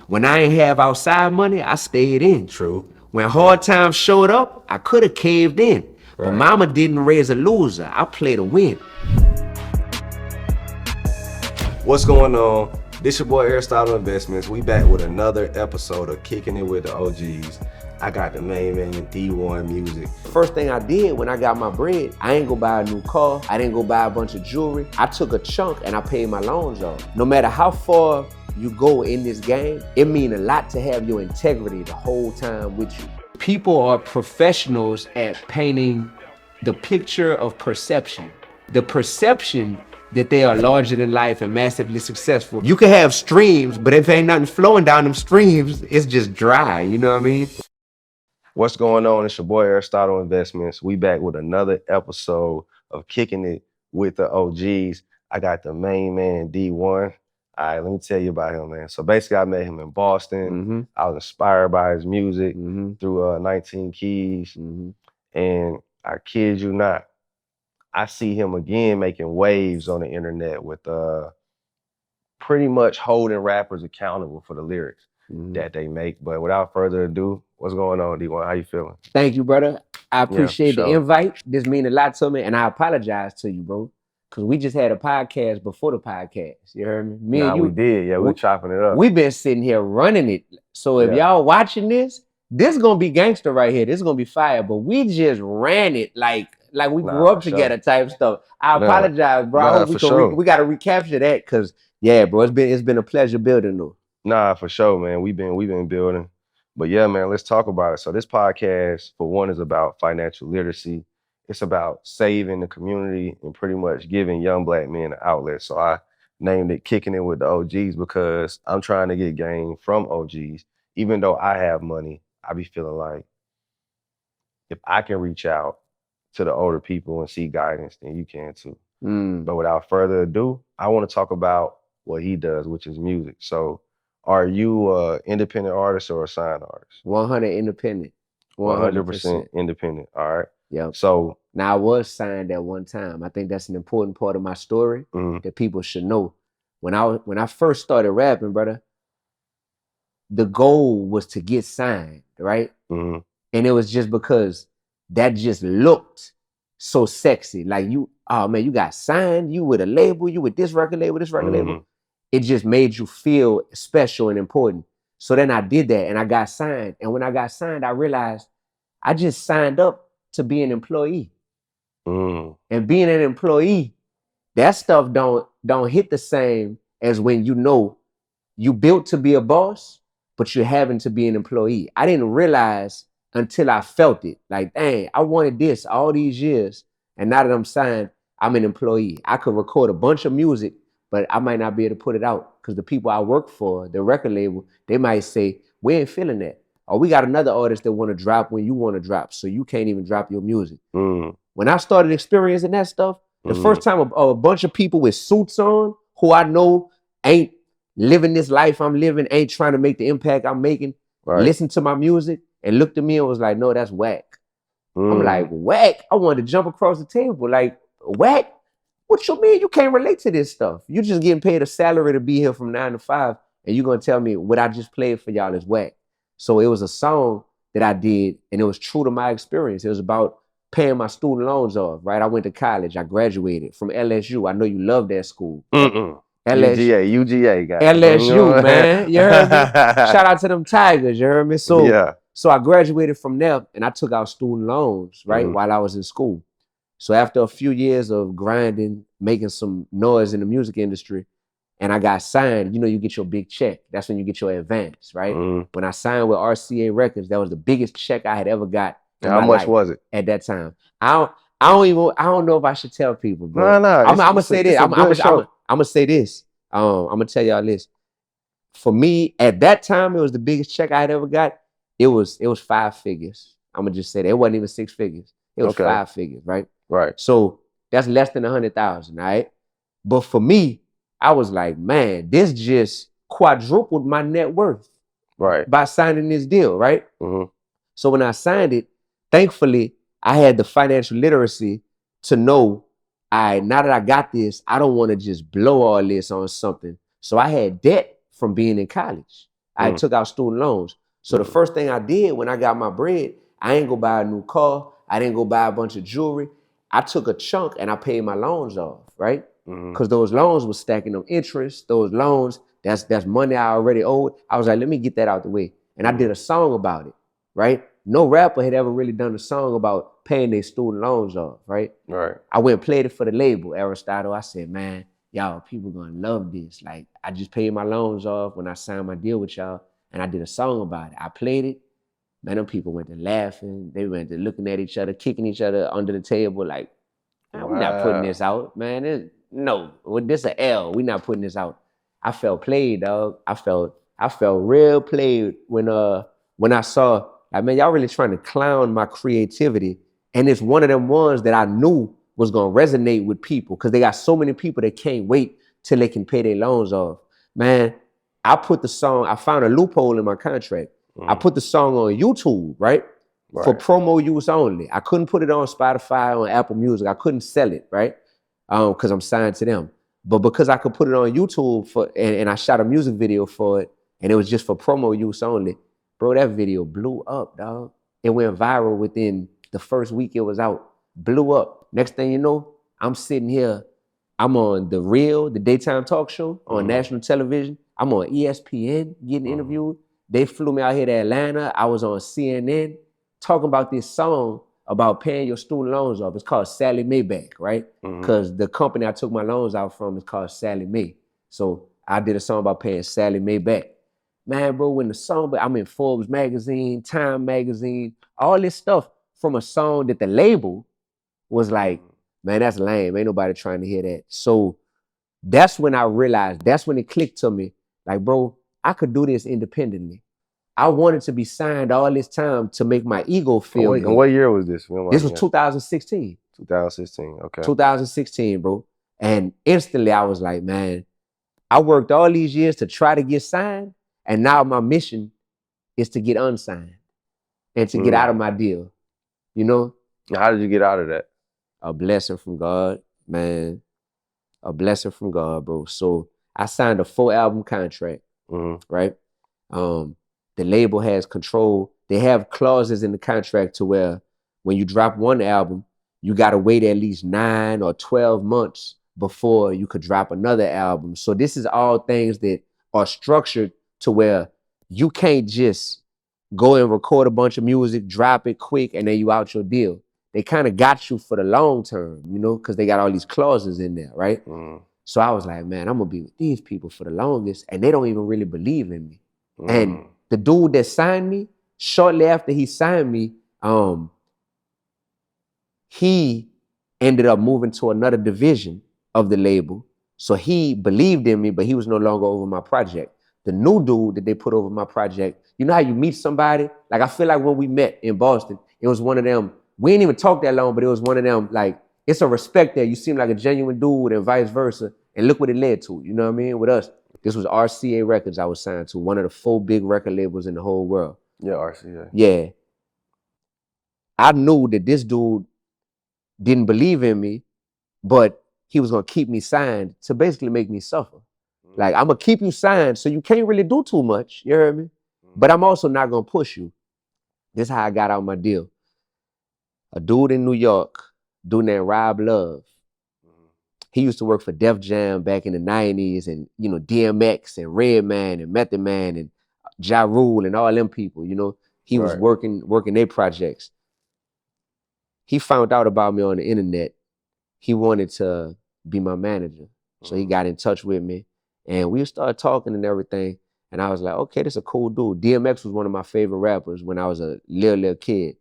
When I ain't have outside money, I stayed in. True. When hard times showed up, I could have caved in. But mama didn't raise a loser. I played a win. What's going on? This your boy Aristotle Investments. We back with another episode of Kicking It With the OGs. I got the main man, Dee-1 music. First thing I did when I got my bread, I ain't go buy a new car. I didn't go buy a bunch of jewelry. I took a chunk and I paid my loans off. No matter how far you go in this game, it means a lot to have your integrity the whole time with you. People are professionals at painting the picture of perception. The perception that they are larger than life and massively successful. You can have streams, but if ain't nothing flowing down them streams, it's just dry, you know what I mean? What's going on? It's your boy Aristotle Investments. We back with another episode of Kicking It With the OGs. I got the main man, Dee-1. All right, let me tell you about him, man. So basically, I met him in Boston. I was inspired by his music through 19 Keys. And I kid you not, I see him again making waves on the internet with pretty much holding rappers accountable for the lyrics that they make. But without further ado, what's going on, Dee-1? How you feeling? Thank you, brother. I appreciate the invite. This means a lot to me, and I apologize to you, bro. Because we just had a podcast before the podcast. You heard me? Me and you. We did. Yeah, we were chopping it up. We've been sitting here running it. So if y'all watching this is going to be gangster right here. This is going to be fire. But we just ran it like we grew up together type stuff. I apologize, bro. I hope we got to recapture that because, yeah, bro, it's been a pleasure building though. Nah, for sure, man. We've been building. But yeah, man, let's talk about it. So this podcast, for one, is about financial literacy. It's about saving the community and pretty much giving young black men an outlet. So I named it Kicking It With the OGs because I'm trying to get game from OGs. Even though I have money, I be feeling like if I can reach out to the older people and see guidance, then you can too. But without further ado, I want to talk about what he does, which is music. So are you an independent artist or a signed artist? 100 independent. 100% independent. All right. Yeah. So now I was signed at one time. I think that's an important part of my story that people should know. When I first started rapping, brother, the goal was to get signed, right? And it was just because that just looked so sexy. Like you got signed, you with a label, you with this record label, label. It just made you feel special and important. So then I did that and I got signed. And when I got signed, I realized I just signed up to be an employee. And being an employee, that stuff don't hit the same as when you know you built to be a boss, but you're having to be an employee. I didn't realize until I felt it. Like, dang, I wanted this all these years. And now that I'm signed, I'm an employee. I could record a bunch of music, but I might not be able to put it out because the people I work for, the record label, they might say, we ain't feeling that. Or we got another artist that want to drop when you want to drop, so you can't even drop your music. When I started experiencing that stuff, the first time a bunch of people with suits on, who I know ain't living this life I'm living, ain't trying to make the impact I'm making, listen to my music and looked at me and was like, no, that's whack. I'm like, whack? I wanted to jump across the table. Like, whack? What you mean you can't relate to this stuff? You're just getting paid a salary to be here from 9 to 5, and you're going to tell me what I just played for y'all is whack. So it was a song that I did, and it was true to my experience. It was about paying my student loans off, right? I went to college. I graduated from LSU. I know you love that school. UGA, guys. LSU, man. You heard me? Shout out to them Tigers, you heard me? So I graduated from there, and I took out student loans, right, while I was in school. So after a few years of grinding, making some noise in the music industry, and I got signed, you know, you get your big check. That's when you get your advance, right? When I signed with RCA Records, that was the biggest check I had ever got. How much was it at that time? I don't know if I should tell people, bro. No. I'm gonna say this. I'm gonna say this. I'm gonna tell y'all this. For me, at that time, it was the biggest check I had ever got. It was 5 figures. I'm gonna just say that. It wasn't even 6 figures. It was 5 figures, right? Right. So that's less than 100,000, right? But for me, I was like, man, this just quadrupled my net worth, right, by signing this deal, right? So when I signed it, thankfully, I had the financial literacy to know, now that I got this, I don't want to just blow all this on something. So I had debt from being in college. I took out student loans. So the first thing I did when I got my bread, I ain't go buy a new car. I didn't go buy a bunch of jewelry. I took a chunk and I paid my loans off, right? Because those loans was stacking them interest. Those loans, that's money I already owed. I was like, let me get that out the way. And I did a song about it, right? No rapper had ever really done a song about paying their student loans off, right? Right. I went and played it for the label, Aristotle. I said, man, y'all, people gonna love this. Like, I just paid my loans off when I signed my deal with y'all, and I did a song about it. I played it. Man, them people went to laughing. They went to looking at each other, kicking each other under the table, like, man, we're not putting this out, man. No, this a L. We're not putting this out. I felt played, dog. I felt real played when I saw, like, man, y'all really trying to clown my creativity. And it's one of them ones that I knew was gonna resonate with people because they got so many people that can't wait till they can pay their loans off. Man, I found a loophole in my contract. I put the song on YouTube, right? For promo use only. I couldn't put it on Spotify, on Apple Music. I couldn't sell it, right? Because I'm signed to them. But because I could put it on YouTube and I shot a music video for it, and it was just for promo use only, bro, that video blew up, dog. It went viral within the first week it was out. Blew up. Next thing you know, I'm sitting here. I'm on The Real, the daytime talk show on national television. I'm on ESPN getting interviewed. They flew me out here to Atlanta. I was on CNN talking about this song about paying your student loans off. It's called Sally Mae Back, right? Because the company I took my loans out from is called Sally Mae. So I did a song about paying Sally Mae back. Man, bro, when the song, I'm in Forbes magazine, Time magazine, all this stuff from a song that the label was like, man, that's lame. Ain't nobody trying to hear that. So that's when I realized, that's when it clicked to me. Like, bro, I could do this independently. I wanted to be signed all this time to make my ego feel good. And what year was this? This was 2016. 2016, okay. 2016, bro. And instantly I was like, man, I worked all these years to try to get signed, and now my mission is to get unsigned and to get out of my deal, you know? How did you get out of that? A blessing from God, man. A blessing from God, bro. So I signed a 4-album contract, right? The label has control. They have clauses in the contract to where when you drop one album, you got to wait at least 9 or 12 months before you could drop another album. So this is all things that are structured to where you can't just go and record a bunch of music, drop it quick, and then you out your deal. They kind of got you for the long term, you know, because they got all these clauses in there, right? So I was like, man, I'm going to be with these people for the longest, and they don't even really believe in me. And the dude that signed me, shortly after he signed me, he ended up moving to another division of the label. So he believed in me, but he was no longer over my project. The new dude that they put over my project, you know how you meet somebody? Like, I feel like when we met in Boston, it was one of them, we didn't even talk that long, but it was one of them, like, it's a respect there. You seem like a genuine dude and vice versa. And look what it led to, you know what I mean? With us, this was RCA Records I was signed to, one of the 4 big record labels in the whole world. Yeah, RCA. Yeah. I knew that this dude didn't believe in me, but he was gonna keep me signed to basically make me suffer. Like, I'm gonna keep you signed so you can't really do too much, you heard me? But I'm also not gonna push you. This is how I got out my deal. A dude in New York, dude named Rob Love. He used to work for Def Jam back in the 90s, and, you know, DMX and Redman and Method Man and Ja Rule and all them people, you know. He was working their projects. He found out about me on the internet. He wanted to be my manager. So he got in touch with me, and we started talking and everything. And I was like, okay, this is a cool dude. DMX was one of my favorite rappers when I was a little kid.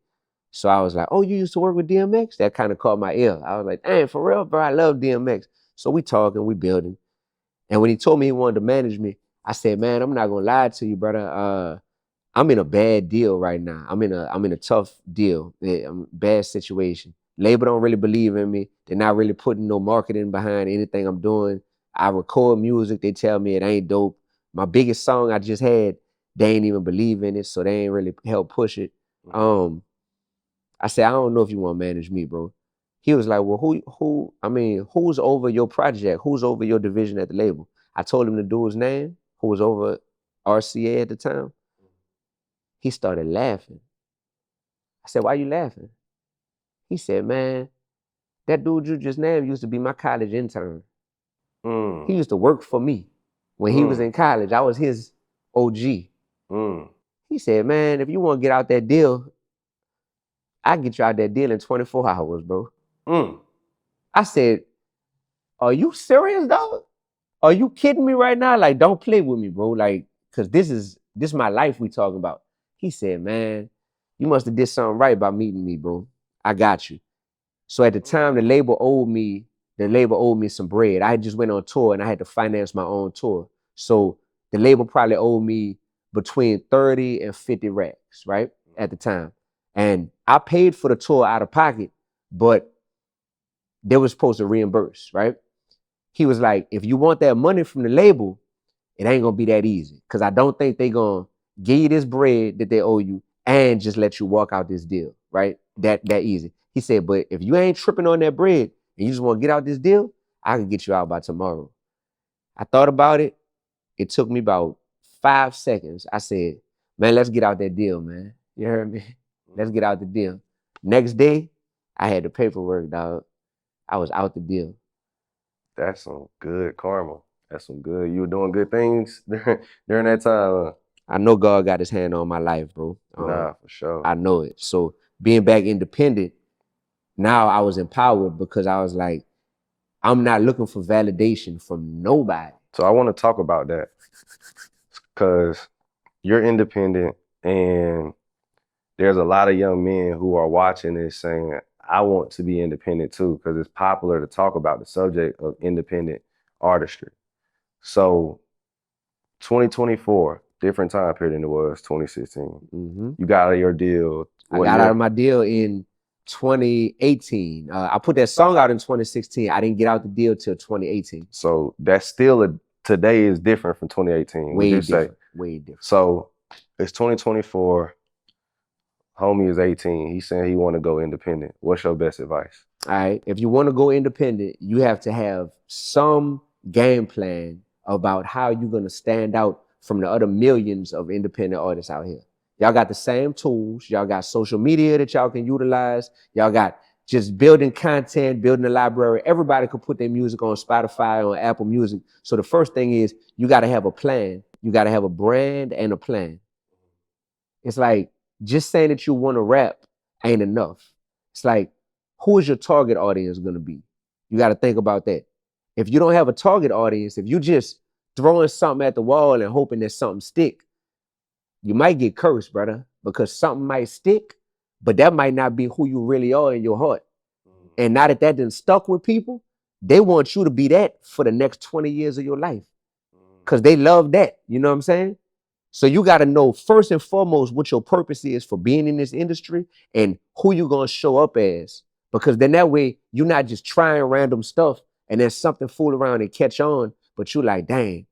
So I was like, oh, you used to work with DMX? That kind of caught my ear. I was like, dang, for real, bro, I love DMX. So we talking, we building. And when he told me he wanted to manage me, I said, man, I'm not gonna lie to you, brother. I'm in a bad deal right now. I'm in a tough deal, bad situation. Label don't really believe in me. They're not really putting no marketing behind anything I'm doing. I record music. They tell me it ain't dope. My biggest song I just had, they ain't even believe in it, so they ain't really help push it. I said, I don't know if you want to manage me, bro. He was like, well, who's over your project? Who's over your division at the label? I told him the dude's name, who was over RCA at the time. He started laughing. I said, why you laughing? He said, man, that dude you just named used to be my college intern. He used to work for me. When he was in college, I was his OG. He said, man, if you want to get out that deal, I get you out that deal in 24 hours, bro. I said, are you serious, dog? Are you kidding me right now? Like, don't play with me, bro. Like, cause this is my life we talking about. He said, man, you must have did something right by meeting me, bro. I got you. So at the time, the label owed me some bread. I just went on tour and I had to finance my own tour. So the label probably owed me between 30 and 50 racks, right? At the time. And I paid for the tour out of pocket, but they were supposed to reimburse, right? He was like, if you want that money from the label, it ain't gonna be that easy. Cause I don't think they gonna give you this bread that they owe you and just let you walk out this deal, right? That easy. He said, but if you ain't tripping on that bread and you just want to get out this deal, I can get you out by tomorrow. I thought about it. It took me about 5 seconds. I said, man, let's get out that deal, man. You heard me? Let's get out the deal. Next day, I had the paperwork, dog. I was out the deal. That's some good karma. That's some good. You were doing good things during that time. I know God got his hand on my life, bro. Nah, for sure. I know it. So being back independent, now I was empowered because I was like, I'm not looking for validation from nobody. So I want to talk about that because you're independent and there's a lot of young men who are watching this saying, I want to be independent too, because it's popular to talk about the subject of independent artistry. So 2024, different time period than it was 2016. You got out of your deal. I got out of my deal in 2018. I put that song out in 2016. I didn't get out the deal till 2018. So that's still today is different from 2018. Way different. Way different. So it's 2024. Homie is 18. He's saying he want to go independent. What's your best advice? All right. If you want to go independent, you have to have some game plan about how you're going to stand out from the other millions of independent artists out here. Y'all got the same tools. Y'all got social media that y'all can utilize. Y'all got just building content, building a library. Everybody could put their music on Spotify, on Apple Music. So the first thing is you got to have a plan. You got to have a brand and a plan. It's like just saying that you want to rap ain't enough. It's like, who is your target audience going to be? You got to think about that. If you don't have a target audience, if you just throwing something at the wall and hoping that something stick, you might get cursed, brother, because something might stick, but that might not be who you really are in your heart. And now that done stuck with people, they want you to be that for the next 20 years of your life because they love that. You know what I'm saying? So you got to know first and foremost what your purpose is for being in this industry and who you're going to show up as. Because then that way, you're not just trying random stuff and then something fool around and catch on, but you're like, dang,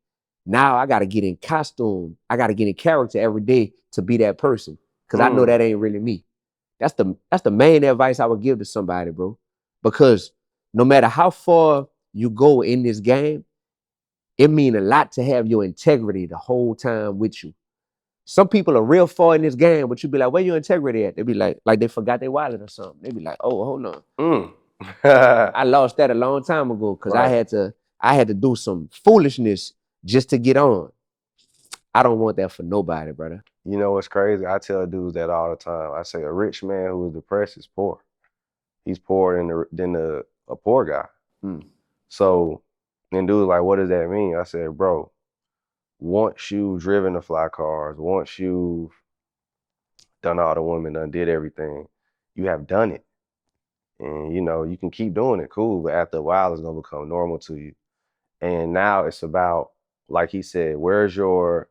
now I got to get in costume. I got to get in character every day to be that person because I know that ain't really me. That's the main advice I would give to somebody, bro. Because no matter how far you go in this game, it means a lot to have your integrity the whole time with you. Some people are real far in this game, but you be like, where your integrity at? They be like they forgot their wallet or something. They be like, oh, hold on. I lost that a long time ago because I had to do some foolishness just to get on. I don't want that for nobody, brother. You know what's crazy? I tell dudes that all the time. I say a rich man who is depressed is poor. He's poorer than a poor guy. So then dudes like, what does that mean? I said, bro, once you've driven the fly cars, once you've done all the women, did everything, you have done it. And you can keep doing it, cool, but after a while it's gonna become normal to you. And now it's about, like he said, where's your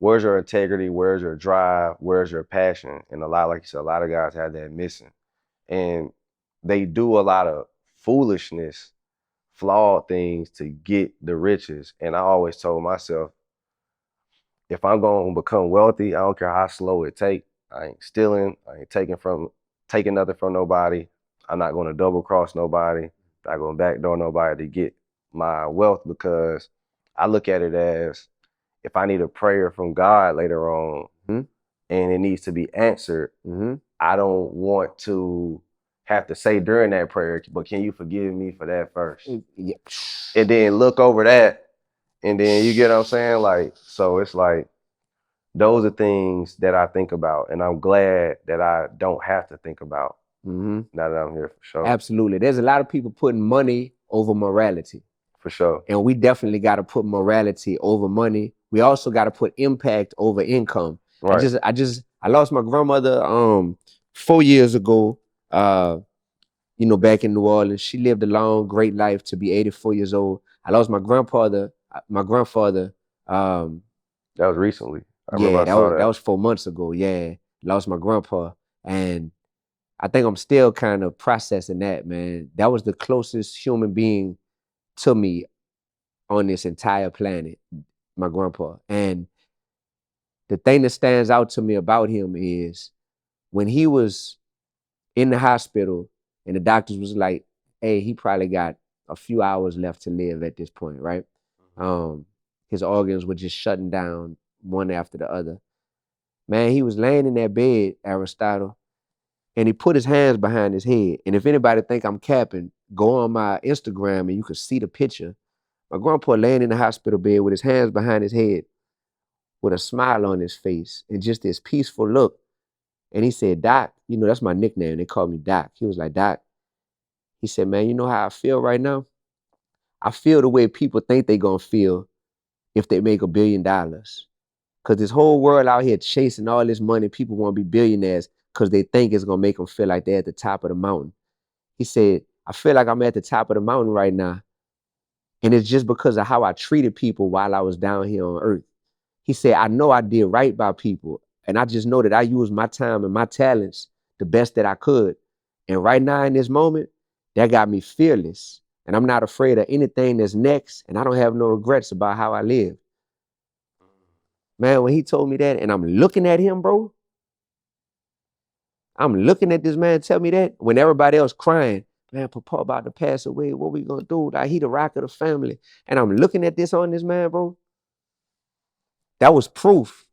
integrity, where's your drive, where's your passion? And like you said, a lot of guys have that missing. And they do a lot of foolishness, flawed things to get the riches. And I always told myself, if I'm going to become wealthy, I don't care how slow it take. I ain't stealing. I ain't taking nothing from nobody. I'm not going to double cross nobody. Not going to backdoor nobody to get my wealth, because I look at it as, if I need a prayer from God later on Mm-hmm. and it needs to be answered, Mm-hmm. I don't want to have to say during that prayer, but can you forgive me for that first? Yeah. And then look over that, and then you get what I'm saying? Like, so it's like, those are things that I think about, and I'm glad that I don't have to think about Mm-hmm. now that I'm here, for sure. Absolutely. There's a lot of people putting money over morality. For sure. And we definitely got to put morality over money. We also got to put impact over income. Right. I lost my grandmother 4 years ago, back in New Orleans. She lived a long, great life to be 84 years old. I lost my grandfather. That was recently. I remember Yeah, I saw that was 4 months ago. Yeah, lost my grandpa, and I think I'm still kind of processing that, man. That was the closest human being to me on this entire planet, my grandpa. And the thing that stands out to me about him is when he was in the hospital and the doctors was like, hey, he probably got a few hours left to live at this point, right? His organs were just shutting down one after the other. Man, he was laying in that bed, Aristotle, and he put his hands behind his head. And if anybody think I'm capping, go on my Instagram and you can see the picture. My grandpa laying in the hospital bed with his hands behind his head, with a smile on his face and just this peaceful look. And he said, Doc, that's my nickname. They call me Doc. He was like, Doc, he said, man, you know how I feel right now? I feel the way people think they gonna feel if they make $1 billion. Because this whole world out here chasing all this money, people want to be billionaires because they think it's gonna make them feel like they're at the top of the mountain. He said, I feel like I'm at the top of the mountain right now. And it's just because of how I treated people while I was down here on earth. He said, I know I did right by people. And I just know that I used my time and my talents the best that I could. And right now in this moment, that got me fearless. And I'm not afraid of anything that's next. And I don't have no regrets about how I live. Man, when he told me that and I'm looking at him, bro, I'm looking at this man tell me that when everybody else crying, man, Papa about to pass away. What we gonna do? Like, he the rock of the family. And I'm looking at this on this man, bro. That was proof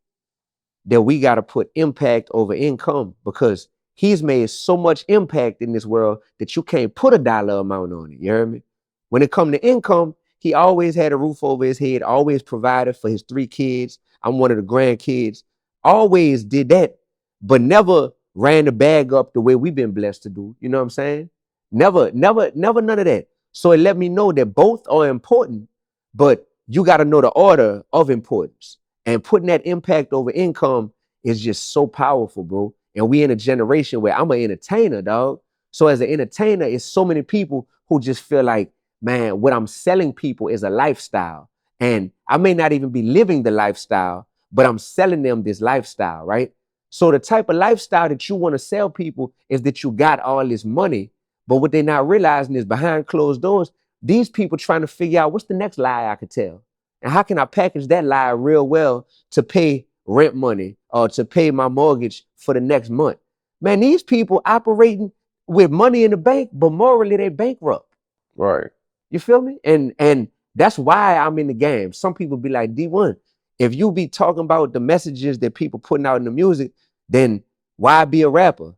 that we got to put impact over income, because he's made so much impact in this world that you can't put a dollar amount on it. You hear me? When it come to income, he always had a roof over his head, always provided for his 3 kids. I'm one of the grandkids. Always did that, but never ran the bag up the way we've been blessed to do. You know what I'm saying? Never none of that. So it let me know that both are important, but you got to know the order of importance. And putting that impact over income is just so powerful, bro. And we in a generation where I'm an entertainer, dog. So as an entertainer, it's so many people who just feel like, man, what I'm selling people is a lifestyle. And I may not even be living the lifestyle, but I'm selling them this lifestyle, right? So the type of lifestyle that you want to sell people is that you got all this money. But what they're not realizing is behind closed doors, these people trying to figure out what's the next lie I could tell. And how can I package that lie real well to pay rent money or to pay my mortgage for the next month? Man, these people operating with money in the bank, but morally they bankrupt. Right. You feel me? And that's why I'm in the game. Some people be like, D1, if you be talking about the messages that people putting out in the music, then why be a rapper?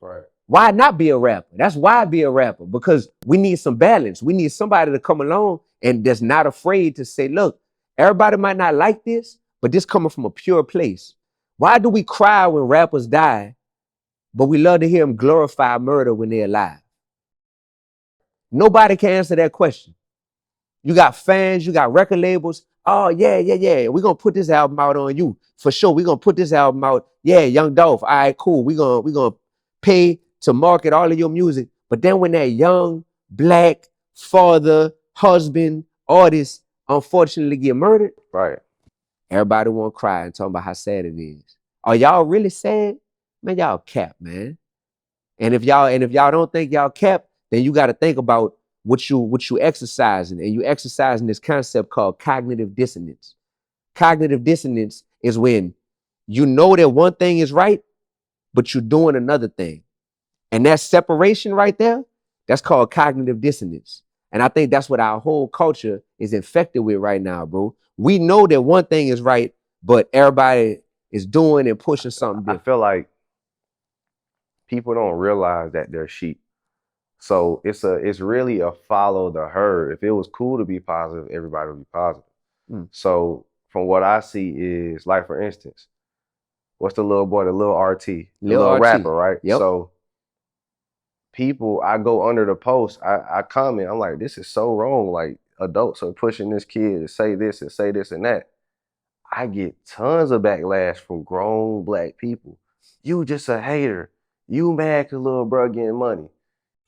Right. Why not be a rapper? That's why I be a rapper, because we need some balance. We need somebody to come along and that's not afraid to say, look, everybody might not like this, but this coming from a pure place. Why do we cry when rappers die, but we love to hear them glorify murder when they're alive? Nobody can answer that question. You got fans, you got record labels. Oh, yeah. We're going to put this album out on you. For sure, we're going to put this album out. Yeah, Young Dolph. All right, cool. We're gonna pay to market all of your music. But then when that young, black, father, husband, artist, unfortunately get murdered, Right. everybody want to cry and talk about how sad it is. Are y'all really sad? Man, y'all cap, man. And if y'all don't think y'all cap, then you got to think about what you exercising. And you exercising this concept called cognitive dissonance. Cognitive dissonance is when you know that one thing is right, but you're doing another thing. And that separation right there, that's called cognitive dissonance. And I think that's what our whole culture is infected with right now, bro. We know that one thing is right, but everybody is doing and pushing something different. I feel like people don't realize that they're sheep. So it's really a follow the herd. If it was cool to be positive, everybody would be positive. So from what I see is, like, for instance, what's the little boy, the little RT, the little rapper, right? Yep. So people, I go under the post, I comment, I'm like, this is so wrong. Like, adults are pushing this kid to say this and say this and that. I get tons of backlash from grown black people. You just a hater. You mad because little bro getting money.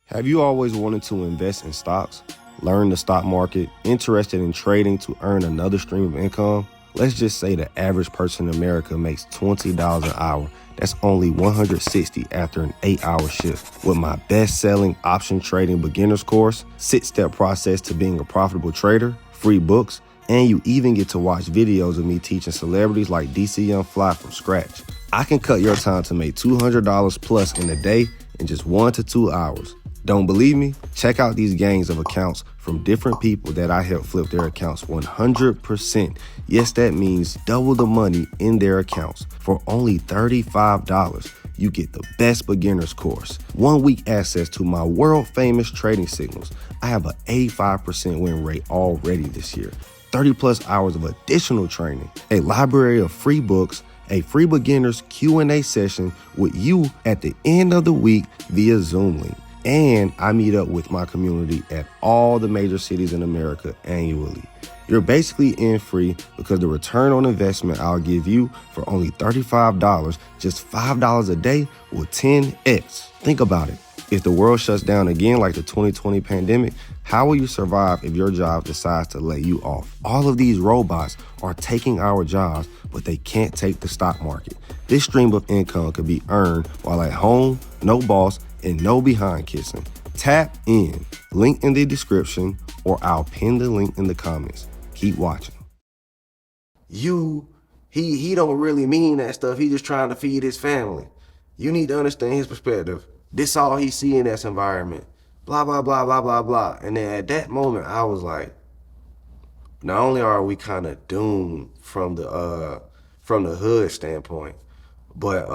Have you always wanted to invest in stocks, learn the stock market, interested in trading to earn another stream of income? Let's just say the average person in America makes $20 an hour. That's only $160 after an 8-hour shift. With my best-selling option trading beginners course, 6-step process to being a profitable trader, free books, and you even get to watch videos of me teaching celebrities like DC Fly from scratch. I can cut your time to make $200 plus in a day in just 1 to 2 hours. Don't believe me? Check out these gangs of accounts from different people that I help flip their accounts 100%. Yes, that means double the money in their accounts. For only $35, you get the best beginners course, 1 week access to my world famous trading signals. I have an 85% win rate already this year. 30 plus hours of additional training, a library of free books, a free beginners Q&A session with you at the end of the week via Zoom link. And I meet up with my community at all the major cities in America annually. You're basically in free because the return on investment I'll give you for only $35, just $5 a day, will 10x. Think about it. If the world shuts down again like the 2020 pandemic, how will you survive if your job decides to lay you off? All of these robots are taking our jobs, but they can't take the stock market. This stream of income could be earned while at home, no boss, and no behind kissing. Tap in. Link in the description, or I'll pin the link in the comments. Keep watching. He don't really mean that stuff. He just trying to feed his family. You need to understand his perspective. This all he see in this environment. Blah, blah, blah, blah, blah, blah. And then at that moment, I was like, not only are we kind of doomed from the hood standpoint, but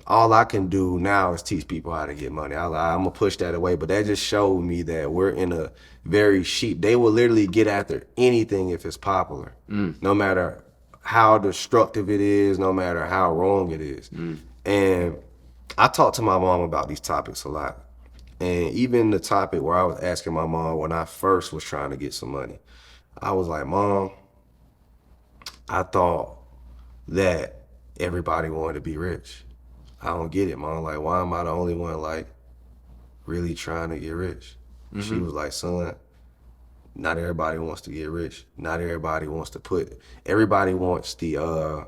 all I can do now is teach people how to get money. I'm gonna push that away, but that just showed me that we're in a very sheep. They will literally get after anything if it's popular, no matter how destructive it is, no matter how wrong it is. And I talk to my mom about these topics a lot. And even the topic where I was asking my mom when I first was trying to get some money, I was like, Mom, I thought that everybody wanted to be rich. I don't get it, Mom. Like, why am I the only one, like, really trying to get rich? She was like, son, not everybody wants to get rich. Not everybody wants to everybody wants the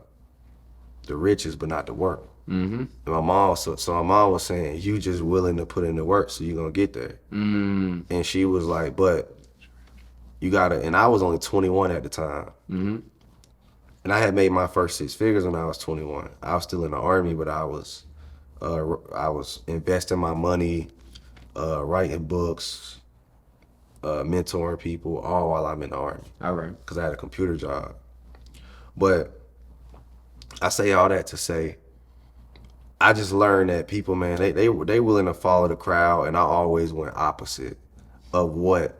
riches, but not the work. And my mom, so my mom was saying, you just willing to put in the work, so you're gonna get there. And she was like, but you gotta, and I was only 21 at the time. And I had made my first 6 figures when I was 21. I was still in the Army, but I was investing my money, writing books, mentoring people, all while I'm in the Army. All right. Because I had a computer job. But I say all that to say, I just learned that people, man, they willing to follow the crowd, and I always went opposite of what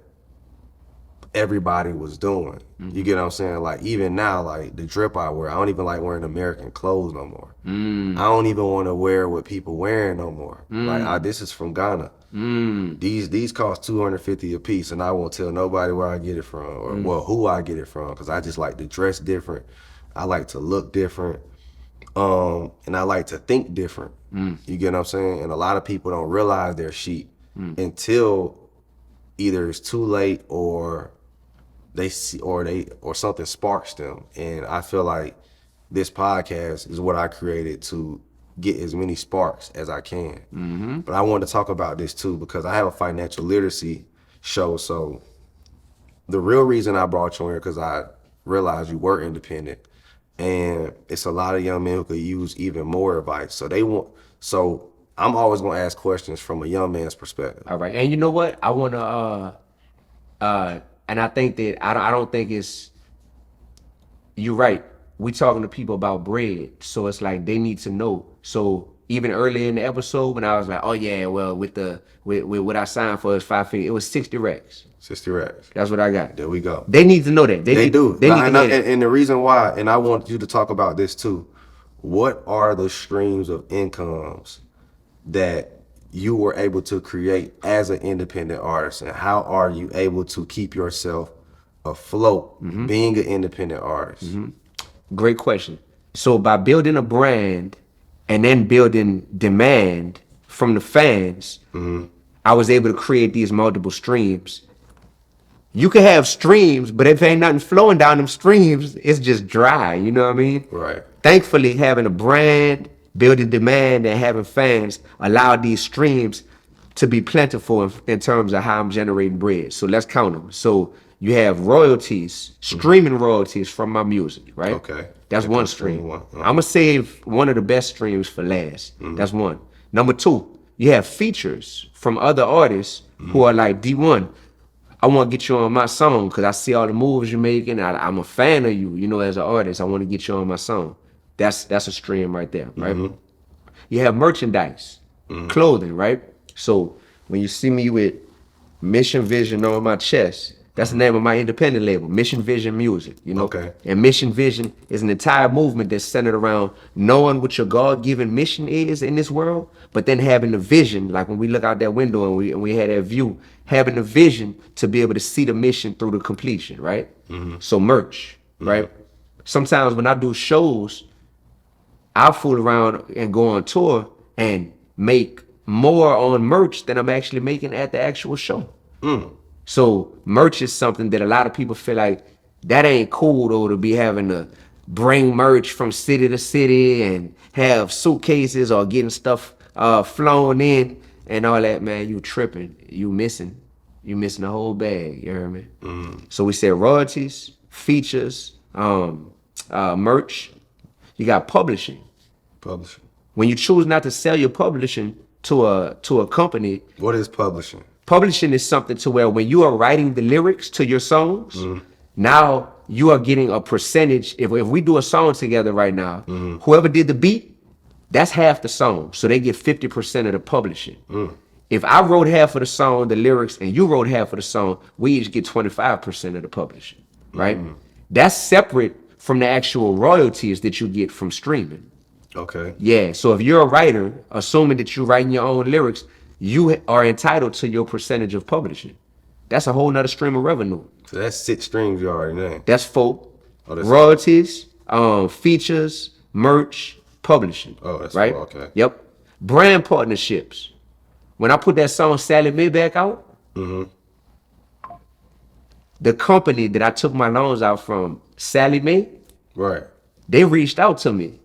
everybody was doing. You get what I'm saying? Like, even now, like, the drip I wear, I don't even like wearing American clothes no more. I don't even want to wear what people wearing no more. Like, this is from Ghana. These cost $250 a piece, and I won't tell nobody where I get it from, or well, who I get it from, because I just like to dress different. I like to look different. And I like to think different. You get what I'm saying? And a lot of people don't realize they're sheep until either it's too late, or they see, or something sparks them. And I feel like this podcast is what I created to get as many sparks as I can. But I wanted to talk about this too, because I have a financial literacy show. So the real reason I brought you here, because I realized you were independent, and it's a lot of young men who could use even more advice. So I'm always gonna ask questions from a young man's perspective. All right. And you know what? I wanna And I think that I don't think it's, you're right. We talking to people about bread, so it's like they need to know. So even earlier in the episode, when I was like, "Oh yeah, well with what I signed for is 5 figures," it was 60 racks. 60 racks. That's what I got. There we go. They need to know that. They do. They need to hear that. And the reason why, and I want you to talk about this too. What are the streams of incomes that you were able to create as an independent artist, and how are you able to keep yourself afloat being an independent artist? Great question. So by building a brand and then building demand from the fans, I was able to create these multiple streams. You can have streams, but if ain't nothing flowing down them streams, it's just dry. You know what I mean? Right. Thankfully, having a brand, building demand, and having fans allowed these streams to be plentiful in terms of how I'm generating bread. So let's count them. So you have royalties, streaming royalties from my music, right? Okay. That's one stream. I'm gonna save one of the best streams for last. That's one. Number two, you have features from other artists who are like, D1, I want to get you on my song because I see all the moves you're making. I'm a fan of you, you know, as an artist. I want to get you on my song. That's a stream right there, right? You have merchandise, clothing, right? So when you see me with Mission Vision on my chest, that's the name of my independent label, Mission Vision Music, you know? Okay. And Mission Vision is an entire movement that's centered around knowing what your God-given mission is in this world, but then having the vision, like when we look out that window and we had that view, having the vision to be able to see the mission through the completion, right? So merch, right? Sometimes when I do shows, I fool around and go on tour and make more on merch than I'm actually making at the actual show. So merch is something that a lot of people feel like that ain't cool though, to be having to bring merch from city to city and have suitcases or getting stuff flown in and all that. Man, you tripping. You missing the whole bag. You heard me? So we said royalties, features, merch. You got publishing. Publishing. When you choose not to sell your publishing to a company. What is publishing? Publishing is something to where when you are writing the lyrics to your songs, now you are getting a percentage. If we do a song together right now, whoever did the beat, that's half the song. So they get 50% of the publishing. If I wrote half of the song, the lyrics, and you wrote half of the song, we each get 25% of the publishing, right? That's separate from the actual royalties that you get from streaming. Okay. Yeah, so if you're a writer, assuming that you're writing your own lyrics, you are entitled to your percentage of publishing. That's a whole nother stream of revenue. So that's 6 streams you already named. That's 4. That's royalties, features, merch, publishing. Oh, that's right. 4, okay. Yep. Brand partnerships. When I put that song Sally Mae back out, the company that I took my loans out from, Sally Mae, right, they reached out to me.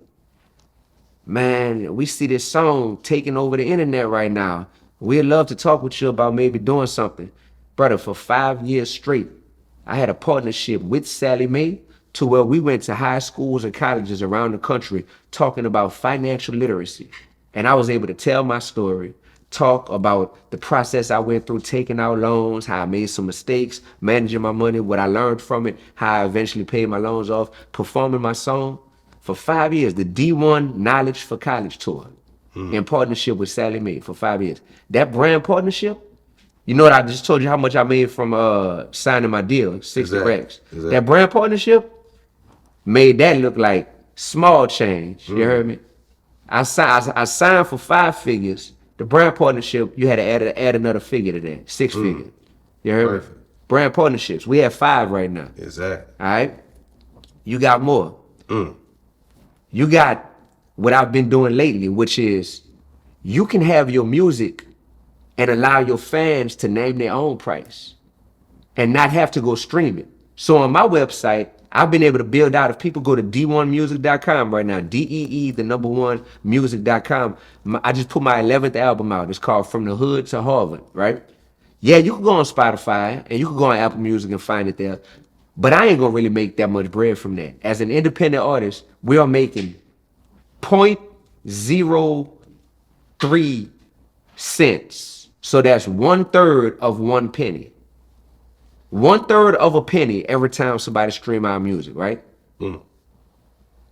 Man, we see this song taking over the internet right now. We'd love to talk with you about maybe doing something. Brother, for 5 years straight, I had a partnership with Sally Mae to where we went to high schools and colleges around the country talking about financial literacy. And I was able to tell my story, talk about the process I went through taking out loans, how I made some mistakes, managing my money, what I learned from it, how I eventually paid my loans off, performing my song. For 5 years, the D1 Knowledge for College Tour in partnership with Sally Mae for 5 years. That brand partnership, you know what I just told you how much I made from signing my deal, 60 racks. That brand partnership made that look like small change. You heard me? I signed for 5 figures. The brand partnership, you had to add another figure to that, 6 figures. You heard me? Brand partnerships, we have 5 right now. Exactly. All right? You got more. You got what I've been doing lately, which is you can have your music and allow your fans to name their own price and not have to go stream it. So on my website, I've been able to build out, if people go to Dee-1music.com right now, DEE, music.com, I just put my 11th album out. It's called From the Hood to Harvard, right? Yeah, you can go on Spotify and you can go on Apple Music and find it there. But I ain't gonna really make that much bread from that. As an independent artist, we are making 0.03 cents. So that's 1/3 of 1 penny. 1/3 of a penny every time somebody stream our music, right?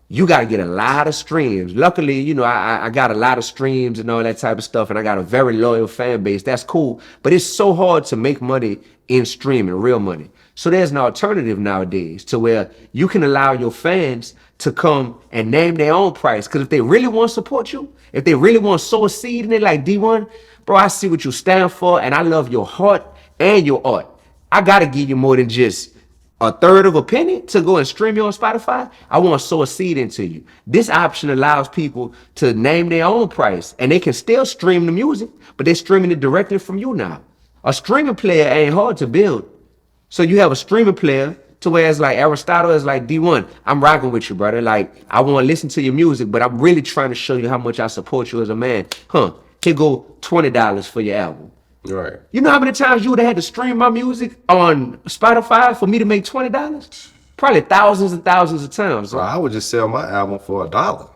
You got to get a lot of streams. Luckily, you know, I got a lot of streams and all that type of stuff, and I got a very loyal fan base. That's cool. But it's so hard to make money in streaming, real money. So there's an alternative nowadays to where you can allow your fans to come and name their own price. Because if they really want to support you, if they really want to sow a seed in it like D1, bro, I see what you stand for, and I love your heart and your art. I got to give you more than just 1/3 of a penny to go and stream you on Spotify. I want to sow a seed into you. This option allows people to name their own price, and they can still stream the music, but they're streaming it directly from you now. A streaming player ain't hard to build. So you have a streaming player to where it's like Aristotle is like, D1, I'm rocking with you, brother. Like, I want to listen to your music, but I'm really trying to show you how much I support you as a man. Here go $20 for your album. Right. You know how many times you would have had to stream my music on Spotify for me to make $20? Probably thousands and thousands of times. Bro, I would just sell my album for $1.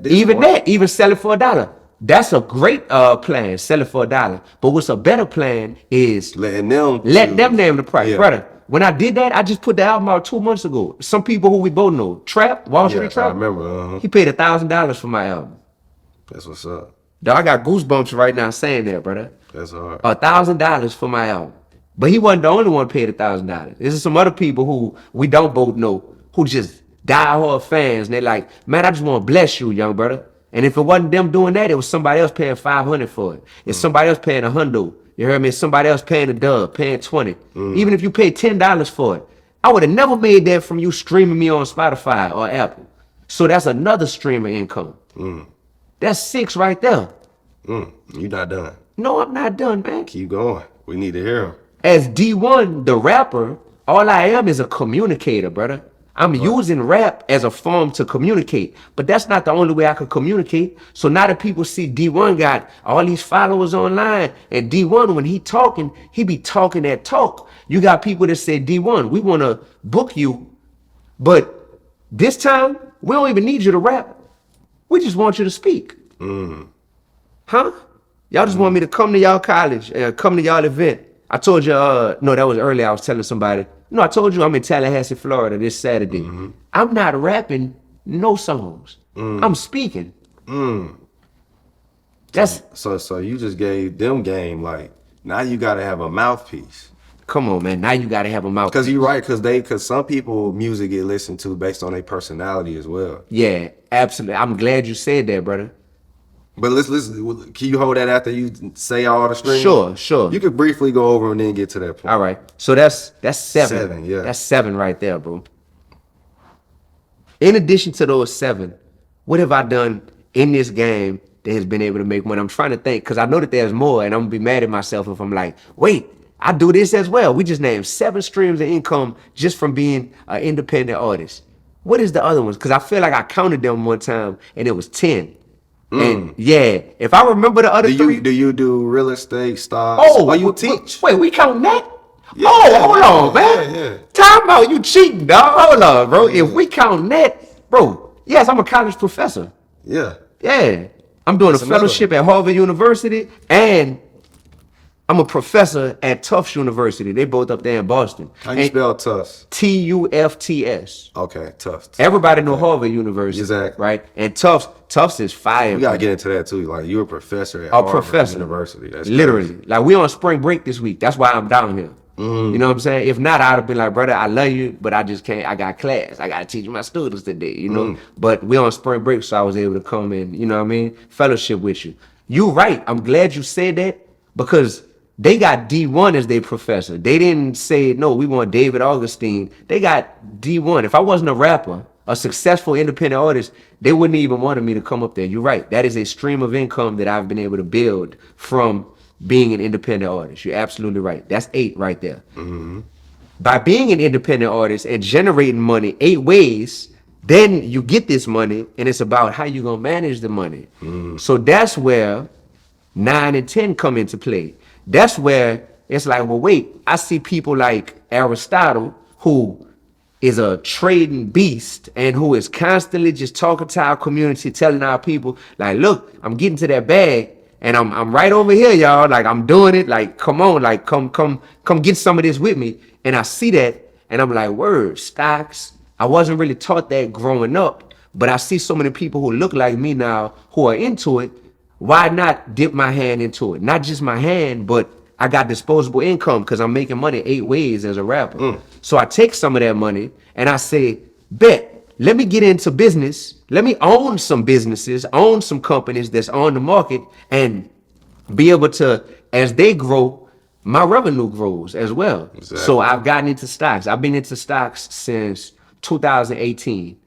Even sell it for $1. That's a great plan, sell it for $1. But what's a better plan is letting them name the price. Brother, when I did that, I just put the album out 2 months ago. Some people who we both know, Trap, Wall Street Trap. I remember. He paid $1,000 for my album. That's what's up. Dog, I got goosebumps right now saying that, brother. That's hard. $1,000 for my album. But he wasn't the only one paid $1,000. There's some other people who we don't both know who just die-hard fans. And they're like, man, I just want to bless you, young brother. And if it wasn't them doing that, it was somebody else paying $500 for it. It's somebody else paying $100. You heard me? It's somebody else paying a dub, paying $20. Even if you paid $10 for it, I would have never made that from you streaming me on Spotify or Apple. So that's another stream of income. That's 6 right there. You're not done. No, I'm not done, man. Keep going. We need to hear him. As D1, the rapper, all I am is a communicator, brother. I'm using rap as a form to communicate, but that's not the only way I could communicate. So now that people see D1 got all these followers online, and D1, when he talking, he be talking that talk. You got people that say, D1, we want to book you, but this time, we don't even need you to rap. We just want you to speak. Huh? Y'all just want me to come to y'all college, come to y'all event. I told you, no, that was earlier. I was telling somebody. No, I told you I'm in Tallahassee, Florida this Saturday. I'm not rapping no songs. I'm speaking. That's so you just gave them game, like, now you got to have a mouthpiece. Come on, man. Now you got to have a mouthpiece. Because you're right, because some people music get listened to based on their personality as well. Yeah, absolutely. I'm glad you said that, brother. But let's listen. Can you hold that after you say all the strings? Sure. You could briefly go over and then get to that point. All right. So that's 7. 7, yeah. That's 7 right there, bro. In addition to those 7, what have I done in this game that has been able to make money? I'm trying to think, because I know that there's more, and I'm gonna be mad at myself if I'm like, wait, I do this as well. We just named 7 streams of income just from being an independent artist. What is the other ones? Because I feel like I counted them one time and it was 10. And yeah, if I remember the other 3. Do you do real estate, stocks? Oh, you teach? Wait, we counting that? Yeah, hold on, man. Yeah. Time out, you cheating, dog. Hold on, bro. If we counting that, bro, yes, I'm a college professor. Yeah. I'm doing a fellowship at Harvard University, and I'm a professor at Tufts University. They both up there in Boston. How you spell Tufts? Tufts. Okay, Tufts. Everybody know Harvard University, exactly, right? And Tufts is fire. We gotta get into that too. Like, you're a professor at Harvard University. That's literally crazy. Like, we on spring break this week. That's why I'm down here. You know what I'm saying? If not, I'd have been like, brother, I love you, but I just can't. I got class. I got to teach my students today, you know? But we on spring break, so I was able to come and, you know what I mean, fellowship with you. You right. I'm glad you said that, because they got D1 as their professor. They didn't say, no, we want David Augustine. They got D1. If I wasn't a rapper, a successful independent artist, they wouldn't even wanted me to come up there. You're right. That is a stream of income that I've been able to build from being an independent artist. You're absolutely right. That's 8 right there. By being an independent artist and generating money 8 ways, then you get this money, and it's about how you're going to manage the money. So that's where 9 and 10 come into play. That's where it's like, well, wait, I see people like Aristotle, who is a trading beast and who is constantly just talking to our community, telling our people, like, look, I'm getting to that bag. And I'm right over here, y'all. Like, I'm doing it. Like, come on, like, come get some of this with me. And I see that, and I'm like, word, stocks. I wasn't really taught that growing up, but I see so many people who look like me now who are into it. Why not dip my hand into it? Not just my hand, but I got disposable income because I'm making money 8 ways as a rapper. So I take some of that money and I say, bet, let me get into business. Let me own some businesses, own some companies that's on the market, and be able to, as they grow, my revenue grows as well. Exactly. So I've gotten into stocks. I've been into stocks since 2018.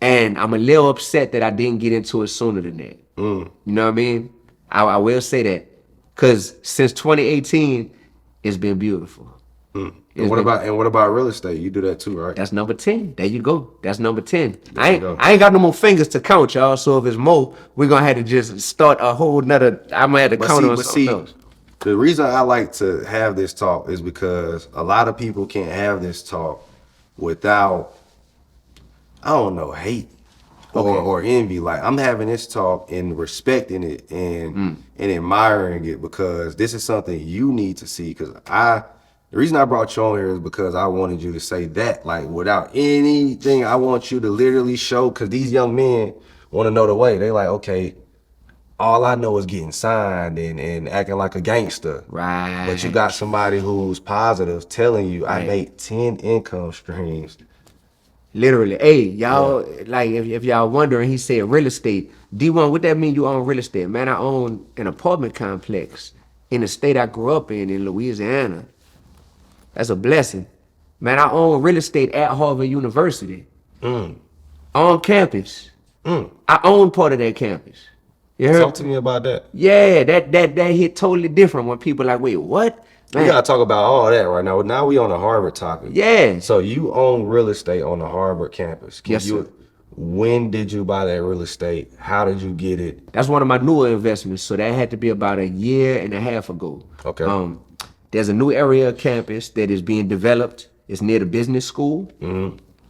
And I'm a little upset that I didn't get into it sooner than that. You know what I mean? I will say that. Because since 2018, it's been beautiful. And what about real estate? You do that too, right? That's number 10. There you go. That's number 10. I ain't got no more fingers to count, y'all. So if it's more, we're gonna have to just start a whole nother. I'm gonna have to count on something else. The reason I like to have this talk is because a lot of people can't have this talk without, I don't know, hate or envy. Like, I'm having this talk and respecting it and admiring it because this is something you need to see. Because the reason I brought you on here is because I wanted you to say that, like, without anything. I want you to literally show, because these young men want to know the way. They like, okay, all I know is getting signed and acting like a gangster. Right. But you got somebody who's positive telling you, I make 10 income streams. Literally. Hey, y'all, like, if y'all wondering, he said real estate. D1, what that mean you own real estate? Man, I own an apartment complex in the state I grew up in Louisiana. That's a blessing. Man, I own real estate at Harvard University. On campus. I own part of that campus. You heard? Talk to me about that. Yeah, that hit totally different when people like, wait, what? Man. We gotta talk about all that right now. Now we on the Harvard topic. Yeah. So you own real estate on the Harvard campus. Yes, sir. When did you buy that real estate? How did you get it? That's one of my newer investments. So that had to be about a year and a half ago. Okay. There's a new area of campus that is being developed. It's near the business school.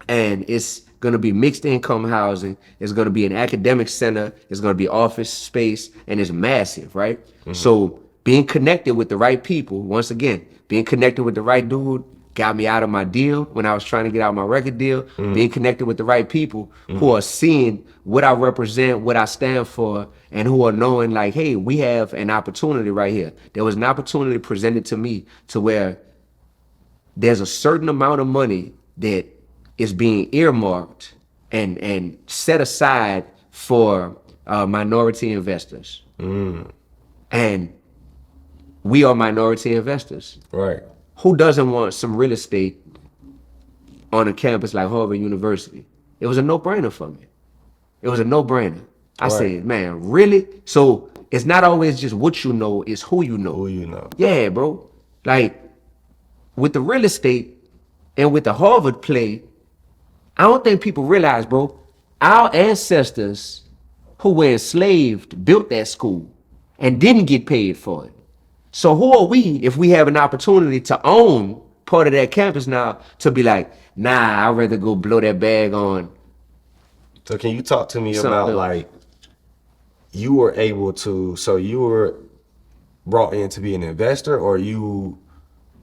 And it's going to be mixed income housing. It's going to be an academic center. It's going to be office space. And it's massive, right? So being connected with the right people, once again, being connected with the right dude got me out of my deal when I was trying to get out of my record deal. Being connected with the right people who are seeing what I represent, what I stand for, and who are knowing like, hey, we have an opportunity right here. There was an opportunity presented to me to where there's a certain amount of money that is being earmarked and set aside for minority investors. And we are minority investors. Right. Who doesn't want some real estate on a campus like Harvard University? It was a no-brainer for me. It was a no-brainer. I said, man, really? So it's not always just what you know, it's who you know. Who you know. Yeah, bro. Like, with the real estate and with the Harvard play, I don't think people realize, bro, our ancestors who were enslaved built that school and didn't get paid for it. So who are we if we have an opportunity to own part of that campus now to be like, nah, I'd rather go blow that bag on. So can you talk to me about like, you were able to, so you were brought in to be an investor, or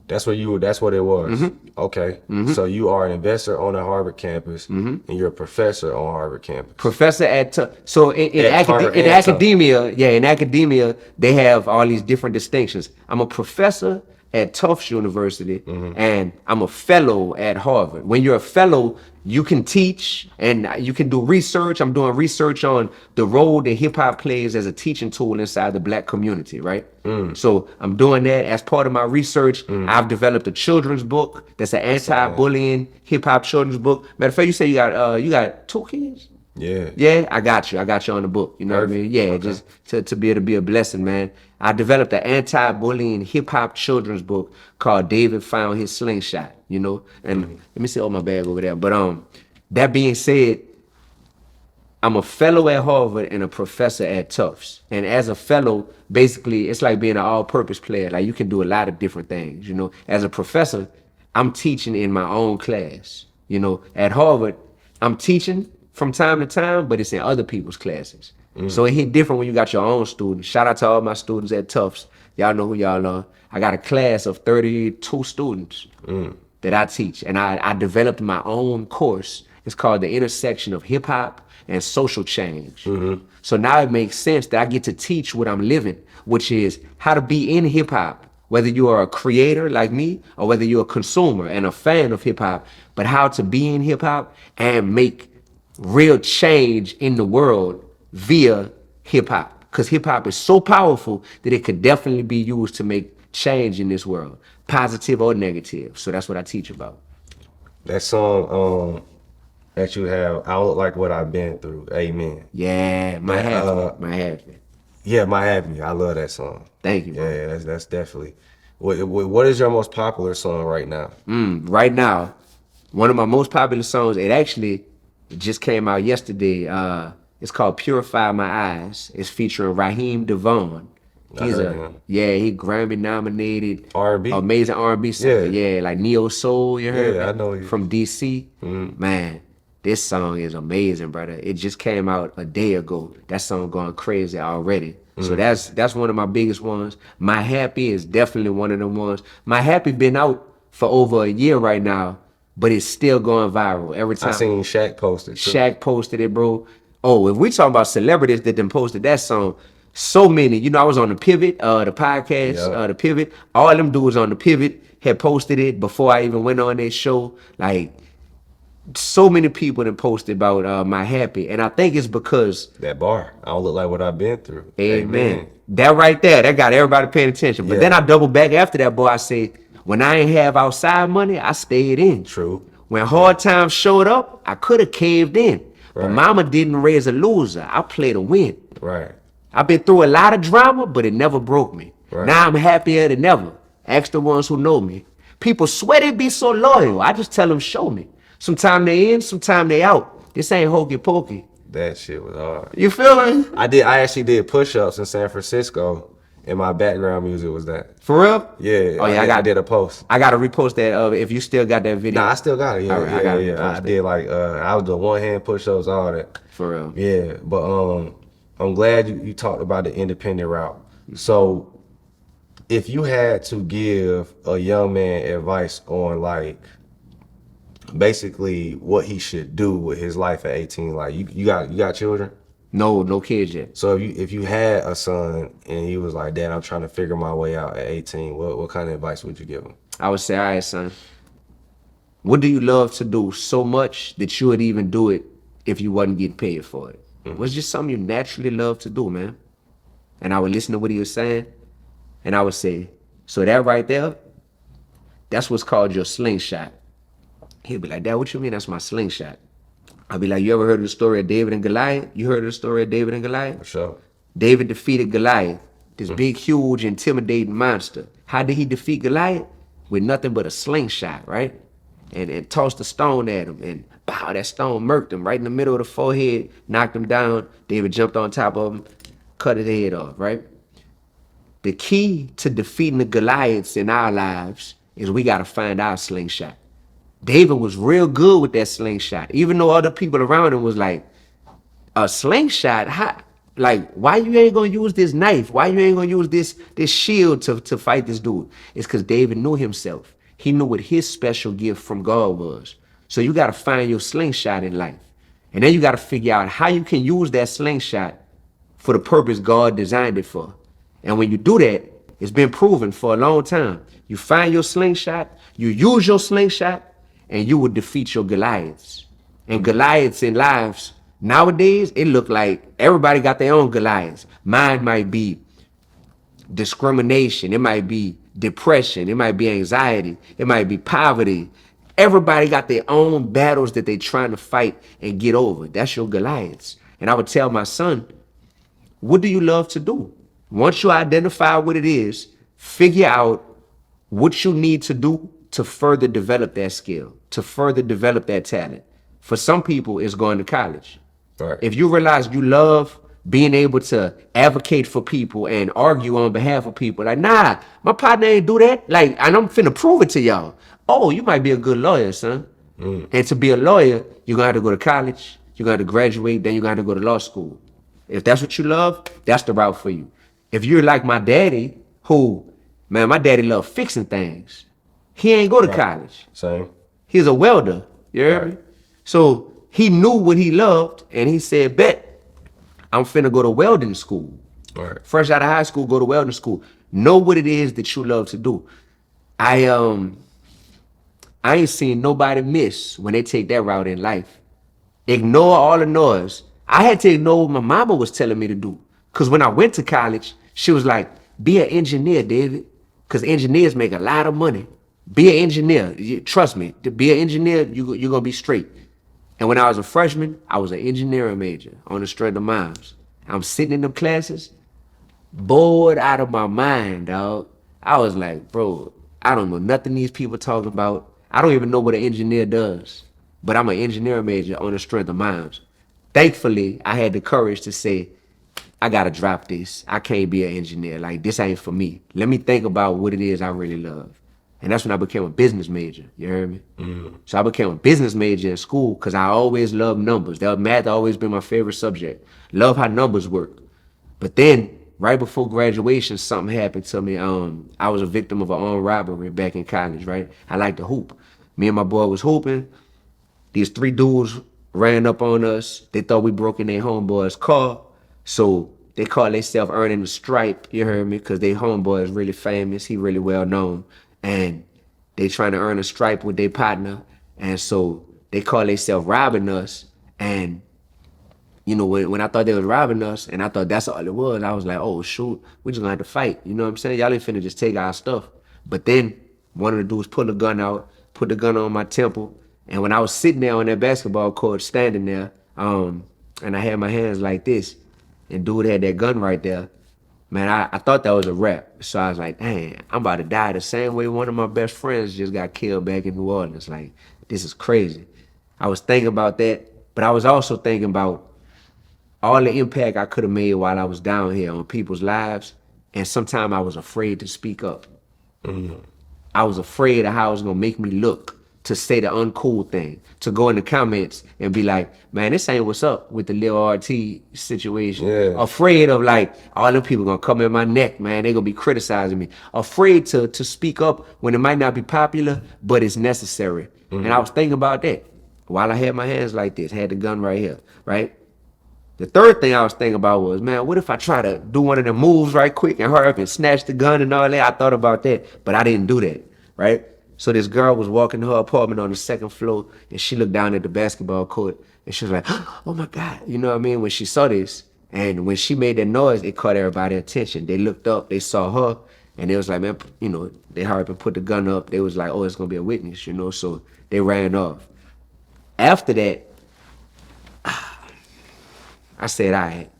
that's what it was? Okay. So you are an investor on the Harvard campus and you're a professor on Harvard campus. Professor in academia, they have all these different distinctions. I'm a professor at Tufts University and I'm a fellow at Harvard. When you're a fellow, you can teach and you can do research. I'm doing research on the role that hip hop plays as a teaching tool inside the Black community, right? So I'm doing that as part of my research. I've developed a children's book that's an anti-bullying hip hop children's book. Matter of fact, you say you got 2 kids? Yeah. Yeah, I got you on the book. You know what I mean? Yeah, just to be able to be a blessing, man. I developed an anti-bullying hip-hop children's book called David Found His Slingshot, you know? And let me see my bag over there. But that being said, I'm a fellow at Harvard and a professor at Tufts. And as a fellow, basically, it's like being an all-purpose player. Like, you can do a lot of different things, you know? As a professor, I'm teaching in my own class. You know, at Harvard, I'm teaching from time to time, but it's in other people's classes. So it hit different when you got your own students. Shout out to all my students at Tufts. Y'all know who y'all are. I got a class of 32 students that I teach. And I developed my own course. It's called the intersection of hip hop and social change. So now it makes sense that I get to teach what I'm living, which is how to be in hip hop, whether you are a creator like me or whether you're a consumer and a fan of hip hop, but how to be in hip hop and make real change in the world via hip hop. Because hip hop is so powerful that it could definitely be used to make change in this world, positive or negative. So that's what I teach about. That song that you have, I don't look like what I've been through. Amen. Yeah, my happy. Yeah, my happy. I love that song. Thank you, bro. Yeah, that's definitely. What is your most popular song right now? Right now, one of my most popular songs, it just came out yesterday. It's called Purify My Eyes. It's featuring Raheem Devon. He Grammy nominated R&B, amazing R&B singer. Yeah, like Neo Soul, you heard? Yeah, I know you. From DC. Man, this song is amazing, brother. It just came out a day ago. That song going crazy already. So that's one of my biggest ones. My Happy is definitely one of the ones. My Happy been out for over a year right now, but it's still going viral every time. I seen Shaq posted too. Shaq posted it, bro. Oh, if we talking about celebrities that done posted that song, so many. You know, I was on the Pivot, the podcast, the Pivot. All them dudes on the Pivot had posted it before I even went on their show. Like, so many people that posted about My Happy, and I think it's because that bar, I don't look like what I've been through. Amen. That right there, that got everybody paying attention. But then I double back after that, boy. I say, when I ain't have outside money, I stayed in. True. When hard times showed up, I could have caved in. But mama didn't raise a loser. I played a win. Right. I've been through a lot of drama, but it never broke me. Right. Now I'm happier than ever. Ask the ones who know me. People swear they be so loyal. I just tell them, show me. Sometime they in, sometime they out. This ain't hokey pokey. That shit was hard. You feel me? I actually did push-ups in San Francisco, and my background music was that. For real? Yeah. Oh yeah, I did a post. I gotta repost that. If you still got that video. Nah, I still got it. Yeah, I did like I was doing one hand push-ups, all that. For real. Yeah, but I'm glad you talked about the independent route. So, if you had to give a young man advice on like basically what he should do with his life at 18, like you got children? No kids yet. So if you had a son and he was like, Dad, I'm trying to figure my way out at 18, what kind of advice would you give him? I would say, all right, son, what do you love to do so much that you would even do it if you wasn't getting paid for it? What's just something you naturally love to do, man? And I would listen to what he was saying, and I would say, so that right there, that's what's called your slingshot. He'd be like, Dad, what you mean that's my slingshot? I'd be like, you ever heard of the story of David and Goliath? You heard of the story of David and Goliath? For sure. David defeated Goliath, this big, huge, intimidating monster. How did he defeat Goliath? With nothing but a slingshot, right? And tossed a stone at him, and pow, that stone murked him right in the middle of the forehead, knocked him down. David jumped on top of him, cut his head off, right? The key to defeating the Goliaths in our lives is we got to find our slingshot. David was real good with that slingshot, even though other people around him was like, a slingshot? How? Like, why you ain't gonna use this knife? Why you ain't gonna use this shield to fight this dude? It's because David knew himself. He knew what his special gift from God was. So you got to find your slingshot in life. And then you got to figure out how you can use that slingshot for the purpose God designed it for. And when you do that, it's been proven for a long time. You find your slingshot, you use your slingshot, and you will defeat your Goliaths. And Goliaths in lives, nowadays, it look like everybody got their own Goliaths. Mine might be discrimination. It might be depression. It might be anxiety. It might be poverty. Everybody got their own battles that they trying to fight and get over. That's your Goliaths. And I would tell my son, what do you love to do? Once you identify what it is, figure out what you need to do to further develop that skill, to further develop that talent. For some people, it's going to college. Right. If you realize you love being able to advocate for people and argue on behalf of people, like, nah, my partner ain't do that. Like, and I'm finna prove it to y'all. Oh, you might be a good lawyer, son. And to be a lawyer, you're gonna have to go to college, you're gonna have to graduate, then you're gonna have to go to law school. If that's what you love, that's the route for you. If you're like my daddy, who, man, my daddy loved fixing things. He ain't go to college. Same. He's a welder. You hear me? So he knew what he loved, and he said, bet, I'm finna go to welding school. Right. Fresh out of high school, go to welding school. Know what it is that you love to do. I ain't seen nobody miss when they take that route in life. Ignore all the noise. I had to ignore what my mama was telling me to do. Because when I went to college, she was like, be an engineer, David. Because engineers make a lot of money. Be an engineer. Trust me, to be an engineer, you're going to be straight. And when I was a freshman, I was an engineering major on the strength of miles. I'm sitting in them classes, bored out of my mind, dog. I was like, bro, I don't know nothing these people talking about. I don't even know what an engineer does. But I'm an engineering major on the strength of miles. Thankfully, I had the courage to say, I gotta drop this. I can't be an engineer. Like, this ain't for me. Let me think about what it is I really love. And that's when I became a business major. You heard me? So I became a business major in school because I always loved numbers. Math always been my favorite subject. Love how numbers work. But then, right before graduation, something happened to me. I was a victim of an armed robbery back in college, right? I like to hoop. Me and my boy was hooping. These 3 dudes ran up on us. They thought we broke in their homeboy's car. So they called themselves earning the stripe, you heard me? Because their homeboy is really famous. He really well known. And they trying to earn a stripe with their partner. And so they call themselves robbing us. And you know, when I thought they was robbing us, and I thought that's all it was, I was like, oh, shoot, we just gonna have to fight. You know what I'm saying? Y'all ain't finna just take our stuff. But then one of the dudes pulled the gun out, put the gun on my temple, and when I was sitting there on that basketball court, standing there, and I had my hands like this, and dude had that gun right there, man, I thought that was a wrap. So I was like, dang, I'm about to die the same way one of my best friends just got killed back in New Orleans. Like, this is crazy. I was thinking about that, but I was also thinking about all the impact I could have made while I was down here on people's lives, and sometimes I was afraid to speak up. I was afraid of how it was gonna make me look to say the uncool thing, to go in the comments and be like, man, this ain't what's up with the Lil RT situation. Yeah. Afraid of like, all them people gonna come in my neck, man, they gonna be criticizing me. Afraid to speak up when it might not be popular, but it's necessary. And I was thinking about that while I had my hands like this, had the gun right here, right? The third thing I was thinking about was, man, what if I try to do one of the moves right quick and hurry up and snatch the gun and all that? I thought about that, but I didn't do that, right? So this girl was walking to her apartment on the 2nd floor, and she looked down at the basketball court, and she was like, oh my God, you know what I mean? When she saw this, and when she made that noise, it caught everybody's attention. They looked up, they saw her, and they was like, man, you know, they hurried up and put the gun up. They was like, oh, it's gonna be a witness, you know, so they ran off. After that, I said, all right,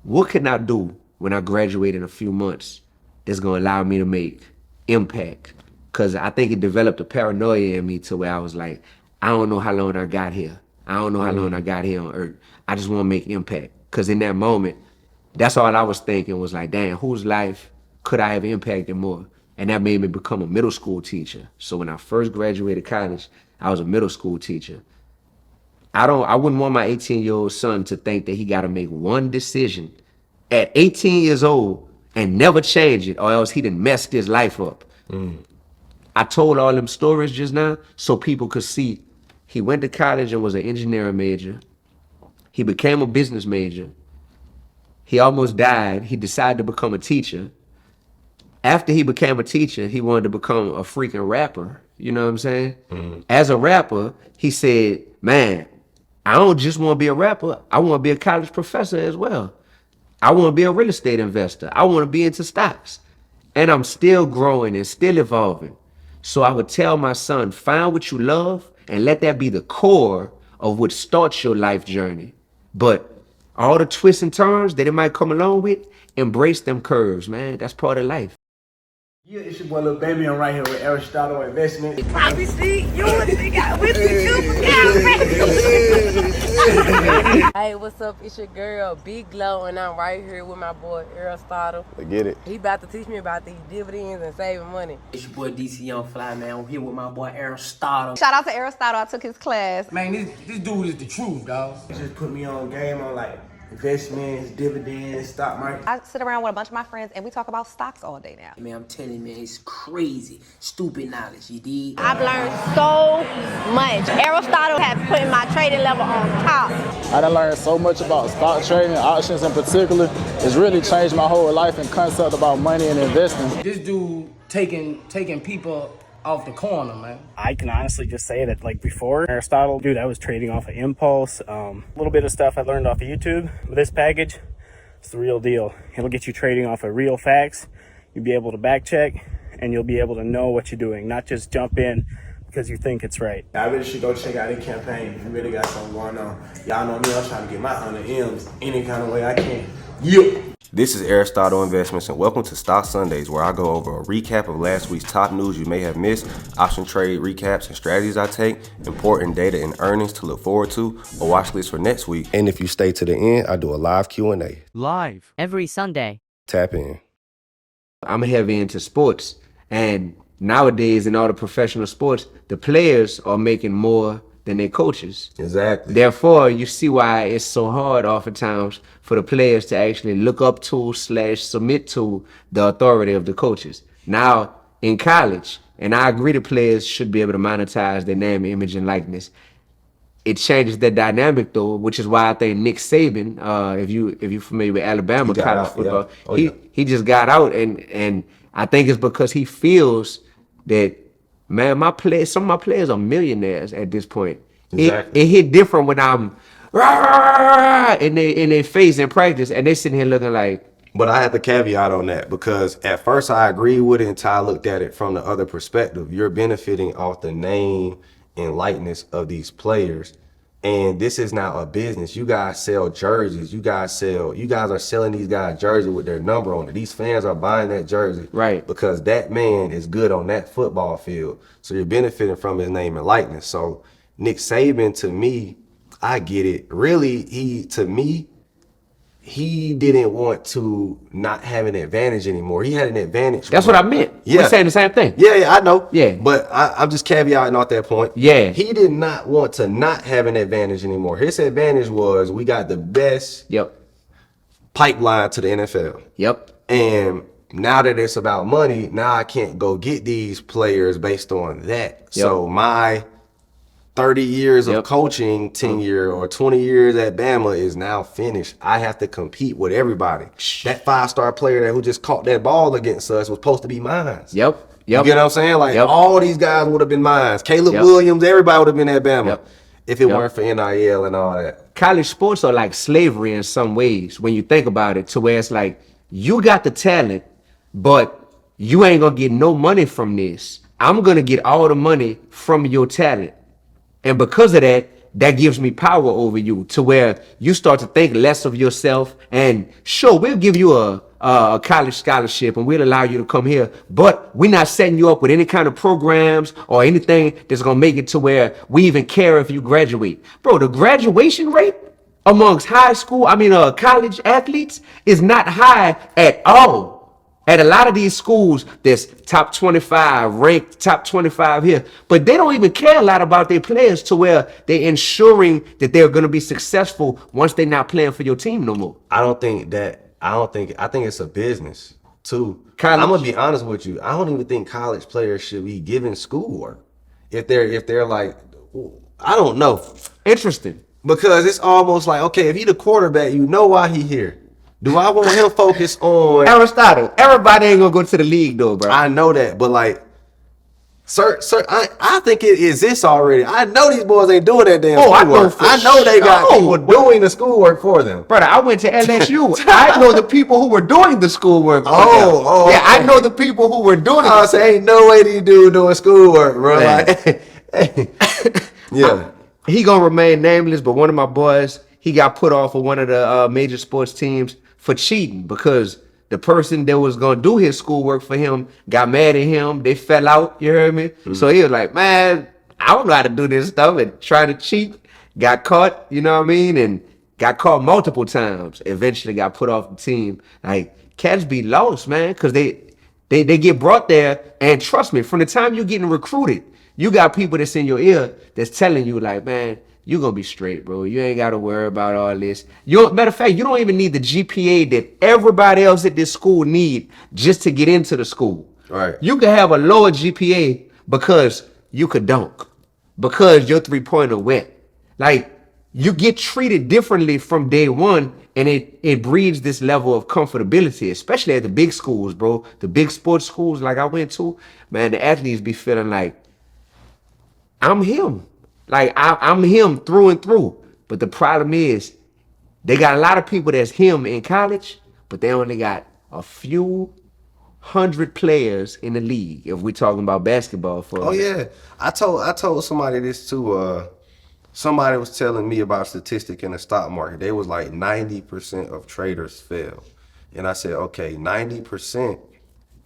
what can I do when I graduate in a few months that's gonna allow me to make impact? Because I think it developed a paranoia in me to where I was like, I don't know how long I got here. I don't know how long I got here on earth. I just wanna make impact. Because in that moment, that's all I was thinking was like, damn, whose life could I have impacted more? And that made me become a middle school teacher. So when I first graduated college, I was a middle school teacher. I wouldn't want my 18-year-old son to think that he got to make one decision at 18 years old and never change it, or else he done messed his life up. I told all them stories just now so people could see he went to college and was an engineering major. He became a business major. He almost died. He decided to become a teacher. After he became a teacher, he wanted to become a freaking rapper. You know what I'm saying? As a rapper, he said, man, I don't just want to be a rapper. I want to be a college professor as well. I want to be a real estate investor. I want to be into stocks. And I'm still growing and still evolving. So I would tell my son, find what you love and let that be the core of what starts your life journey. But all the twists and turns that it might come along with, embrace them curves, man. That's part of life. Yeah, it's your boy Lil Baby. I'm right here with Aristotle Investment. Obviously, you got whiskey too. Hey, what's up? It's your girl, Big Glow, and I'm right here with my boy Aristotle. I get it. He about to teach me about these dividends and saving money. It's your boy DC Young Fly, man. I'm here with my boy Aristotle. Shout out to Aristotle. I took his class. Man, this dude is the truth, dog. He just put me on game on like investments, dividends, stock market. I sit around with a bunch of my friends and we talk about stocks all day now. Man, I'm telling you, man, it's crazy. Stupid knowledge, you dig? I've learned so much. Aristotle had put my trading level on top. I done learned so much about stock trading, options in particular. It's really changed my whole life and concept about money and investing. This dude taking people off the corner, man. I can honestly just say that, like before Aristotle, dude, I was trading off of impulse. A little bit of stuff I learned off of YouTube. But this package, it's the real deal. It'll get you trading off of real facts. You'll be able to back check and you'll be able to know what you're doing, not just jump in because you think it's right. I really should go check out their campaign if you really got something going on. Y'all know me, I'm trying to get my 100 M's any kind of way I can. Yeah. This is Aristotle Investments, and welcome to Stock Sundays, where I go over a recap of last week's top news you may have missed, option trade recaps and strategies I take, important data and earnings to look forward to, a watch list for next week. And if you stay to the end, I do a live Q&A. Live. Every Sunday. Tap in. I'm heavy into sports, and nowadays in all the professional sports, the players are making more than their coaches. Exactly. Therefore, you see why it's so hard oftentimes for the players to actually look up to / submit to the authority of the coaches. Now, in college, and I agree the players should be able to monetize their name, image, and likeness. It changes the dynamic though, which is why I think Nick Saban, if you're familiar with Alabama college football, he just got out, and I think it's because he feels that, man, some of my players are millionaires at this point. Exactly. It hit different when I'm in their face in practice, and they sitting here looking like. But I have the caveat on that, because at first I agree with it until I looked at it from the other perspective. You're benefiting off the name and likeness of these players, and this is not a business. You guys sell jerseys. You guys are selling these guys jerseys with their number on it. These fans are buying that jersey, right? Because that man is good on that football field. So you're benefiting from his name and likeness. So Nick Saban, to me, I get it. Really, he didn't want to not have an advantage anymore. He had an advantage. That's what I meant. Yeah. We're saying the same thing. Yeah, I know. Yeah. But I'm just caveating off that point. Yeah. He did not want to not have an advantage anymore. His advantage was we got the best pipeline to the NFL. Yep. And now that it's about money, now I can't go get these players based on that. Yep. So my 30 years of coaching tenure or 20 years at Bama is now finished. I have to compete with everybody. That 5-star player who just caught that ball against us was supposed to be mine. Yep. You get what I'm saying? Like all these guys would have been mine. Caleb Williams, everybody would have been at Bama if it weren't for NIL and all that. College sports are like slavery in some ways when you think about it, to where it's like, you got the talent, but you ain't gonna get no money from this. I'm gonna get all the money from your talent. And because of that, that gives me power over you, to where you start to think less of yourself. And sure, we'll give you a college scholarship and we'll allow you to come here, but we're not setting you up with any kind of programs or anything that's going to make it to where we even care if you graduate. Bro, the graduation rate amongst college athletes is not high at all. At a lot of these schools, there's top 25, ranked top 25 here, but they don't even care a lot about their players, to where they're ensuring that they're going to be successful once they're not playing for your team no more. I think it's a business too. I'm going to be honest with you. I don't even think college players should be given schoolwork. If they're like, I don't know. Interesting. Because it's almost like, okay, if he the quarterback, you know why he here. Do I want him focused on Aristotle? Everybody ain't gonna go to the league though, bro. I know that, but like, sir, I think it exists already. I know these boys ain't doing that damn schoolwork. I know they got people doing the schoolwork for them. Brother, I went to LSU. I know the people who were doing the schoolwork. Yeah, I know the people who were doing it. Say ain't no way these dudes doing schoolwork, bro. He gonna remain nameless, but one of my boys, he got put off of one of the major sports teams for cheating, because the person that was gonna do his schoolwork for him got mad at him. They fell out, you heard me? Mm-hmm. So he was like, man, I don't know how to do this stuff, and tried to cheat, got caught, you know what I mean? And got caught multiple times. Eventually got put off the team. Like, cats be lost, man, because they get brought there, and trust me, from the time you're getting recruited, you got people that's in your ear that's telling you like, man, you're gonna be straight, bro. You ain't gotta worry about all this. Matter of fact, you don't even need the GPA that everybody else at this school need just to get into the school. Right. You can have a lower GPA because you could dunk, because your 3-pointer went. Like, you get treated differently from day one, and it breeds this level of comfortability, especially at the big schools, bro. The big sports schools like I went to, man, the athletes be feeling like, I'm him. Like, I'm him through and through. But the problem is, they got a lot of people that's him in college, but they only got a few hundred players in the league. If we're talking about basketball, for Oh yeah, I told somebody this too. Somebody was telling me about a statistic in the stock market. They was like 90% of traders fail, and I said, okay, 90%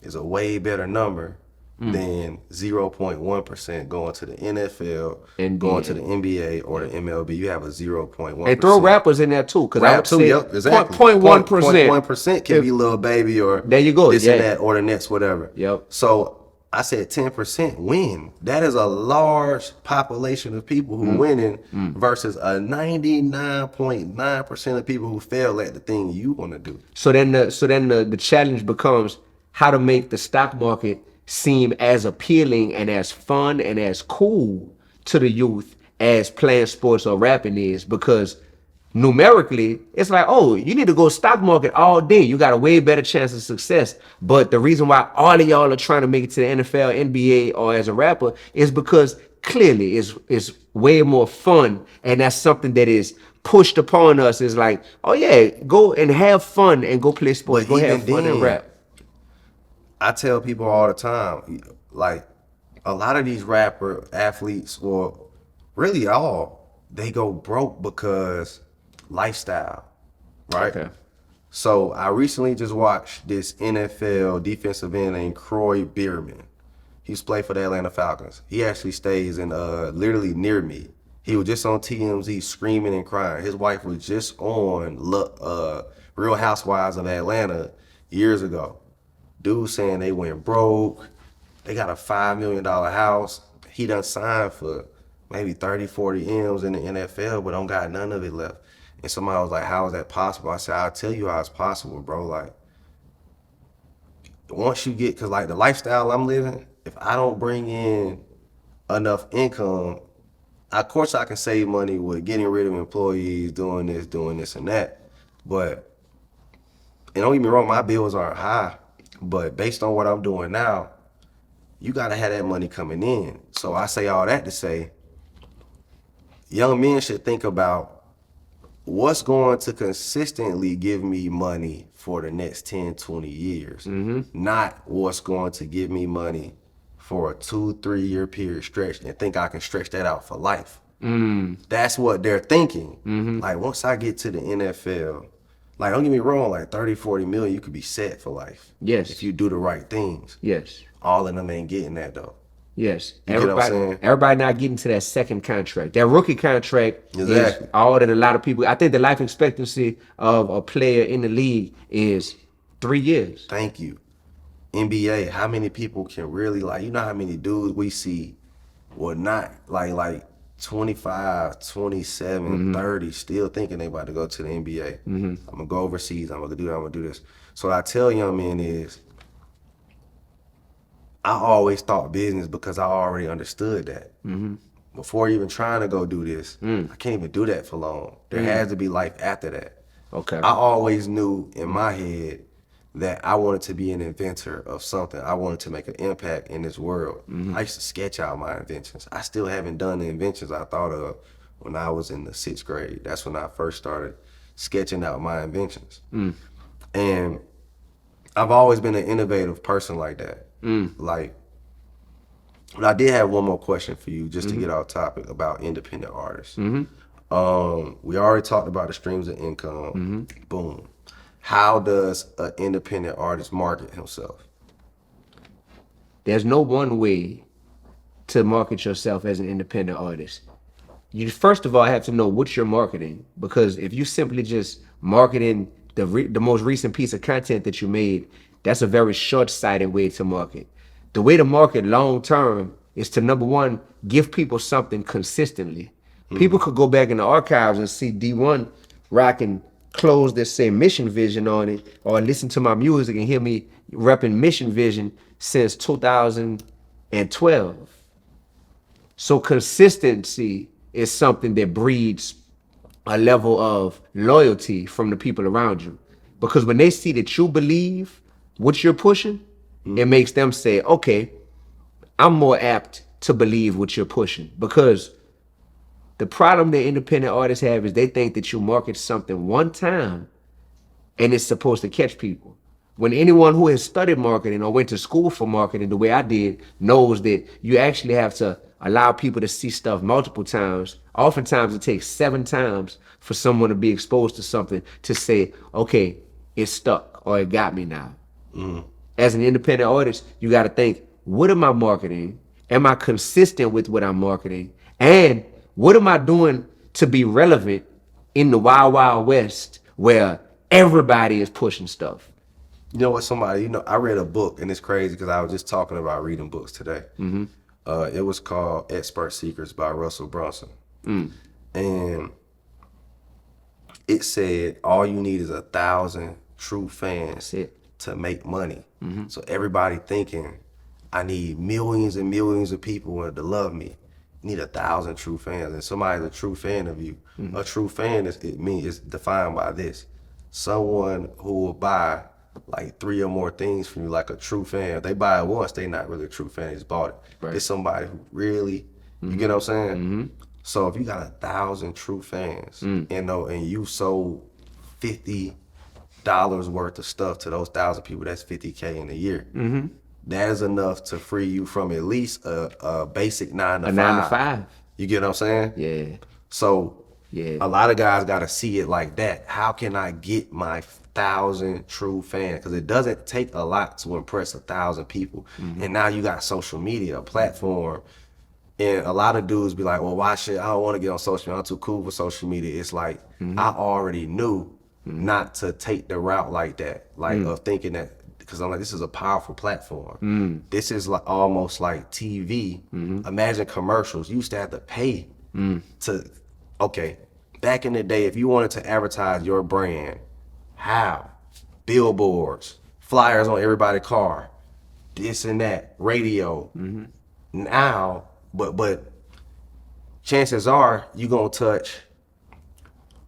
is a way better number than 0.1% going to the NFL, and going to the NBA or the MLB. You have a 0.1%. And throw rappers in there too, because I would say exactly. 0.1%. 0.1% can be Lil Baby or there you go, this and that or the Nets, whatever. Yep. So I said 10% win. That is a large population of people who winning versus a 99.9% of people who fail at the thing you want to do. So then the challenge becomes how to make the stock market seem as appealing and as fun and as cool to the youth as playing sports or rapping is, because numerically it's like, oh, you need to go stock market all day, you got a way better chance of success. But the reason why all of y'all are trying to make it to the NFL, NBA, or as a rapper is because clearly it's way more fun, and that's something that is pushed upon us. Is like, oh yeah, go and have fun and go play sports, go have fun and rap. I tell people all the time, like, a lot of these rapper athletes, or really all, they go broke because lifestyle, right? Okay. So I recently just watched this NFL defensive end named Croy Bierman. He used to play for the Atlanta Falcons. He actually stays in literally near me. He was just on TMZ screaming and crying. His wife was just on Real Housewives of Atlanta years ago. Dude saying they went broke. They got a $5 million house. He done signed for maybe 30, 40 M's in the NFL, but don't got none of it left. And somebody was like, how is that possible? I said, I'll tell you how it's possible, bro. Like, once you get, cause like the lifestyle I'm living, if I don't bring in enough income, of course I can save money with getting rid of employees, doing this and that. But, and don't get me wrong, my bills aren't high, but based on what I'm doing now, you gotta have that money coming in. So I say all that to say, young men should think about what's going to consistently give me money for the next 10, 20 years, not what's going to give me money for a 2-3 year period stretch and think I can stretch that out for life. That's what they're thinking. Like, once I get to the NFL, like, don't get me wrong, like 30, 40 million, you could be set for life. Yes. If you do the right things. Yes. All of them ain't getting that though. Yes. You get what I'm saying? Everybody not getting to that second contract. That rookie contract Exactly. is all that a lot of people, I think the life expectancy of a player in the league is 3 years. Thank you. NBA, how many people can really, like, you know how many dudes we see were not like 25, 27, 30, still thinking they about to go to the NBA. I'm gonna go overseas, I'm gonna do that, I'm gonna do this. So what I tell young men is, I always thought business because I already understood that. Before even trying to go do this, I can't even do that for long. There has to be life after that. Okay. I always knew in my head that I wanted to be an inventor of something. I wanted to make an impact in this world. I used to sketch out my inventions. I still haven't done the inventions I thought of when I was in the 6th grade. That's when I first started sketching out my inventions. And I've always been an innovative person like that. Like, but I did have one more question for you, just to get off topic about independent artists. We already talked about the streams of income. Boom. How does an independent artist market himself? There's no one way to market yourself as an independent artist. You first of all have to know what you're marketing, because if you simply just marketing the most recent piece of content that you made, that's a very short-sighted way to market. The way to market long-term is to, number one, give people something consistently. People could go back in the archives and see D1 rocking clothes that say Mission Vision on it, or listen to my music and hear me repping Mission Vision since 2012. So consistency is something that breeds a level of loyalty from the people around you. Because when they see that you believe what you're pushing, it makes them say, okay, I'm more apt to believe what you're pushing. Because the problem that independent artists have is they think that you market something one time and it's supposed to catch people. When anyone who has studied marketing or went to school for marketing the way I did knows that you actually have to allow people to see stuff multiple times. Oftentimes it takes 7 times for someone to be exposed to something to say, okay, it's stuck or it got me now. As an independent artist, you got to think, what am I marketing? Am I consistent with what I'm marketing? And what am I doing to be relevant in the wild, wild west where everybody is pushing stuff? You know what, somebody, I read a book, and it's crazy because I was just talking about reading books today. It was called Expert Secrets by Russell Brunson. And it said, all you need is 1,000 true fans to make money. So everybody thinking, I need millions and millions of people to love me. You need 1,000 true fans. And somebody's a true fan of you. A true fan is defined by this. Someone who will buy like 3 or more things from you, like a true fan. If they buy it once, they not really a true fan, they just bought it. Right. It's somebody who really, you get what I'm saying? So if you got 1,000 true fans, and you sold $50 worth of stuff to those 1,000 people, that's $50K in a year. That is enough to free you from at least a basic 9 to 5. 9 to 5. You get what I'm saying? Yeah. So a lot of guys got to see it like that. How can I get my 1,000 true fans? Because it doesn't take a lot to impress 1,000 people. And now you got social media, a platform. And a lot of dudes be like, well, I don't want to get on social media. I'm too cool for social media. It's like, I already knew not to take the route like that, of thinking that, because I'm like, this is a powerful platform. This is like almost like TV. Imagine commercials. You used to have to pay to, okay, back in the day, if you wanted to advertise your brand, how? Billboards, flyers on everybody's car, this and that, radio. Now, but chances are you gonna touch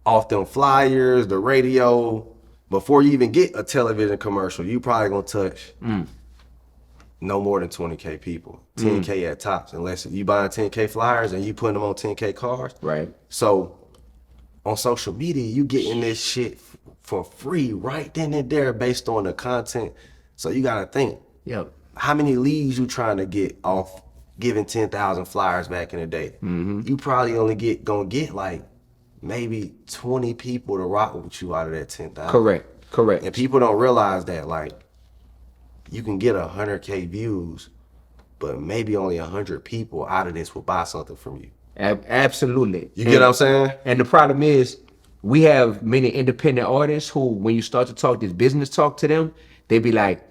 off them flyers, the radio, before you even get a television commercial. You probably gonna touch no more than 20K people, 10K at tops, unless you buying 10K flyers and you putting them on 10K cars. Right. So on social media, you getting this shit for free right then and there based on the content. So you gotta think, how many leads you trying to get off giving 10,000 flyers back in the day? You probably only gonna get like maybe 20 people to rock with you out of that 10,000. Correct. And people don't realize that, like, you can get 100K views, but maybe only 100 people out of this will buy something from you. Absolutely. You get what I'm saying? And the problem is, we have many independent artists who, when you start to talk this business talk to them, they be like,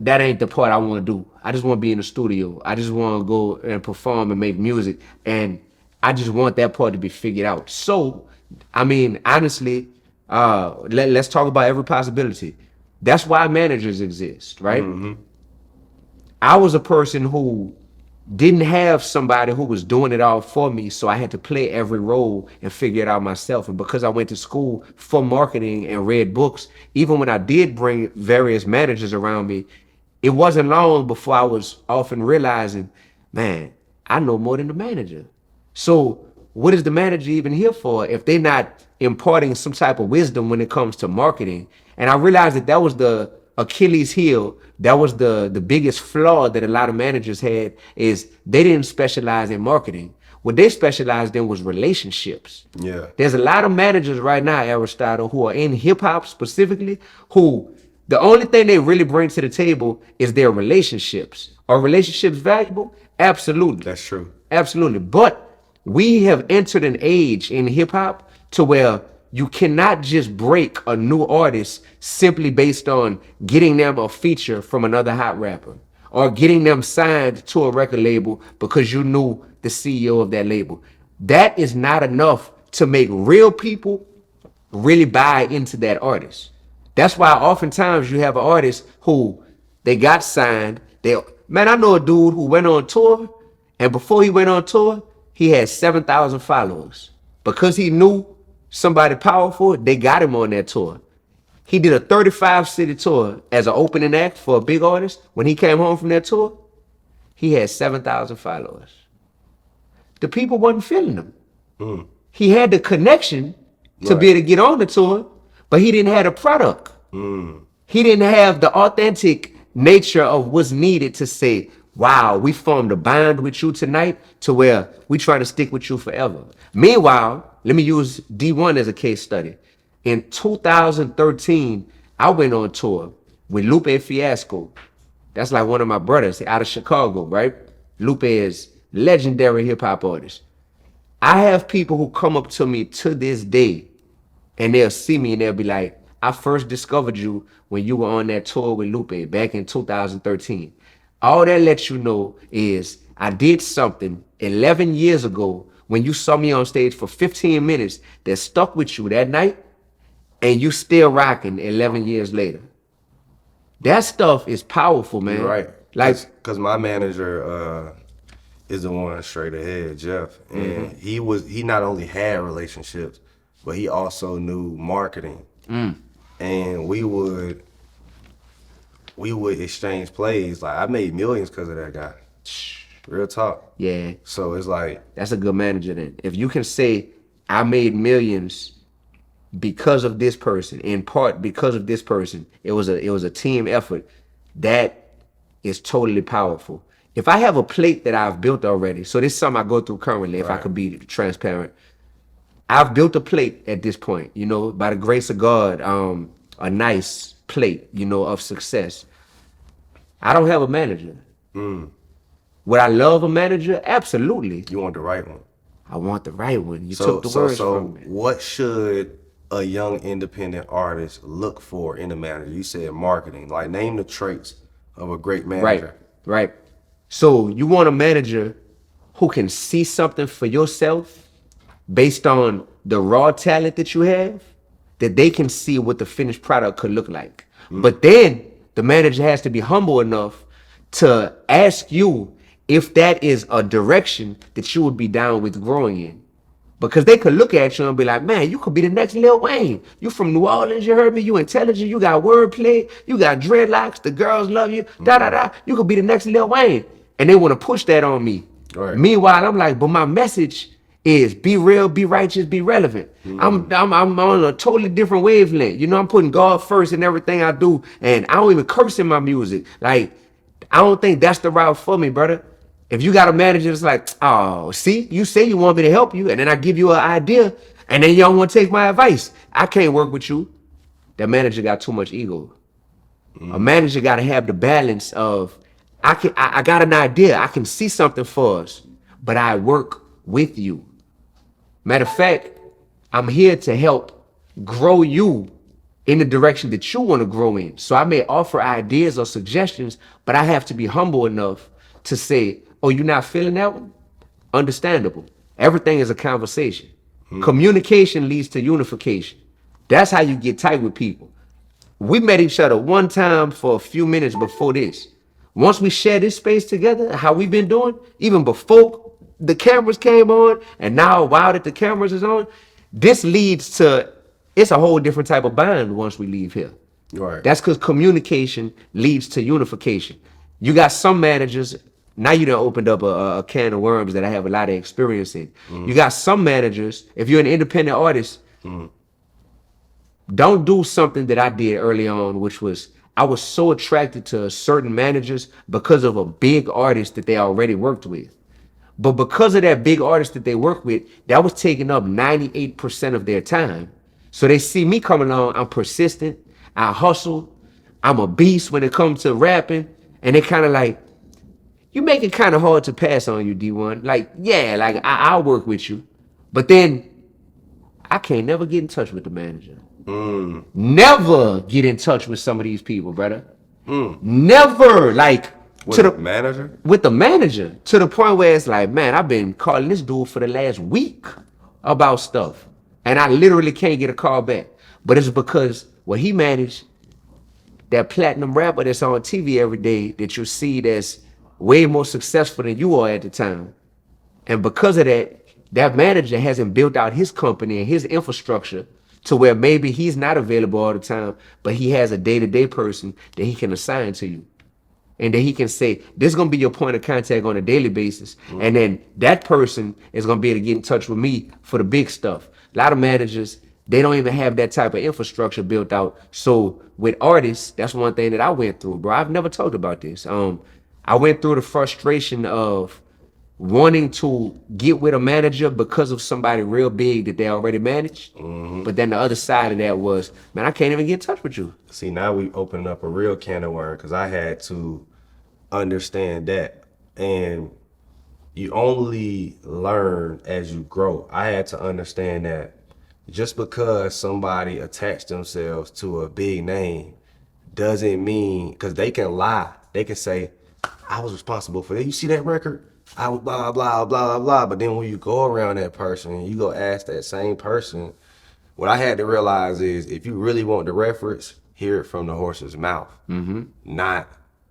that ain't the part I want to do. I just want to be in the studio. I just want to go and perform and make music. And I just want that part to be figured out. So, I mean, honestly, let's talk about every possibility. That's why managers exist, right? I was a person who didn't have somebody who was doing it all for me, so I had to play every role and figure it out myself. And because I went to school for marketing and read books, even when I did bring various managers around me, it wasn't long before I was often realizing, man, I know more than the manager. So what is the manager even here for if they're not imparting some type of wisdom when it comes to marketing? And I realized that was the Achilles heel. That was the biggest flaw that a lot of managers had, is they didn't specialize in marketing. What they specialized in was relationships. Yeah. There's a lot of managers right now, Aristotle, who are in hip hop specifically, who the only thing they really bring to the table is their relationships. Are relationships valuable? Absolutely. That's true. Absolutely. But we have entered an age in hip hop to where you cannot just break a new artist simply based on getting them a feature from another hot rapper or getting them signed to a record label because you knew the CEO of that label. that is not enough to make real people really buy into that artist. That's why oftentimes you have an artist who they got signed. Man, I know a dude who went on tour, and before he went on tour, he had 7,000 followers. Because he knew somebody powerful, they got him on that tour. He did a 35-city tour as an opening act for a big artist. When he came home from that tour, he had 7,000 followers. The people wasn't feeling him. He had the connection to be able to get on the tour, but he didn't have the product. He didn't have the authentic nature of what's needed to say, wow, we formed a bond with you tonight to where we try to stick with you forever. Meanwhile, let me use D1 as a case study. In 2013, I went on tour with Lupe Fiasco. That's like one of my brothers out of Chicago, right? Lupe is legendary hip hop artist. I have people who come up to me to this day and they'll see me and they'll be like, I first discovered you when you were on that tour with Lupe back in 2013. All that lets you know is I did something 11 years ago when you saw me on stage for 15 minutes that stuck with you that night, and you still rocking 11 years later. That stuff is powerful, man. You're right. Like, because my manager is the one straight ahead, Jeff, and he not only had relationships, but he also knew marketing. And we would exchange plays. Like, I made millions because of that guy. Real talk. Yeah. So it's like, that's a good manager then. If you can say, I made millions because of this person, in part because of this person, it was a team effort. That is totally powerful. If I have a plate that I've built already, so this is something I go through currently, if I could be transparent. I've built a plate at this point, you know, by the grace of God, a nice plate, you know, of success. I don't have a manager. Would I love a manager? Absolutely. You want the right one. I want the right one. You took the words from me. What should a young independent artist look for in a manager? You said marketing. Like, name the traits of a great manager. Right. So you want a manager who can see something for yourself based on the raw talent that you have, that they can see what the finished product could look like. But then the manager has to be humble enough to ask you if that is a direction that you would be down with growing in. Because they could look at you and be like, man, you could be the next Lil Wayne. You from New Orleans, you heard me, you intelligent, you got wordplay, you got dreadlocks, the girls love you, da-da-da. You could be the next Lil Wayne. And they want to push that on me. Meanwhile, I'm like, but my message is be real, be righteous, be relevant. I'm on a totally different wavelength. You know, I'm putting God first in everything I do. And I don't even curse in my music. Like, I don't think that's the route for me, brother. If you got a manager that's like, oh, see, you say you want me to help you, and then I give you an idea, and then you don't want to take my advice. I can't work with you. That manager got too much ego. A manager got to have the balance of, I got an idea. I can see something for us, but I work with you. Matter of fact, I'm here to help grow you in the direction that you want to grow in. So I may offer ideas or suggestions, but I have to be humble enough to say, oh, you're not feeling that one? Understandable. Everything is a conversation. Communication leads to unification. That's how you get tight with people. We met each other one time for a few minutes before this. Once we share this space together, how we've been doing, even before the cameras came on, and now while that the cameras is on, this leads to, it's a whole different type of bond once we leave here. That's because communication leads to unification. You got some managers, now you done opened up a can of worms that I have a lot of experience in. You got some managers, if you're an independent artist, don't do something that I did early on, which was, I was so attracted to certain managers because of a big artist that they already worked with. But because of that big artist that they work with, that was taking up 98% of their time. So they see me coming along, I'm persistent, I hustle, I'm a beast when it comes to rapping, and they kind of like, you make it kind of hard to pass on you, D1. Like, yeah, like I'll work with you. But then I can't never get in touch with the manager. Never get in touch with some of these people, brother. Never. Like, With the manager? With the manager, to the point where it's like, man, I've been calling this dude for the last week about stuff, and I literally can't get a call back. But it's because what he managed, that platinum rapper that's on TV every day that you see that's way more successful than you are at the time. And because of that, that manager hasn't built out his company and his infrastructure to where maybe he's not available all the time, but he has a day-to-day person that he can assign to you. And then he can say, this is going to be your point of contact on a daily basis. Mm-hmm. And then that person is going to be able to get in touch with me for the big stuff. A lot of managers, they don't even have that type of infrastructure built out. So with artists, that's one thing that I went through, bro. I've never talked about this. I went through the frustration of wanting to get with a manager because of somebody real big that they already managed. Mm-hmm. But then the other side of that was, man, I can't even get in touch with you. See, now we opening up a real can of worms because I had to understand that. And you only learn as you grow. I had to understand that just because somebody attached themselves to a big name doesn't mean, because they can lie. They can say, I was responsible for that. You see that record? I was blah, blah, blah, blah, blah. But then when you go around that person and you go ask that same person, what I had to realize is if you really want the reference, hear it from the horse's mouth, not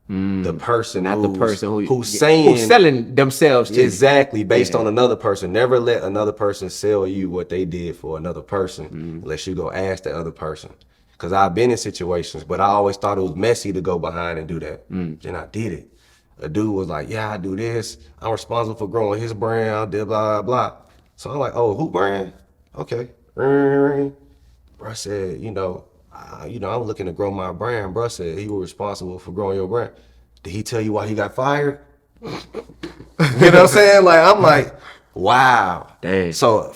the person, who's selling themselves to exactly based on another person. Never let another person sell you what they did for another person unless you go ask that other person. Because I've been in situations, but I always thought it was messy to go behind and do that. Then I did it. A dude was like, yeah, I do this. I'm responsible for growing his brand. I did blah, blah, blah. So I'm like, oh, who brand? Okay. Bro said, I'm looking to grow my brand. Bro said he was responsible for growing your brand. Did he tell you why he got fired? You know what I'm saying? Like, I'm like, wow. Dang. So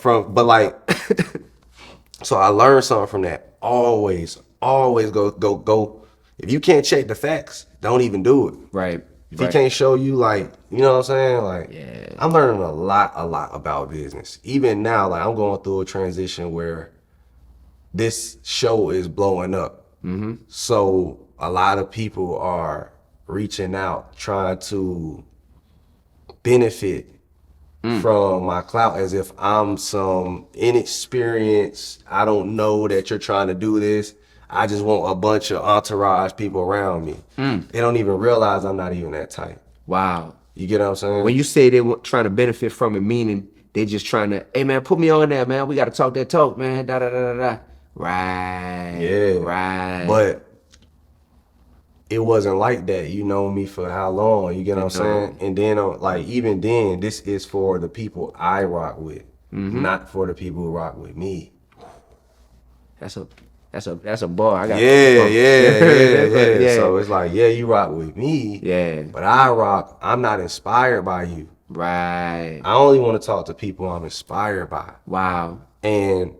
so I learned something from that. Always go. If you can't check the facts, don't even do it. Right. If he can't show you, like, you know what I'm saying? Like, I'm learning a lot about business. Even now, like, I'm going through a transition where this show is blowing up. So a lot of people are reaching out, trying to benefit from my clout as if I'm some inexperienced, I don't know that you're trying to do this. I just want a bunch of entourage people around me. They don't even realize I'm not even that type. Wow. You get what I'm saying? When you say they were trying to benefit from it, meaning they just trying to, hey man, put me on there, man. We got to talk that talk, man. Da da da da da. Right. Yeah. Right. But it wasn't like that. You know me for how long? You get what I'm saying? And then, like, even then, this is for the people I rock with, not for the people who rock with me. That's a bar. I got yeah. So it's like, yeah, you rock with me. Yeah. But I'm not inspired by you. Right. I only want to talk to people I'm inspired by. Wow. And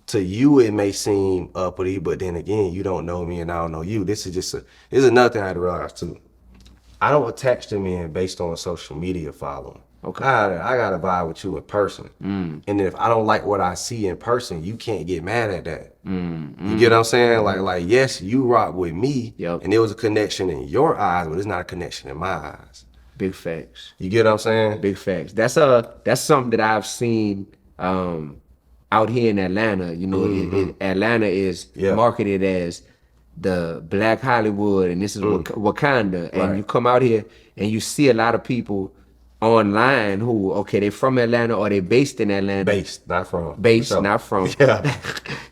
to you, it may seem uppity, but then again, you don't know me and I don't know you. This is another thing I had to realize too. I don't attach to men based on social media following. Okay. I gotta vibe with you in person. And if I don't like what I see in person, you can't get mad at that. You get what I'm saying? Like, yes, you rock with me, and there was a connection in your eyes, but it's not a connection in my eyes. Big facts. You get what I'm saying? Big facts. That's something that I've seen out here in Atlanta. You know, Atlanta is marketed as the Black Hollywood, and this is Wakanda. And you come out here and you see a lot of people online who, okay, they from Atlanta or they based in Atlanta. Based, not from. Not from. Yeah.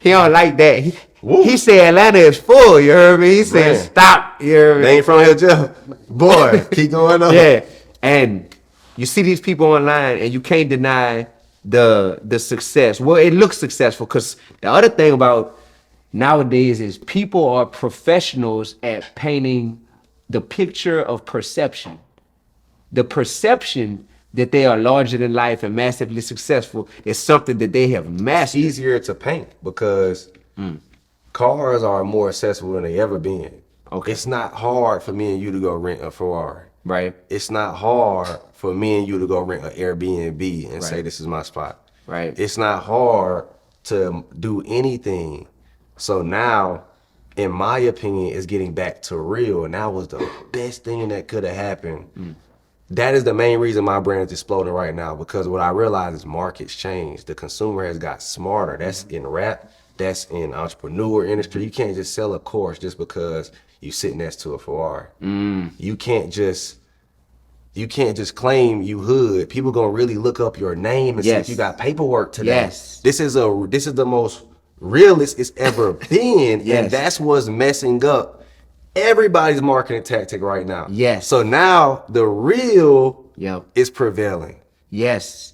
He don't like that. He said Atlanta is full, you heard me? He said stop, you heard me? They ain't from here, Jeff. Boy, keep going on. Yeah, and you see these people online and you can't deny the success. Well, it looks successful because the other thing about nowadays is people are professionals at painting the picture of perception. The perception that they are larger than life and massively successful is something that they have mastered. It's easier to paint because cars are more accessible than they ever been. Okay. It's not hard for me and you to go rent a Ferrari. Right. It's not hard for me and you to go rent an Airbnb and say this is my spot. Right. It's not hard to do anything. So now in my opinion, is getting back to real. And that was the best thing that could have happened. That is the main reason my brand is exploding right now, because what I realize is markets change. The consumer has got smarter. That's in rap, that's in entrepreneur industry. You can't just sell a course just because you sit next to a Ferrari. You can't just claim you hood. People gonna really look up your name and see if you got paperwork to that. This is the most realest it's ever been, and that's what's messing up everybody's marketing tactic right now. So now the real is prevailing. That's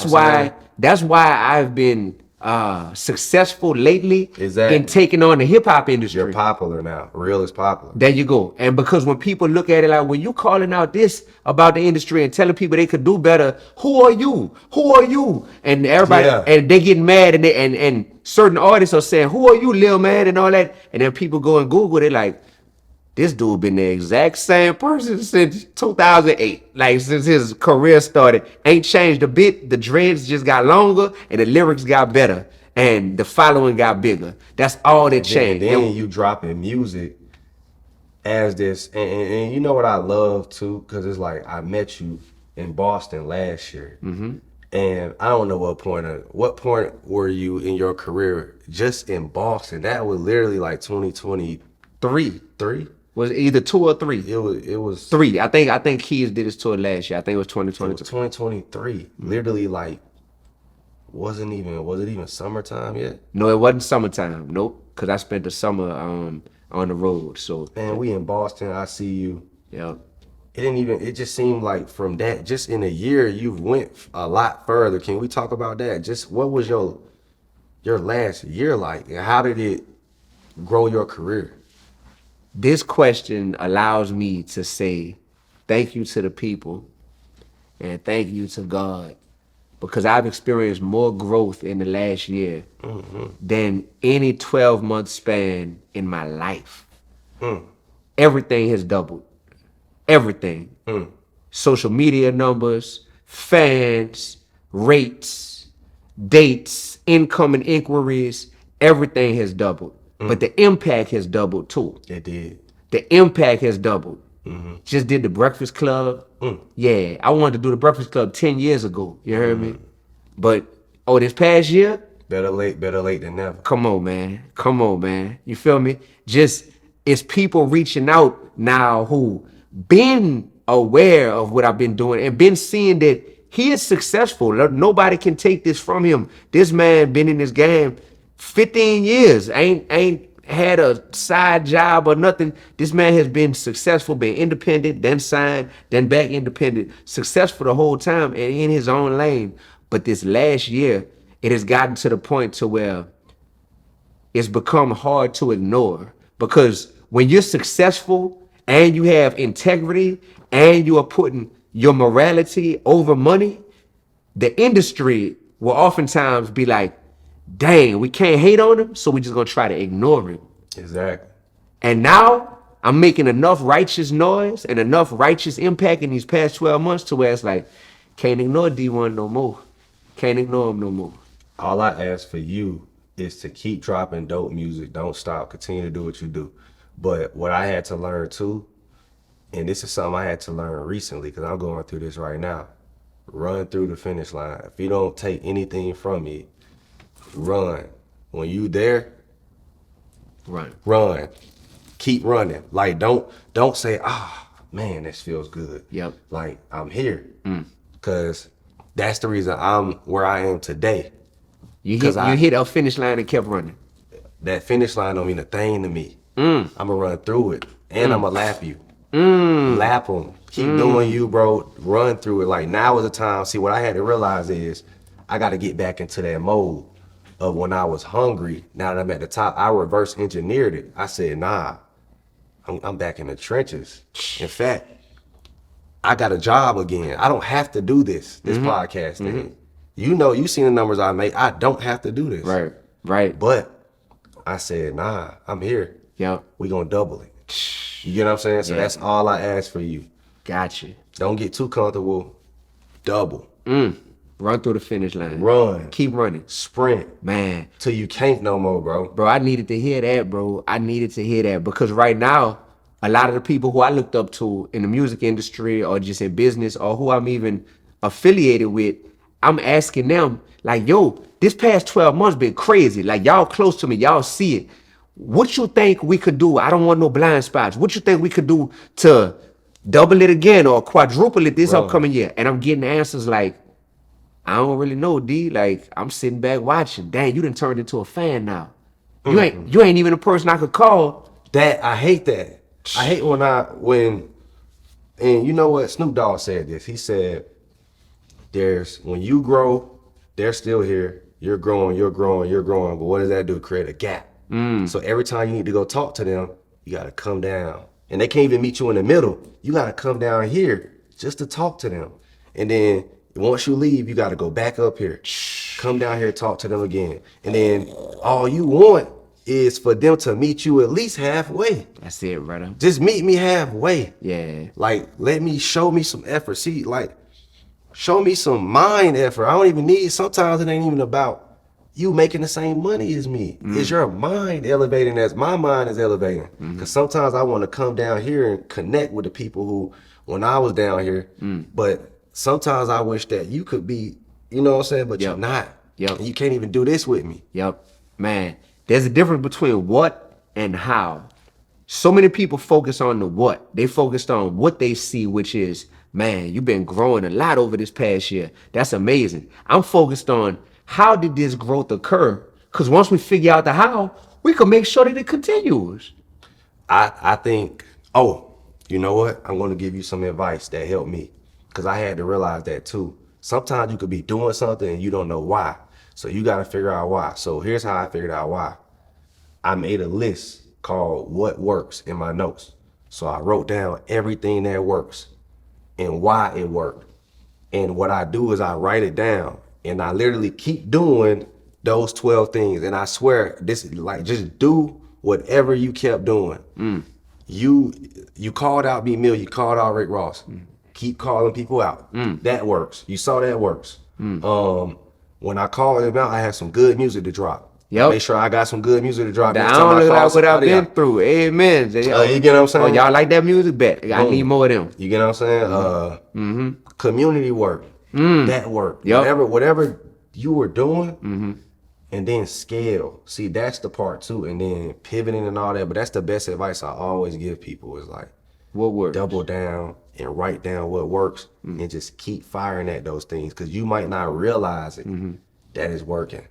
why I've been successful lately in taking on the hip hop industry. You're popular now. Real is popular. There you go. And because when people look at it like, when you calling out this about the industry and telling people they could do better, who are you? Who are you? And everybody, and they get mad, and certain artists are saying, who are you, Lil Man, and all that. And then people go and Google, they're like, this dude been the exact same person since 2008. Like, since his career started. Ain't changed a bit. The dreads just got longer and the lyrics got better and the following got bigger. That's all that changed. Then you dropping music as this, and you know what I love too? Because it's like, I met you in Boston last year. And I don't know what point were you in your career just in Boston? That was literally like 2023. Was it either 2 or 3? It was 3. I think Keys did his tour last year. I think it was 2023. It was 2023. Literally, like, was it even summertime yet? No, it wasn't summertime. Nope. Because I spent the summer on the road. So man, we in Boston. I see you. Yeah. It just seemed like from that, just in a year, you went a lot further. Can we talk about that? Just what was your last year like, and how did it grow your career? This question allows me to say thank you to the people and thank you to God, because I've experienced more growth in the last year than any 12-month span in my life. Everything has doubled. Everything. Social media numbers, fans, rates, dates, incoming inquiries, everything has doubled. But the impact has doubled too. It did. The impact has doubled. Just did the Breakfast Club. Yeah, I wanted to do the Breakfast Club 10 years ago. You heard me? But, this past year? Better late than never. Come on, man. Come on, man. You feel me? Just, it's people reaching out now who been aware of what I've been doing and been seeing that he is successful. Nobody can take this from him. This man been in this game 15 years, ain't had a side job or nothing. This man has been successful, been independent, then signed, then back independent, successful the whole time and in his own lane. But this last year, it has gotten to the point to where it's become hard to ignore, because when you're successful and you have integrity and you are putting your morality over money, the industry will oftentimes be like, dang, we can't hate on him, so we're just gonna try to ignore him. Exactly. And now I'm making enough righteous noise and enough righteous impact in these past 12 months to where it's like, can't ignore Dee-1 no more. Can't ignore him no more. All I ask for you is to keep dropping dope music. Don't stop. Continue to do what you do. But what I had to learn too, and this is something I had to learn recently because I'm going through this right now, run through the finish line. If you don't take anything from it, run. When you there, run. Keep running. Like, don't say, man, this feels good. Like, I'm here. Because that's the reason I'm where I am today. You hit a finish line and kept running. That finish line don't mean a thing to me. I'm gonna run through it, and I'm gonna lap you. Lap them. Keep doing you, bro. Run through it. Like, now is the time. See, what I had to realize is I got to get back into that mode of when I was hungry. Now that I'm at the top, I reverse engineered it. I said, nah, I'm back in the trenches. In fact, I got a job again. I don't have to do this podcast thing. You know, you seen the numbers I make. I don't have to do this. Right. But I said, nah, I'm here. We gonna double it. You get what I'm saying? So that's all I ask for you. Gotcha. Don't get too comfortable. Double. Run through the finish line. Run. Keep running. Sprint. Man. Till you can't no more, bro. Bro, I needed to hear that, bro. I needed to hear that because right now, a lot of the people who I looked up to in the music industry or just in business or who I'm even affiliated with, I'm asking them, like, yo, this past 12 months been crazy. Like, y'all close to me. Y'all see it. What you think we could do? I don't want no blind spots. What you think we could do to double it again or quadruple it this upcoming year? And I'm getting answers like, I don't really know, D. Like, I'm sitting back watching. Dang, you done turned into a fan now. You ain't even a person I could call. That I hate that. I hate when and you know what? Snoop Dogg said this. He said, when you grow, they're still here. You're growing, you're growing, you're growing. But what does that do? Create a gap. So every time you need to go talk to them, you got to come down. And they can't even meet you in the middle. You got to come down here just to talk to them. And then once you leave, you got to go back up here. Come down here, talk to them again. And then all you want is for them to meet you at least halfway. That's it, brother. Just meet me halfway. Yeah. Like, show me some effort. See, like, show me some mind effort. I don't even need, sometimes it ain't even about you making the same money as me. Is your mind elevating as my mind is elevating? Because sometimes I want to come down here and connect with the people who, when I was down here, but sometimes I wish that you could be, you know what I'm saying, but you're not. And you can't even do this with me. Man, there's a difference between what and how. So many people focus on the what. They focused on what they see, which is, man, you've been growing a lot over this past year. That's amazing. I'm focused on how did this growth occur? Because once we figure out the how, we can make sure that it continues. I think, you know what? I'm going to give you some advice that helped me. Because I had to realize that too. Sometimes you could be doing something and you don't know why. So you got to figure out why. So here's how I figured out why. I made a list called What Works in my notes. So I wrote down everything that works and why it worked. And what I do is I write it down and I literally keep doing those 12 things. And I swear, this is like, just do whatever you kept doing. You called out B. Mill, you called out Rick Ross. Keep calling people out. That works. You saw that works. When I called him out, I had some good music to drop. Make sure I got some good music to drop. I don't look like what I've been through. Amen. You get what I'm saying? Oh, y'all like that music? Bet. I need more of them. You get what I'm saying? Community work. That work. Whatever you were doing, and then scale. See, that's the part too. And then pivoting and all that. But that's the best advice I always give people is like, what works? Double down and write down what works and just keep firing at those things because you might not realize it that it's working.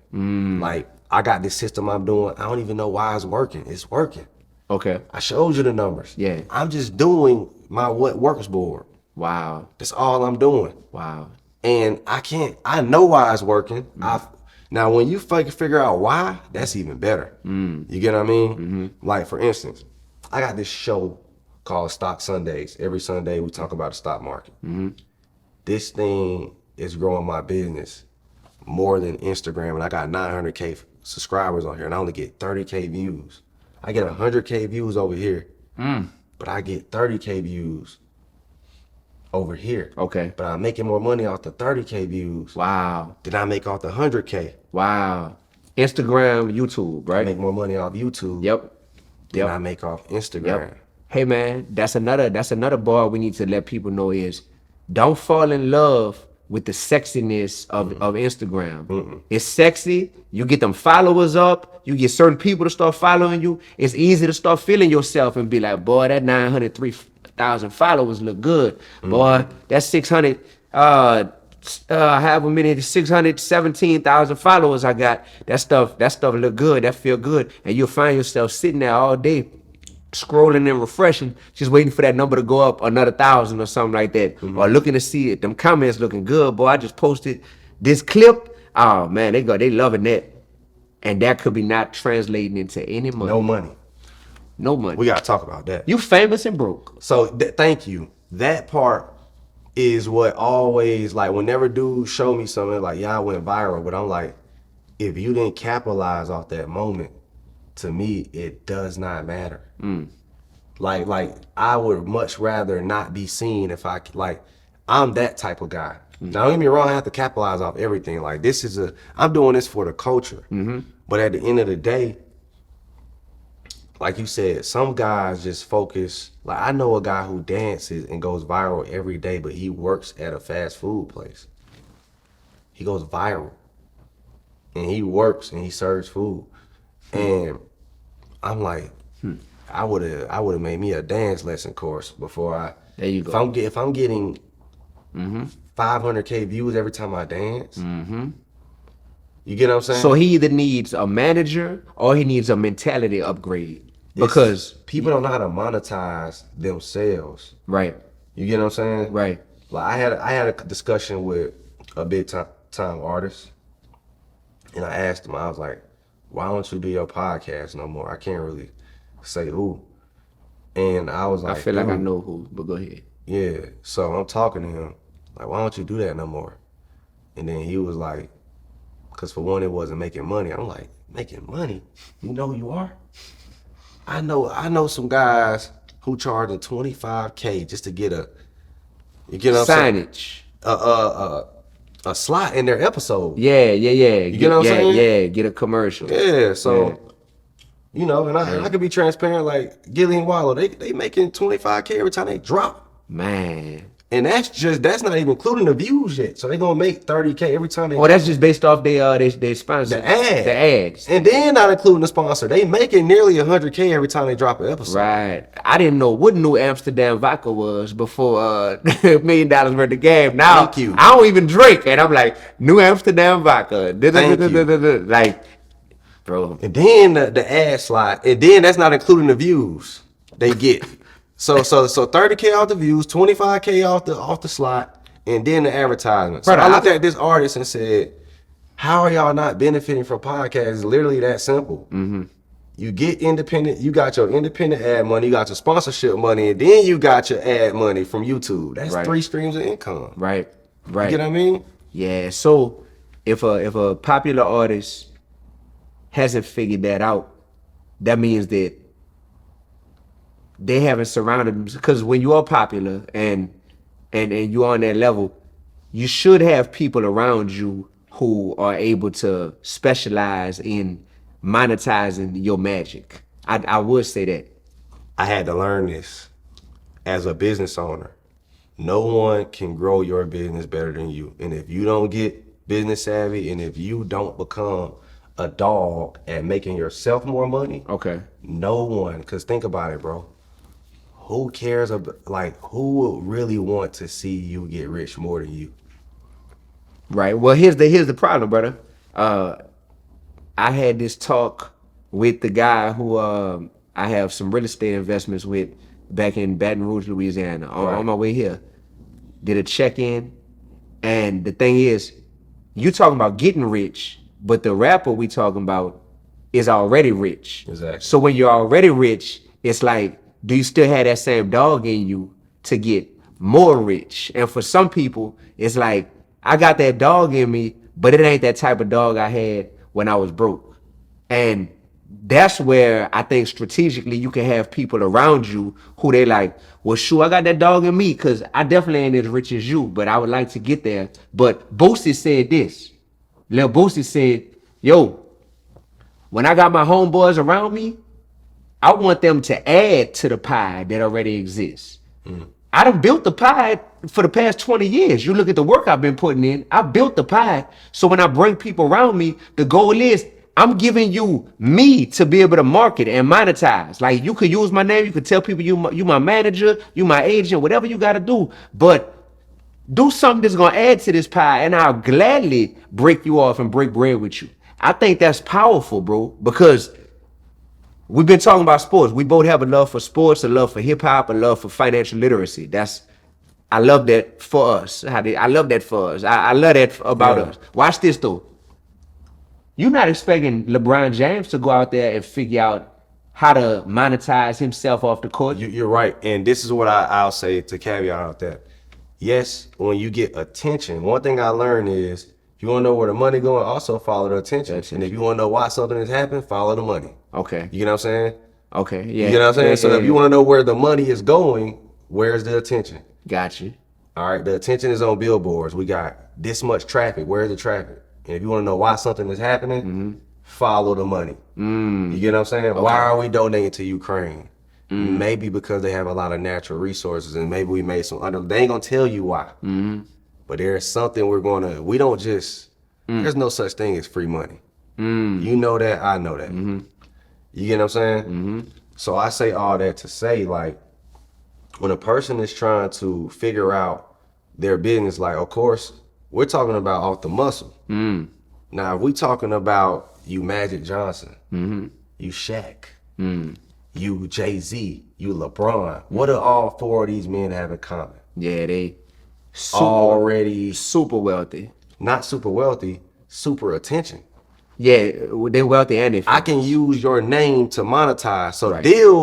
Like, I got this system I'm doing. I don't even know why it's working. It's working. Okay. I showed you the numbers. Yeah. I'm just doing my what works board. Wow. That's all I'm doing. Wow. And I know why it's working. Now, when you figure out why, that's even better. You get what I mean? Like, for instance, I got this show called Stock Sundays. Every Sunday, we talk about the stock market. This thing is growing my business more than Instagram, and I got 900K subscribers on here, and I only get 30K views. I get 100K views over here, but I get 30K views over here. Okay. But I'm making more money off the 30K views. Wow. Than I make off the 100K. Wow. Instagram, YouTube, right? I make more money off YouTube. Than I make off Instagram. Hey man, that's another bar we need to let people know is don't fall in love with the sexiness of Instagram. It's sexy. You get them followers up. You get certain people to start following you. It's easy to start feeling yourself and be like, boy, that 903,000 followers look good. Boy, that 600, however many, 617,000 followers I got. That stuff look good. That feel good. And you'll find yourself sitting there all day scrolling and refreshing, just waiting for that number to go up another 1,000 or something like that, or looking to see it. Them comments looking good, boy. I just posted this clip. Oh man, they loving that, and that could be not translating into any money. No money. We gotta talk about that. You famous and broke. So thank you. That part is what always, like, whenever dudes show me something like, yeah, I went viral, but I'm like, if you didn't capitalize off that moment, to me, it does not matter. Like I would much rather not be seen if I'm that type of guy. Now, don't get me wrong, I have to capitalize off everything. Like, I'm doing this for the culture. But at the end of the day, like you said, some guys just focus. Like, I know a guy who dances and goes viral every day, but he works at a fast food place. He goes viral. And he works and he serves food. And I'm like, I would have made me a dance lesson course before I. There you go. If I'm getting 500K views every time I dance, you get what I'm saying? So he either needs a manager or he needs a mentality upgrade. Because people don't know how to monetize themselves. Right. You get what I'm saying? Right. Like I had a discussion with a big time artist, and I asked him, I was like, why don't you do your podcast no more? I can't really say who. And I was like, I feel like I know who, but go ahead. Yeah. So I'm talking to him, like, why don't you do that no more? And then he was like, because for one, it wasn't making money. I'm like, making money? You know who you are? I know some guys who charging $25K just to get you get what I'm saying? Signage. A slot in their episode. Yeah. You get what I'm saying? Yeah, get a commercial. Yeah, so you know, and I could be transparent. Like Gillian Wallow, they making $25K every time they drop. Man. And that's not even including the views yet. So they gonna make $30K every time they. Oh, that's just based off they sponsor. The ad. The ads. And then not including the sponsor. They making nearly $100K every time they drop an episode. Right. I didn't know what New Amsterdam vodka was before $1 million worth of game. Now Thank you. I don't even drink, and I'm like, New Amsterdam vodka. Thank you. Like, bro. And then the ad slot, and then that's not including the views they get. So 30K off the views, 25K off the slot, and then the advertisement. So I looked at this artist and said, how are y'all not benefiting from podcasts? It's literally that simple. You get independent, you got your independent ad money, you got your sponsorship money, and then you got your ad money from YouTube. That's 3 streams of income. Right. You get what I mean? Yeah. So if a popular artist hasn't figured that out, that means that they haven't surrounded them, because when you are popular and you're on that level, you should have people around you who are able to specialize in monetizing your magic. I would say that. I had to learn this as a business owner. No one can grow your business better than you. And if you don't get business savvy, and if you don't become a dog at making yourself more money, no one, because think about it, bro. Who cares about, like, who would really want to see you get rich more than you? Right. Well, here's the problem, brother. I had this talk with the guy who I have some real estate investments with back in Baton Rouge, Louisiana. On my way here, did a check-in, and the thing is, you talking about getting rich, but the rapper we talking about is already rich. Exactly. So when you're already rich, it's like, do you still have that same dog in you to get more rich? And for some people, it's like, I got that dog in me, but it ain't that type of dog I had when I was broke. And that's where I think strategically you can have people around you who they like, well, sure, I got that dog in me because I definitely ain't as rich as you, but I would like to get there. But Boosie said this. Lil Boosie said, yo, when I got my homeboys around me, I want them to add to the pie that already exists. I done built the pie for the past 20 years. You look at the work I've been putting in, I built the pie. So when I bring people around me, the goal is I'm giving you me to be able to market and monetize. Like, you could use my name, you could tell people you my manager, you my agent, whatever you gotta do. But do something that's gonna add to this pie, and I'll gladly break you off and break bread with you. I think that's powerful, bro, because we've been talking about sports. We both have a love for sports, a love for hip hop, a love for financial literacy. I love that for us. I love that for us. I love that about us. Watch this though. You're not expecting LeBron James to go out there and figure out how to monetize himself off the court. You're right. And this is what I'll say to caveat out that. Yes, when you get attention, one thing I learned is, if you want to know where the money going, also follow the attention. And if you want to know why something has happened, follow the money. Okay. You know what I'm saying? Okay, yeah. You know what I'm saying? Yeah, so if you want to know where the money is going, where's the attention? Got you. All right, the attention is on billboards. We got this much traffic. Where's the traffic? And if you want to know why something is happening, follow the money. You get what I'm saying? Okay. Why are we donating to Ukraine? Maybe because they have a lot of natural resources, and maybe we made some they ain't gonna tell you why. But there's something we don't just, there's no such thing as free money. You know that, I know that. You get what I'm saying? So I say all that to say, like, when a person is trying to figure out their business, like, of course, we're talking about off the muscle. Now, if we talking about you Magic Johnson, you Shaq, you Jay-Z, you LeBron, what do all four of these men have in common? Yeah, they already super wealthy. Not super wealthy, super attention. Yeah, they're wealthy and I can use your name to monetize.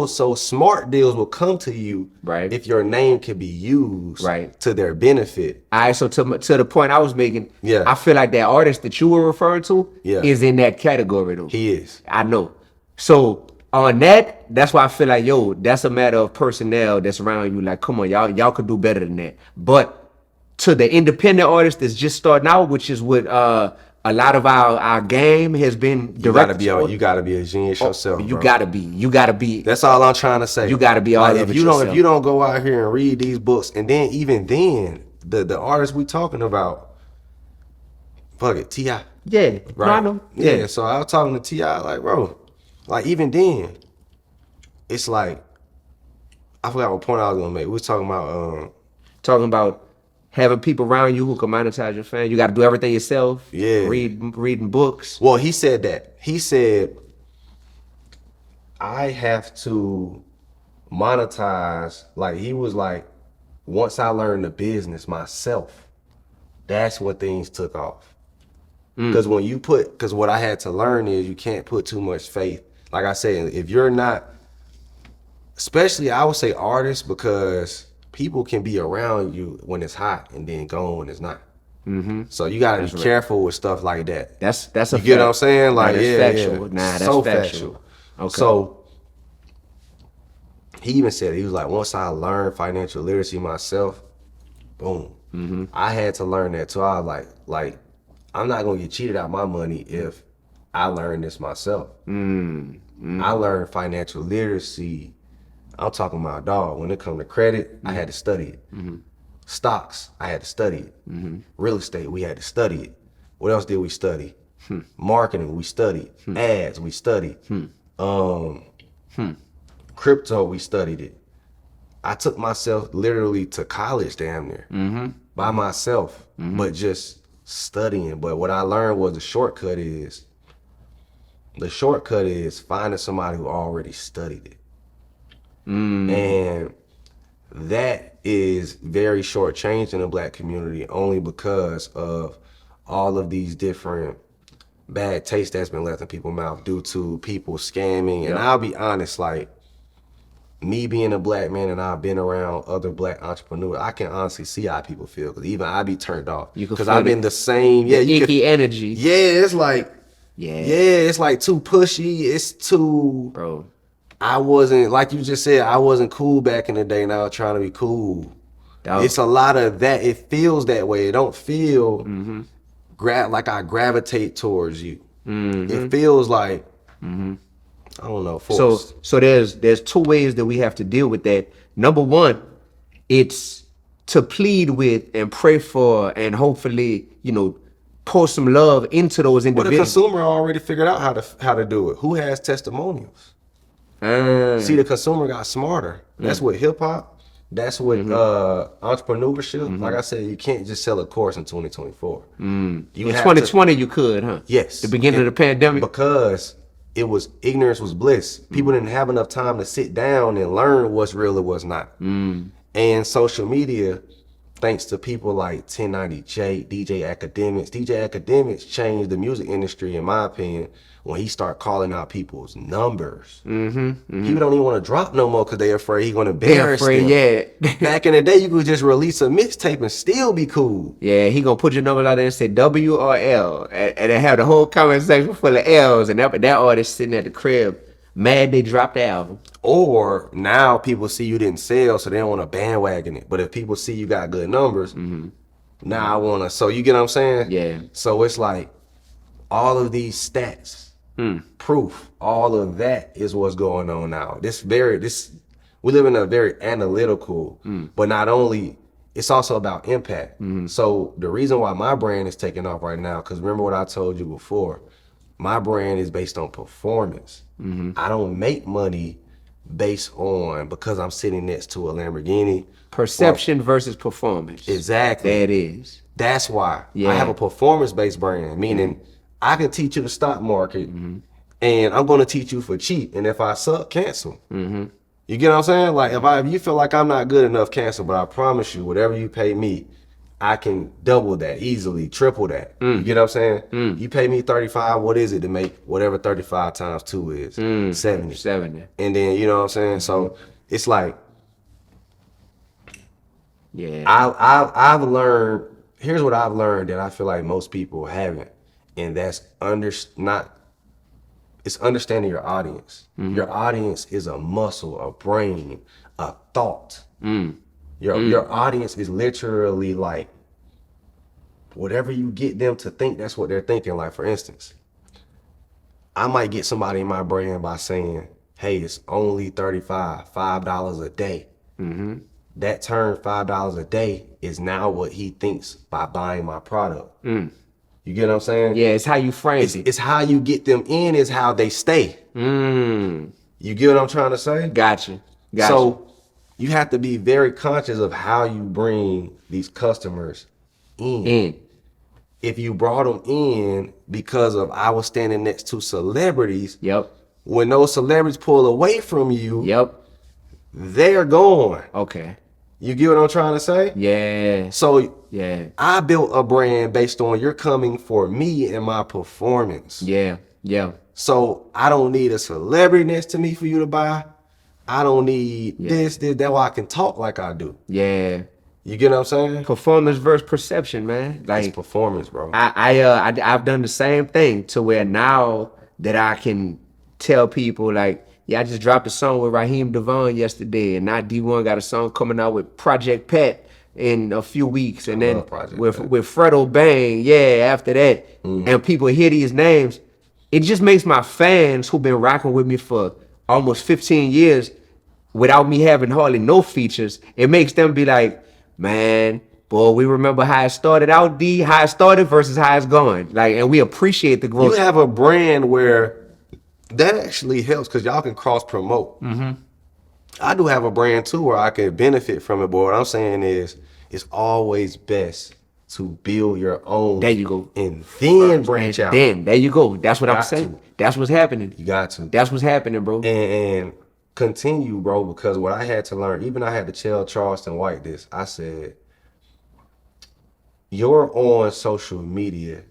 So smart deals will come to you if your name can be used to their benefit. All right, so to the point I was making, I feel like that artist that you were referring to is in that category though. He is. I know. So on that's why I feel like, yo, that's a matter of personnel that's around you. Like, come on, y'all could do better than that. But to the independent artist that's just starting out, which is what a lot of our game has been directed. You gotta be a genius yourself. You gotta be. That's all I'm trying to say. You gotta be all of it yourself. If you don't go out here and read these books, and then even then, the artists we talking about, fuck it, T.I. Yeah, right. No, I know. Yeah, so I was talking to T.I. like, bro, like even then, it's like, I forgot what point I was gonna make. We was talking about having people around you who can monetize your fame. You got to do everything yourself. Yeah. Reading books. Well, he said that. He said, I have to monetize. Like, he was like, once I learned the business myself, that's when things took off. Because because what I had to learn is you can't put too much faith. Like I said, if you're not, especially I would say artists, because people can be around you when it's hot and then gone when it's not. So you gotta be careful with stuff like that. That's you get what I'm saying? Like, that's factual. Nah, that's so factual. Okay. So he even said, he was like, once I learned financial literacy myself, boom. I had to learn that too. I was like, I'm not gonna get cheated out my money if I learned this myself. I learned financial literacy. I'm talking about, dog, when it come to credit, I had to study it. Stocks, I had to study it. Real estate, we had to study it. What else did we study? Marketing, we studied. Ads, we studied. Crypto, we studied it. I took myself literally to college damn near by myself, but just studying. But what I learned was the shortcut is finding somebody who already studied it. And that is very shortchanged in the Black community, only because of all of these different bad taste that's been left in people's mouth due to people scamming. And I'll be honest, like, me being a Black man and I've been around other Black entrepreneurs, I can honestly see how people feel, because even I be turned off because I've been the same. Icky energy. Yeah, it's like, it's like too pushy. It's too, bro. I wasn't, like you just said, I wasn't cool back in the day. Now I'm trying to be cool. It's a lot of that. It feels that way. It don't feel like I gravitate towards you. It feels like, I don't know, forced. So there's two ways that we have to deal with that. Number one, it's to plead with and pray for and hopefully, pour some love into those individuals. Well, the consumer already figured out how to do it. Who has testimonials? See, the consumer got smarter. That's what hip hop. That's what entrepreneurship. Like I said, you can't just sell a course in 2024. In 2020, you could, huh? Yes. The beginning of the pandemic. Because ignorance was bliss. People didn't have enough time to sit down and learn what's real and what's not. And social media, thanks to people like 1090J, DJ Academics changed the music industry, in my opinion, when he started calling out people's numbers. People don't even want to drop no more because they're afraid he's going to embarrass them. Back in the day, you could just release a mixtape and still be cool. Yeah, he going to put your number out there and say W or L, and then have the whole comment section full of L's, and that artist sitting at the crib mad they dropped the album. Or now people see you didn't sell, so they don't want to bandwagon it. But if people see you got good numbers, now I want to. So you get what I'm saying? Yeah. So it's like all of these stats, proof, all of that is what's going on now. We live in a very analytical, but not only, it's also about impact. So the reason why my brand is taking off right now, because remember what I told you before, my brand is based on performance. I don't make money based on because I'm sitting next to a Lamborghini. Perception versus performance. Exactly. There it is. That's why Yeah. I have a performance-based brand, meaning I can teach you the stock market and I'm going to teach you for cheap. And if I suck, cancel. You get what I'm saying? Like if you feel like I'm not good enough, cancel. But I promise you, whatever you pay me, I can double that easily, triple that. You get what I'm saying? You pay me 35, what is it to make whatever 35 times 2 is? 70. 70. And then, you know what I'm saying? So it's like, yeah. I've learned, here's what I've learned that I feel like most people haven't. And that's it's understanding your audience. Your audience is a muscle, a brain, a thought. Your audience is literally like whatever you get them to think, that's what they're thinking. Like for instance, I might get somebody in my brand by saying, hey, it's only $5 a day. That term $5 a day is now what he thinks by buying my product. You get what I'm saying? Yeah, it's how you frame it. It's how you get them in, is how they stay. You get what I'm trying to say? Gotcha. So you have to be very conscious of how you bring these customers in. If you brought them in because of I was standing next to celebrities, when those celebrities pull away from you, they're gone. Okay. You get what I'm trying to say? Yeah. So yeah, I built a brand based on you're coming for me and my performance. Yeah. Yeah. So I don't need a celebrity next to me for you to buy. I don't need this. That's why I can talk like I do. Yeah. You get what I'm saying? Performance versus perception, man. Like it's performance, bro. I've done the same thing to where now that I can tell people like, yeah, I just dropped a song with Raheem Devon yesterday, and now D1 got a song coming out with Project Pat in a few weeks, and then with Fredo Bang, after that, and people hear these names, it just makes my fans who've been rocking with me for almost 15 years without me having hardly no features, it makes them be like, man, boy, we remember how it started out, D, how it started versus how it's going. Like, and we appreciate the growth. You have a brand where that actually helps because y'all can cross promote. I do have a brand too where I can benefit from it, but what I'm saying is it's always best to build your own. There you go. And then branch out. Then, there you go. That's what I'm saying. That's what's happening. You got to. That's what's happening, bro. And continue, bro, because what I had to learn, even I had to tell Charleston White this, I said, you're on social media.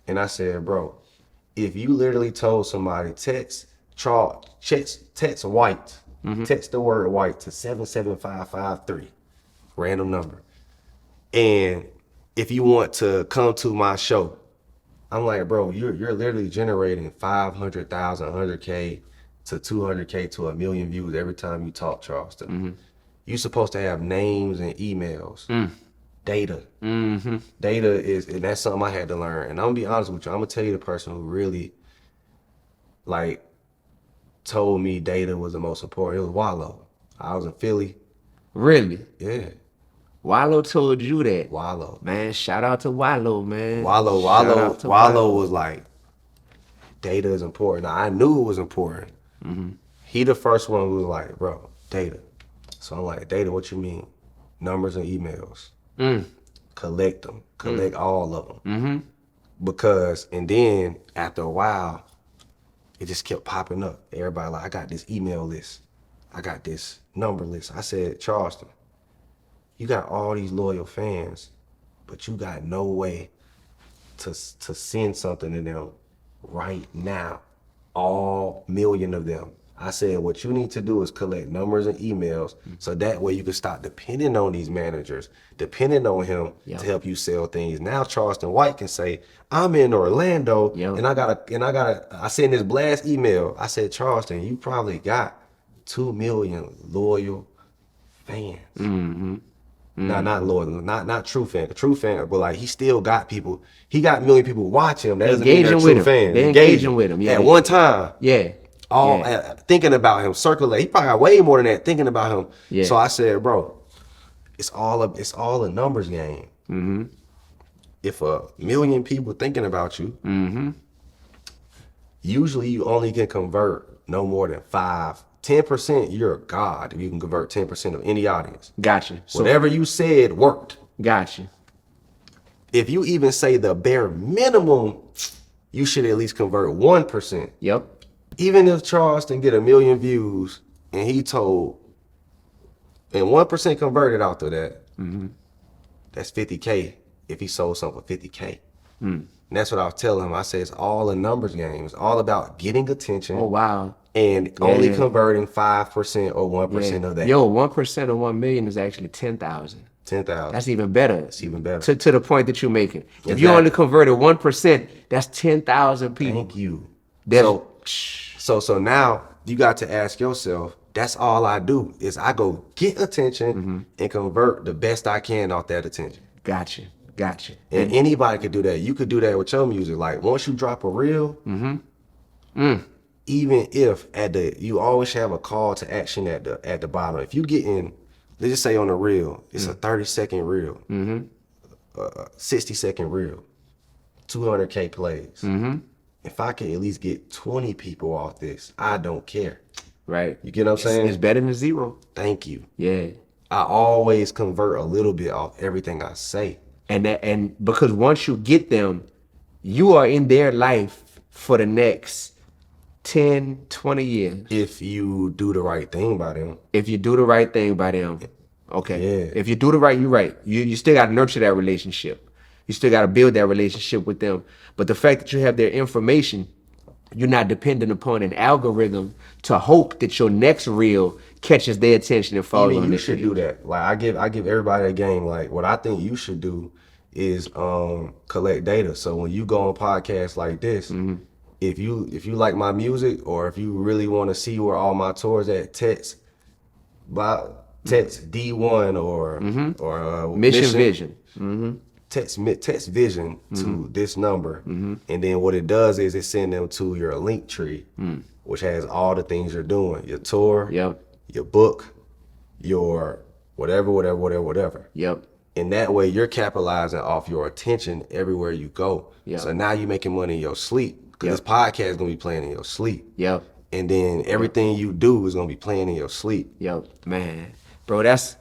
And I said, bro, if you literally told somebody, text White, text the word white to 77553, random number. And if you want to come to my show, I'm like, bro, you're literally generating 500,000, 100K to 200K to 1 million views every time you talk, Charleston. You're supposed to have names and emails. Data. Data is, and that's something I had to learn. And I'm gonna be honest with you, I'm gonna tell you the person who really like told me data was the most important. It was Wallow. I was in Philly. Really? Yeah. Wallow told you that. Wallow. Man, shout out to Wallow, man. Wallow was like, data is important. Now, I knew it was important. He the first one who was like, bro, data. So I'm like, data, what you mean? Numbers and emails. Collect them. Collect all of them. Because, and then after a while, it just kept popping up. Everybody like, I got this email list. I got this number list. I said, Charleston, you got all these loyal fans, but you got no way to send something to them right now. All million of them. I said, what you need to do is collect numbers and emails so that way you can stop depending on these managers, depending on him to help you sell things. Now Charleston White can say, I'm in Orlando and I sent this blast email. I said, Charleston, you probably got 2 million loyal fans. Not loyal, not true fan. The true fan, but like he still got people. He got 1 million people watching him. That doesn't mean they're true fans. They're engaging with him. Yeah. At one time. Yeah. Thinking about him, circulate. He probably got way more than that thinking about him. Yeah. So I said, bro, it's all a numbers game. If 1 million people thinking about you, usually you only can convert no more than 10%. You're a god if you can convert 10% of any audience. Gotcha. So whatever you said worked. Gotcha. If you even say the bare minimum, you should at least convert 1%. Yep. Even if Charleston get 1 million views and he told, and 1% converted out to that, that's 50K if he sold something for 50K. And that's what I was telling him. I said, it's all a numbers game. It's all about getting attention. Oh, wow. And only converting 5% or 1% of that. Yo, 1% of 1 million is actually 10,000. 10,000. That's even better. It's even better. To the point that you're making. If you only converted 1%, that's 10,000 people. Thank you. So now you got to ask yourself, that's all I do is I go get attention and convert the best I can off that attention. Gotcha. And anybody could do that. You could do that with your music. Like once you drop a reel, even if you always have a call to action at the bottom. If you get in, let's just say on the reel, it's a 30-second reel, 60-second reel, 200K plays. If I can at least get 20 people off this, I don't care. Right. You get what I'm saying? It's better than zero. Thank you. Yeah. I always convert a little bit off everything I say. And because once you get them, you are in their life for the next 10, 20 years. If you do the right thing by them. If you do the right thing by them. Okay. Yeah. If you do the right, you're right. You still got to nurture that relationship. You still got to build that relationship with them. But the fact that you have their information, you're not dependent upon an algorithm to hope that your next reel catches their attention and falls on you their should page. do that. Like I give everybody a game. Like what I think you should do is collect data. So when you go on podcasts like this, if you like my music or if you really want to see where all my tours at, text D1 or Mission Vision. Text vision to this number, and then what it does is it sends them to your link tree, which has all the things you're doing, your tour, your book, your whatever. Yep. And that way you're capitalizing off your attention everywhere you go. Yep. So now you're making money in your sleep because this podcast is gonna be playing in your sleep. Yep. And then everything you do is gonna be playing in your sleep. Yep, man, bro, that's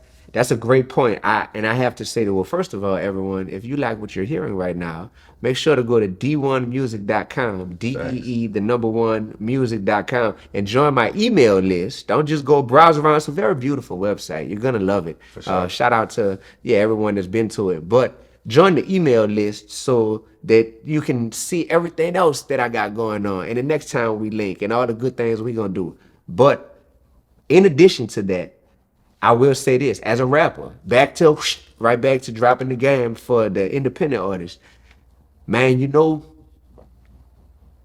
a great point. I have to say that, well, first of all, everyone, if you like what you're hearing right now, make sure to go to Dee-1music.com, DEE, 1 music.com, and join my email list. Don't just go browse around. It's a very beautiful website. You're gonna love it. For sure. Shout out to everyone that's been to it. But join the email list so that you can see everything else that I got going on. And the next time we link and all the good things we're gonna do. But in addition to that, I will say this, as a rapper, right back to dropping the game for the independent artists. Man, you know,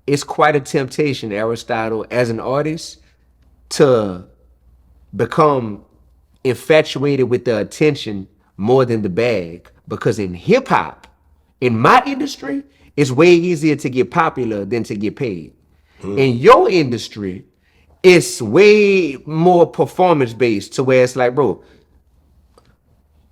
it's quite a temptation, Aristotle, as an artist, to become infatuated with the attention more than the bag. Because in hip hop, in my industry, it's way easier to get popular than to get paid. In your industry, it's way more performance based to where it's like, bro,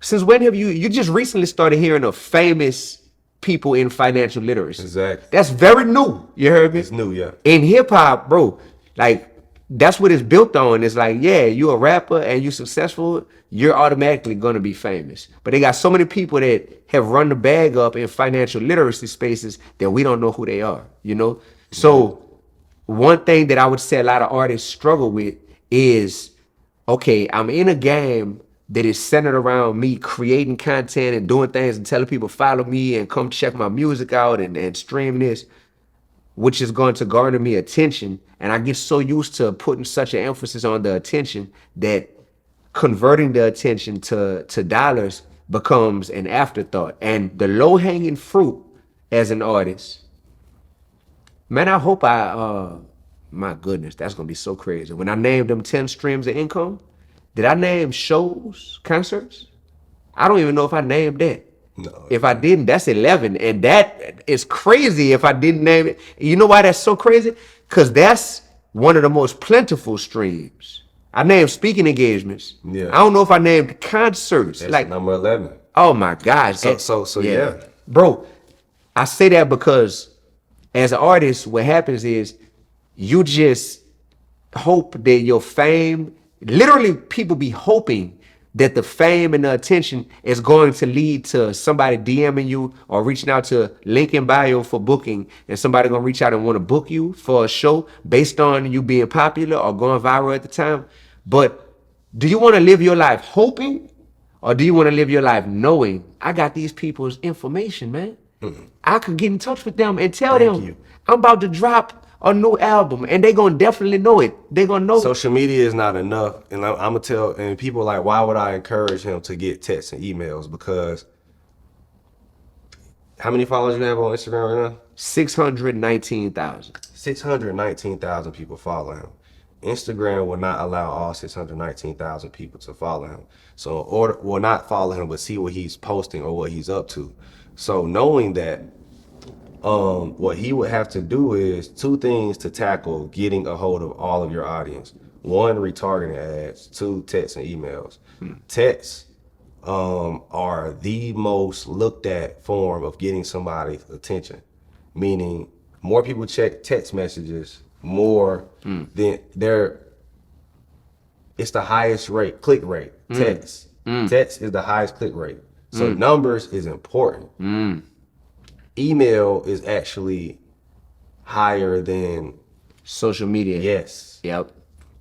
since when have you just recently started hearing of famous people in financial literacy? Exactly. That's very new. You heard me? It's new, yeah. In hip hop, bro, like that's what it's built on. It's like, yeah, you a rapper and you successful, you're automatically gonna be famous. But they got so many people that have run the bag up in financial literacy spaces that we don't know who they are, you know? So one thing that I would say a lot of artists struggle with is, okay, I'm in a game that is centered around me creating content and doing things and telling people follow me and come check my music out and stream this. which is going to garner me attention. And I get so used to putting such an emphasis on the attention that converting the attention to dollars becomes an afterthought. And the low-hanging fruit as an artist, man, I hope my goodness, that's going to be so crazy. When I named them 10 streams of income, did I name shows, concerts? I don't even know if I named that. No. If I didn't, that's 11. And that is crazy if I didn't name it. You know why that's so crazy? Because that's one of the most plentiful streams. I named speaking engagements. Yeah. I don't know if I named concerts. That's like number 11. Oh my gosh. So yeah. Bro, I say that because as an artist, what happens is you just hope that your fame, literally people be hoping that the fame and the attention is going to lead to somebody DMing you or reaching out to link in bio for booking, and somebody gonna reach out and want to book you for a show based on you being popular or going viral at the time. But do you want to live your life hoping, or do you want to live your life knowing I got these people's information, man? I could get in touch with them and tell them I'm about to drop a new album, and they gonna definitely know it. They gonna know. Social media is not enough, and I'm gonna tell. And people are like, why would I encourage him to get texts and emails? Because how many followers you have on Instagram right now? 619,000. 619,000 people follow him. Instagram will not allow all 619,000 people to follow him. So, or will not follow him, but see what he's posting or what he's up to. So, knowing that. What he would have to do is 2 things to tackle getting a hold of all of your audience. 1, retargeting ads. 2, texts and emails. Texts are the most looked at form of getting somebody's attention. Meaning more people check text messages more than it's the highest rate, click rate, text. Text is the highest click rate. So numbers is important. Email is actually higher than social media. Yes. Yep.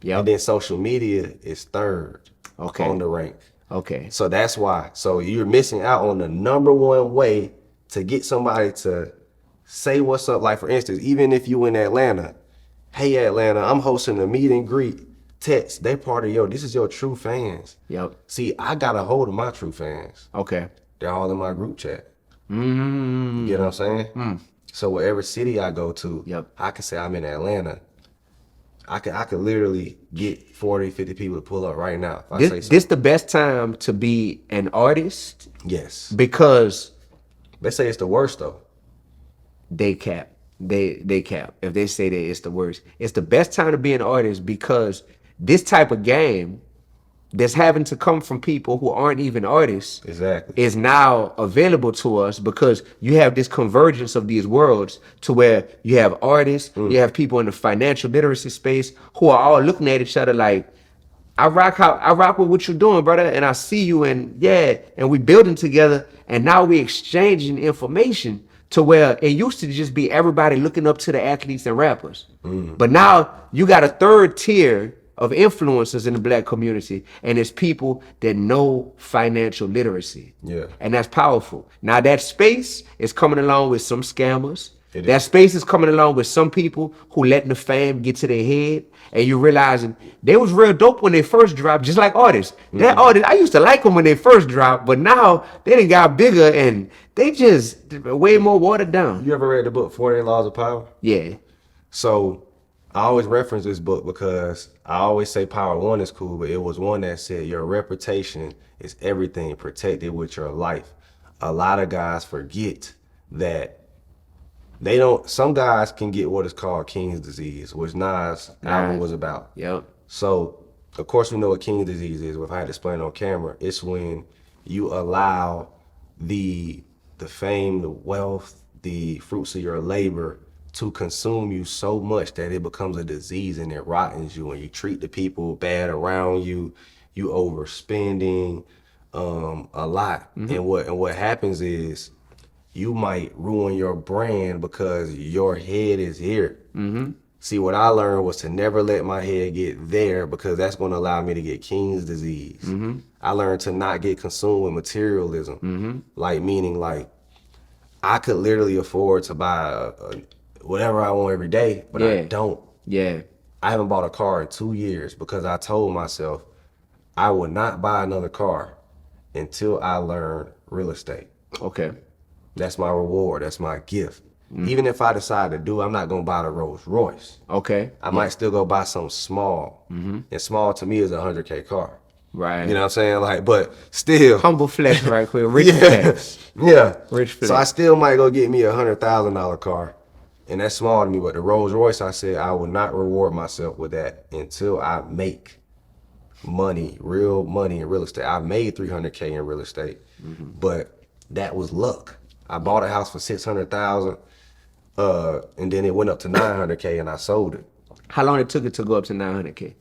And then social media is 3rd on the rank. Okay. So that's why. So you're missing out on the number 1 way to get somebody to say what's up. Like for instance, even if you in Atlanta, hey Atlanta, I'm hosting a meet and greet. Text, they part of this is your true fans. Yep. See, I got a hold of my true fans. Okay. They're all in my group chat. You get what I'm saying? So whatever city I go to, I can say I'm in Atlanta. I could literally get 40, 50 people to pull up right now. If I say This the best time to be an artist? Yes. Because they say it's the worst though. They cap. They cap. If they say that it's the worst. It's the best time to be an artist because this type of game that's having to come from people who aren't even artists is now available to us because you have this convergence of these worlds to where you have artists, you have people in the financial literacy space who are all looking at each other like, I rock with what you're doing, brother, and I see you, and we building together, and now we exchanging information to where it used to just be everybody looking up to the athletes and rappers. But now you got a 3rd tier of influencers in the Black community, and it's people that know financial literacy. Yeah. And that's powerful. Now that space is coming along with some scammers. That space is coming along with some people who letting the fame get to their head, and you realizing they was real dope when they first dropped, just like artists. That artist, I used to like them when they first dropped, but now they done got bigger and they just way more watered down. You ever read the book 48 Laws of Power? Yeah. So I always reference this book because I always say Power 1 is cool, but it was one that said your reputation is everything, protect it with your life. A lot of guys forget that some guys can get what is called King's disease, which Nas' album was about. Yep. So, of course, we know what King's disease is. If I had to explain it on camera, it's when you allow the fame, the wealth, the fruits of your labor to consume you so much that it becomes a disease and it rottens you, and you treat the people bad around you, you overspending a lot. And what happens is you might ruin your brand because your head is here. See, what I learned was to never let my head get there because that's going to allow me to get King's disease. I learned to not get consumed with materialism. Like, meaning like I could literally afford to buy whatever I want every day, but I don't. Yeah. I haven't bought a car in 2 years because I told myself I would not buy another car until I learn real estate. Okay. That's my reward. That's my gift. Even if I decide to do it, I'm not going to buy the Rolls Royce. Okay. I might still go buy something small. And small to me is a 100K car. Right. You know what I'm saying? Like, but still. Humble flex right quick. Rich flex. Yeah. Rich flex. So I still might go get me a $100,000 car. And that's small to me. But the Rolls Royce, I said I will not reward myself with that until I make money, real money in real estate. I made 300K in real estate, but that was luck. I bought a house for 600,000, and then it went up to 900K, and I sold it. How long it took it to go up to 900K?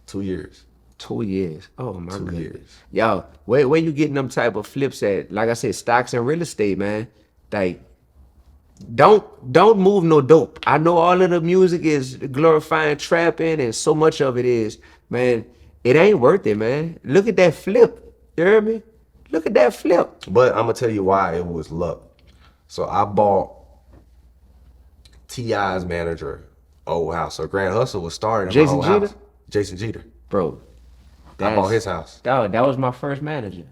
2 years. 2 years. Oh my goodness. 2 years. Yo, where you getting them type of flips at? Like I said, stocks and real estate, man. Like, don't move no dope. I know all of the music is glorifying trapping, and so much of it is, man. It ain't worth it, man. Look at that flip. You hear me? Look at that flip. But I'm gonna tell you why it was luck. So I bought T.I.'s manager old house. So Grand Hustle was starting in my Jason old Jeter? house. Jason Jeter. Bro, I bought his house. That was my first manager.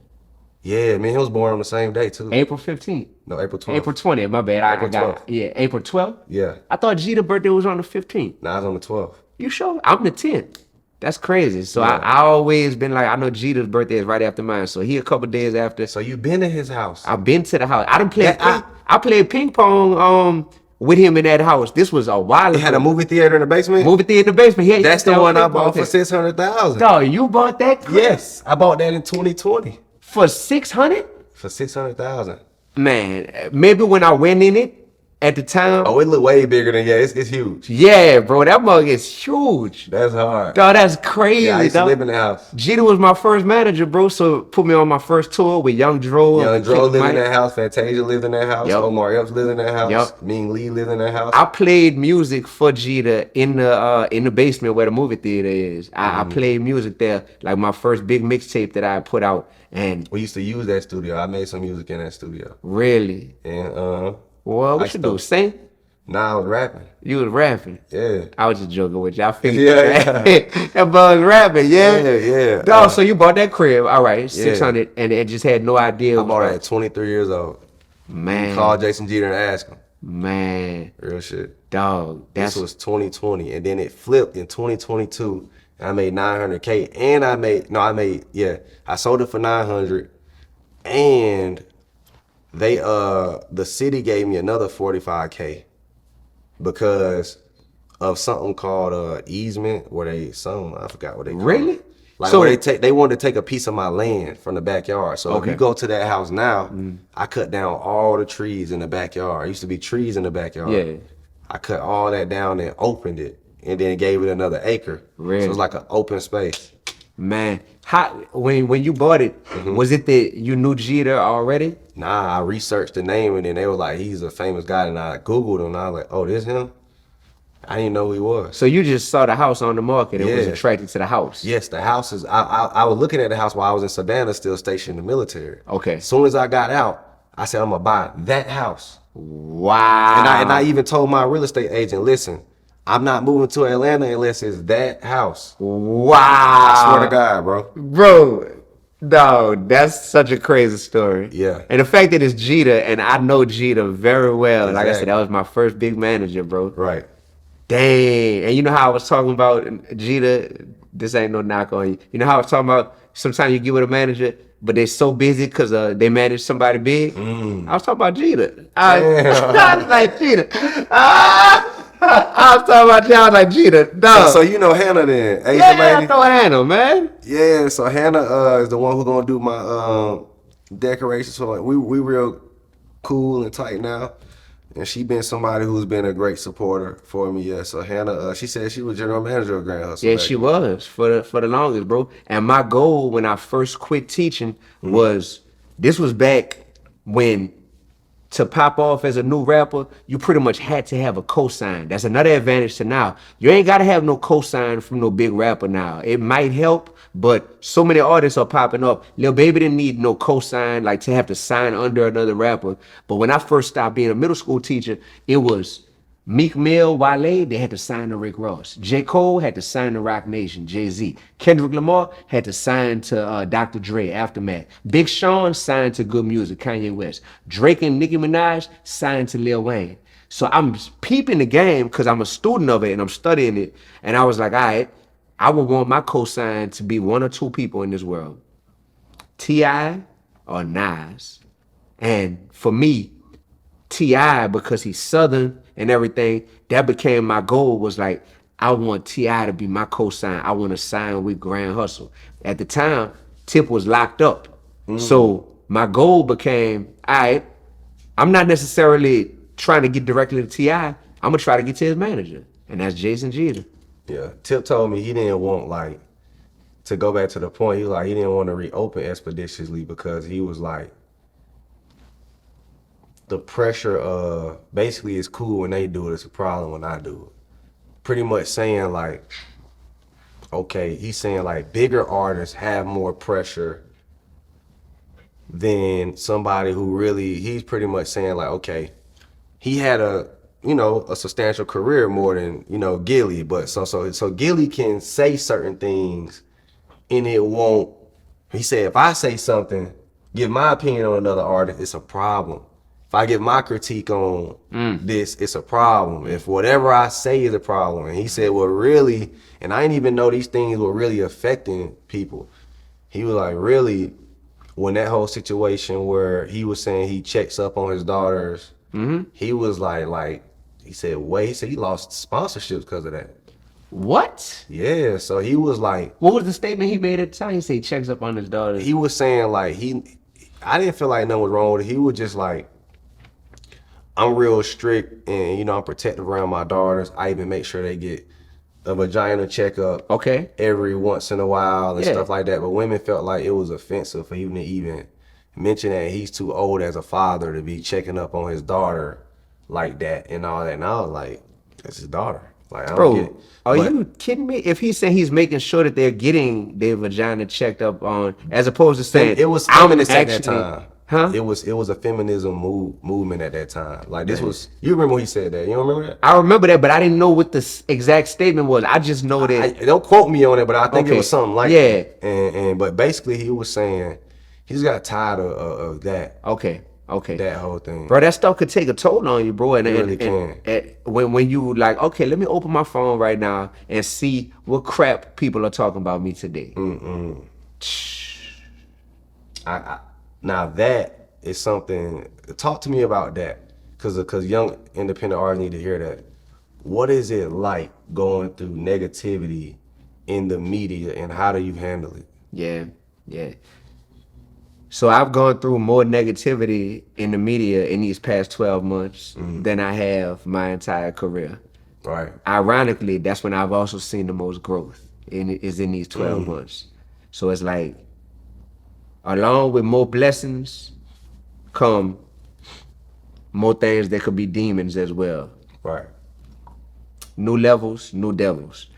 Yeah, man, he was born on the same day too. April 15th. No, April 12th. April 20th, my bad. April 12th. Yeah, April 12th? Yeah. I thought Jeter's birthday was on the 15th. Nah, it's on the 12th. You sure? I'm the 10th. That's crazy. So Yeah. I always been like, I know Jeter's birthday is right after mine. So he a couple days after. So you been to his house? I've been to the house. I done played I played ping pong with him in that house. This was a while ago. He had a movie theater in the basement? Movie theater in the basement. That's the one I bought for 600,000. Dog, you bought that crib? Yes, I bought that in 2020 For 600? for 600,000. Man, maybe when I went in it at the time. Oh, it looked way bigger than it's huge. Yeah, bro, that mug is huge. That's hard. Dog, that's crazy. Yeah, I used to dog. live in the house. Jeter was my first manager, bro. So put me on my first tour with Young Dro. Young and Dro Kick lived in Mike. that house. Fantasia lived in that house. Yep. Omar Epps lived in that house. Yep. Ming Lee lived in that house. I played music for Jeter in the basement where the movie theater is. I played music there, like my first big mixtape that I put out. And we used to use that studio. I made some music in that studio. Really? And well, what you do? Sing? Nah, I was rapping. You was rapping? Yeah. I was just joking with you. I figured Yeah. that bug was rapping, yeah? Yeah. Dog, so you bought that crib, all right, 600, and just had no idea. I bought it at 23 years old. Man. Called Jason Jeter and asked him. Man. Real shit. Dog, this was 2020, and then it flipped in 2022. And I made 900K, and I sold it for 900, and they the city gave me another 45K because of something called easement, where I forgot what they call Really? it. Like, so where they wanted to take a piece of my land from the backyard. So if you go to that house now, I cut down all the trees in the backyard. It used to be trees in the backyard. Yeah. I cut all that down and opened it, and then gave it another acre. Really? So it's like an open space. Man, how when you bought it, was it that you knew Jeter already? Nah, I researched the name, and then they were like, he's a famous guy, and I Googled him, and I was like, oh, this him? I didn't know who he was. So you just saw the house on the market and was attracted to the house? Yes, the house is, I was looking at the house while I was in Savannah, still stationed in the military. Okay. As soon as I got out, I said, I'm gonna buy that house. Wow. And I even told my real estate agent, listen, I'm not moving to Atlanta unless it's that house. Wow. I swear to God, bro. Bro, no, that's such a crazy story. Yeah. And the fact that it's Jeter, and I know Jeter very well. Exactly. Like I said, that was my first big manager, bro. Right. Dang. And you know how I was talking about Jeter? This ain't no knock on you. You know how I was talking about sometimes you get with a manager, but they're so busy because they manage somebody big? I was talking about Jeter. I was like, Jeter. I was talking about you. I was like, Jeter. No. So you know Hannah then, Asian yeah, lady? I know Hannah, man. Yeah, so Hannah is the one who's gonna do my decorations. So like we real cool and tight now. And she been somebody who's been a great supporter for me. Yeah, so Hannah, she said she was general manager of Grand Hustle. Yeah, she was for the longest, bro. And my goal when I first quit teaching was, this was back when to pop off as a new rapper, you pretty much had to have a cosign. That's another advantage to now. You ain't got to have no cosign from no big rapper now. It might help, but so many artists are popping up. Lil Baby didn't need no cosign, like to have to sign under another rapper. But when I first stopped being a middle school teacher, it was Meek Mill, Wale, they had to sign to Rick Ross. J. Cole had to sign to Rock Nation, Jay-Z. Kendrick Lamar had to sign to Dr. Dre, Aftermath. Big Sean signed to Good Music, Kanye West. Drake and Nicki Minaj signed to Lil Wayne. So I'm peeping the game because I'm a student of it and I'm studying it. And I was like, all right, I would want my cosign to be one or two people in this world. T.I. or Nas. And for me, T.I., because he's Southern and everything, that became my goal, was like, I want T.I. to be my cosign. I want to sign with Grand Hustle. At the time, Tip was locked up. So my goal became, all right, I'm not necessarily trying to get directly to T.I. I'm going to try to get to his manager, and that's Jason Jeter. Yeah, Tip told me he didn't want, like, to go back to the point, he was like, he didn't want to reopen Expeditiously because he was like, the pressure of basically it's cool when they do it, it's a problem when I do it. Pretty much saying like, okay, he's saying like bigger artists have more pressure than somebody who really, he's pretty much saying like, okay, he had a substantial career more than, Gilly, but so Gilly can say certain things and it won't, he said, if I say something, give my opinion on another artist, it's a problem. If I give my critique on this, it's a problem. If whatever I say is a problem. And he said, well, really, and I didn't even know these things were really affecting people. He was like, really, when that whole situation where he was saying he checks up on his daughters, he was like, he said, wait, he said he lost sponsorships because of that. What? Yeah, so he was like. What was the statement he made at the time? He said he checks up on his daughters. He was saying like, I didn't feel like nothing was wrong with it. He was just like, I'm real strict and, I'm protective around my daughters. I even make sure they get a vagina checkup every once in a while and stuff like that. But women felt like it was offensive for him to even mention that he's too old as a father to be checking up on his daughter like that and all that. And I was like, that's his daughter. Like, I don't get it. Are you kidding me? If he's saying he's making sure that they're getting their vagina checked up on, as opposed to saying it was feminist at that time. Huh? It was a feminism movement at that time. Like this was, you remember when he said that? You don't remember that? I remember that, but I didn't know what the exact statement was. I just know that. Don't quote me on it, but I think it was something like that. And but basically he was saying he's got tired of that. Okay. That whole thing. Bro, that stuff could take a toll on you, bro. And it really can. When you like, okay, let me open my phone right now and see what crap people are talking about me today. Now that is something, talk to me about that. Cause young independent artists need to hear that. What is it like going through negativity in the media and how do you handle it? Yeah. So I've gone through more negativity in the media in these past 12 months than I have my entire career. Right. Ironically, that's when I've also seen the most growth is in these 12 months. So it's like, along with more blessings come more things that could be demons as well. Right. New levels, new devils.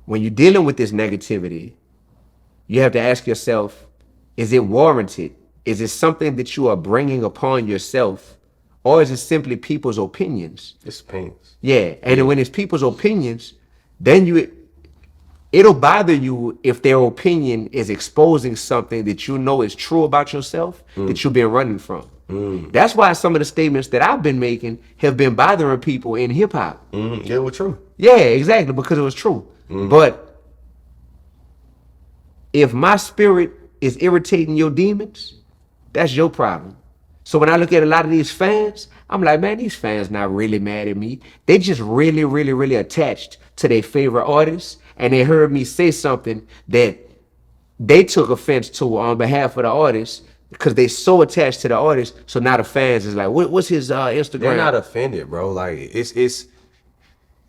When you're dealing with this negativity, you have to ask yourself, is it warranted? Is it something that you are bringing upon yourself? Or is it simply people's opinions? It's opinions. Yeah, and when it's people's opinions, then it'll bother you if their opinion is exposing something that you know is true about yourself that you've been running from. That's why some of the statements that I've been making have been bothering people in hip hop. It was true. Yeah, exactly, because it was true. But if my spirit is irritating your demons, that's your problem. So when I look at a lot of these fans, I'm like, man, these fans not really mad at me. They just really, really, really attached to their favorite artists, and they heard me say something that they took offense to on behalf of the artist because they so attached to the artist. So now the fans is like, what's his Instagram? They're not offended, bro. Like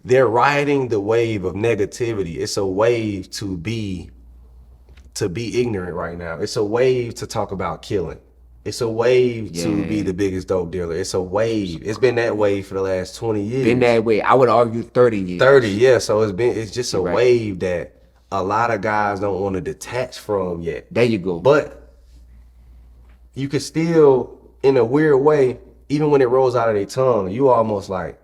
they're riding the wave of negativity. It's a wave to be ignorant right now. It's a wave to talk about killing. It's a wave to be the biggest dope dealer. It's a wave. It's been that way for the last 20 years. Been that way. I would argue 30 years. 30, yeah. So it's just a wave that a lot of guys don't want to detach from yet. There you go. But you could still, in a weird way, even when it rolls out of their tongue, you almost like,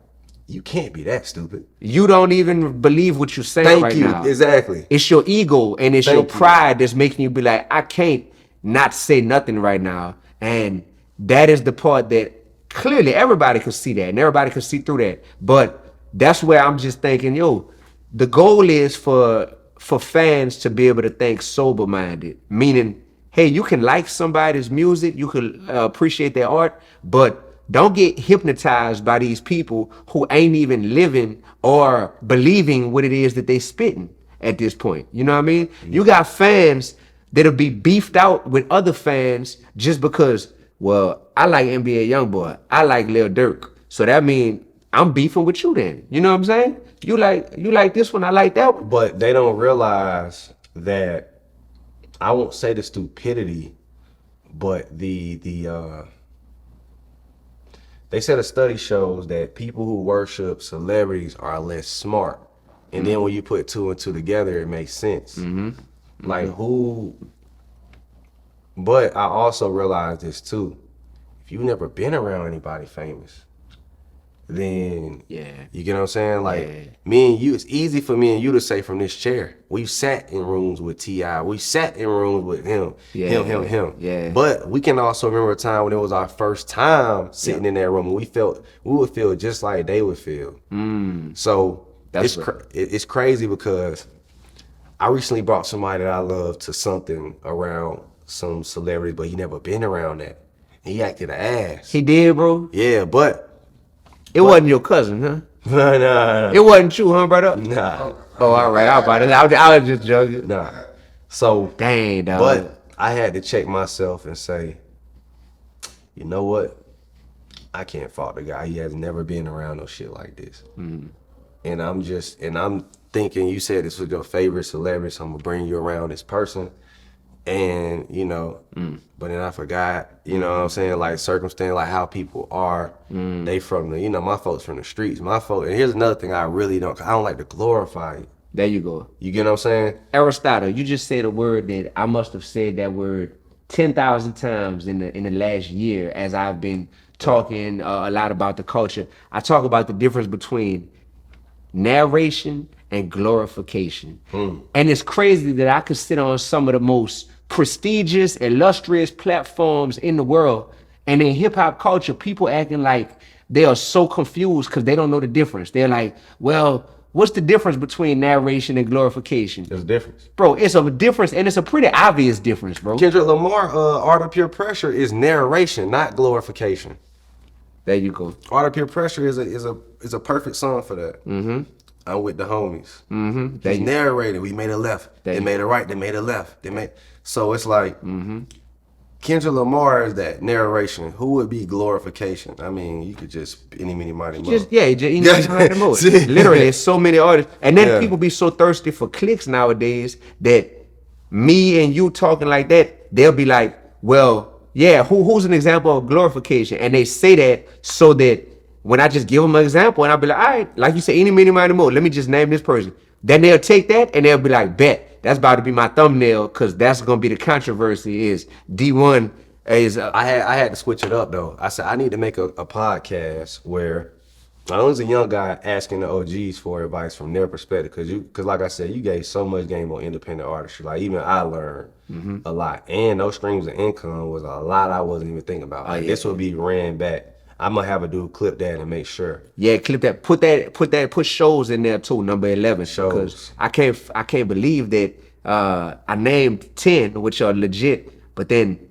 you can't be that stupid. You don't even believe what you're saying right now. Exactly. It's your ego and it's your pride that's making you be like, I can't not say nothing right now. And that is the part that clearly everybody could see that and everybody could see through that. But that's where I'm just thinking, yo, the goal is for fans to be able to think sober-minded, meaning, hey, you can like somebody's music, you can appreciate their art, but don't get hypnotized by these people who ain't even living or believing what it is that they spitting at this point. You know what I mean? You got fans that'll be beefed out with other fans just because, well, I like NBA Youngboy, I like Lil Durk, so that means I'm beefing with you then. You know what I'm saying? You like this one, I like that one. But they don't realize that, I won't say the stupidity, but they said a study shows that people who worship celebrities are less smart. And then when you put two and two together, it makes sense. Like who, but I also realized this too. If you've never been around anybody famous, then you get what I'm saying? Like me and you, it's easy for me and you to say from this chair. We've sat in rooms with T.I. We sat in rooms with him. Yeah. But we can also remember a time when it was our first time sitting in that room and we would feel just like they would feel. So it's crazy because I recently brought somebody that I love to something around some celebrity, but he never been around that. He acted an ass. He did, bro? Yeah, but it wasn't your cousin, huh? Nah. It wasn't you, huh, brother? Nah. Oh, all right. I was just joking. Nah. So, dang, dog. But I had to check myself and say, you know what? I can't fault the guy. He has never been around no shit like this. And I'm thinking, you said this was your favorite celebrity, so I'm gonna bring you around this person. And, you know, but then I forgot, you know what I'm saying? Like circumstance, like how people are, they from the, you know, my folks from the streets, my folks. And here's another thing I don't like to glorify it. There you go. You get what I'm saying? Aristotle, you just said a word that I must have said that word 10,000 times in the last year as I've been talking a lot about the culture. I talk about the difference between narration and glorification. And it's crazy that I could sit on some of the most prestigious, illustrious platforms in the world, and in hip-hop culture, people acting like they are so confused because they don't know the difference. They're like, well, what's the difference between narration and glorification? There's a difference. Bro, it's a difference, and it's a pretty obvious difference, bro. Kendrick Lamar, Art of Pure Pressure is narration, not glorification. There you go. Art of Pure Pressure is a perfect song for that. I'm with the homies. They narrated. We made a left. They made a right. They made a left. So it's like Kendrick Lamar is that narration. Who would be glorification? I mean, you could just any, many, mighty, mo. Literally, there's so many artists, and then people be so thirsty for clicks nowadays that me and you talking like that, they'll be like, well, yeah, who's an example of glorification? And they say that so that when I just give them an example and I'll be like, all right, like you say, any, many, mighty, mo, let me just name this person. Then they'll take that and they'll be like, bet. That's about to be my thumbnail because that's going to be the controversy is Dee-1 is... I had to switch it up though. I said, I need to make a podcast where I was a young guy asking the OGs for advice from their perspective because like I said, you gave so much game on independent artistry. Like even I learned a lot. And those streams of income was a lot I wasn't even thinking about. Like, this would be ran back. I'm gonna have a dude clip that and make sure. Yeah, clip that. Put shows in there too. Number 11 shows. Because I can't believe that I named 10, which are legit. But then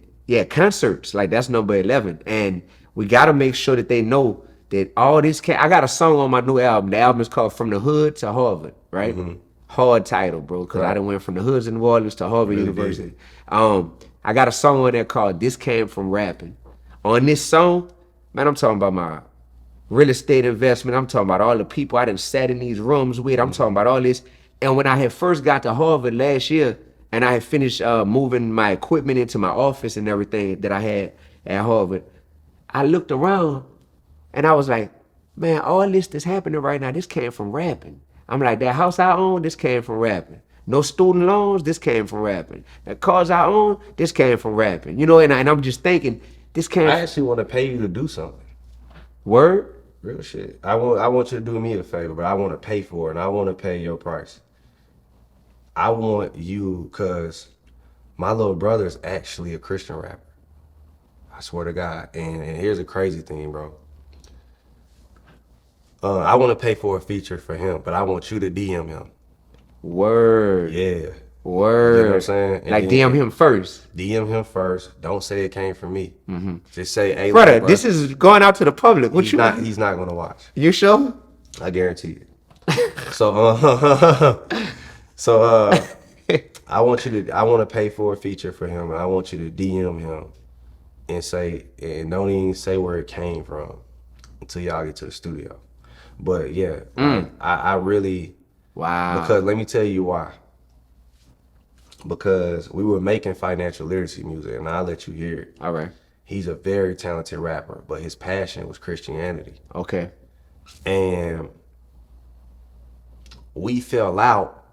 concerts like that's number 11, and we gotta make sure that they know that all this. I got a song on my new album. The album is called From the Hood to Harvard. Right. Hard title, bro. Because I done went from the hoods in New Orleans to Harvard University. I got a song on there called "This Came From Rapping." On this song. Man, I'm talking about my real estate investment. I'm talking about all the people I done sat in these rooms with. I'm talking about all this. And when I had first got to Harvard last year and I had finished moving my equipment into my office and everything that I had, at Harvard, I looked around and I was like, man, all this that's happening right now, this came from rapping. I'm like, that house I own, this came from rapping. No student loans, this came from rapping. The cars I own, this came from rapping. You know, and I'm just thinking, this came. I actually want to pay you to do something. Word? Real shit. I want you to do me a favor, but I want to pay for it, and I want to pay your price. I want you, cause my little brother is actually a Christian rapper. I swear to God. And here's the crazy thing, bro. I want to pay for a feature for him, but I want you to DM him. Word. Yeah. Word. You know what I'm saying? And like DM him first. DM him first. Don't say it came from me. Just say, hey, brother, this is going out to the public. What he's not gonna watch. You sure? I guarantee it. So I want to pay for a feature for him, and I want you to DM him and say, and don't even say where it came from until y'all get to the studio. But yeah, I really, wow. Because let me tell you why. Because we were making financial literacy music, and I'll let you hear it. All right. He's a very talented rapper, but his passion was Christianity. Okay. And we fell out,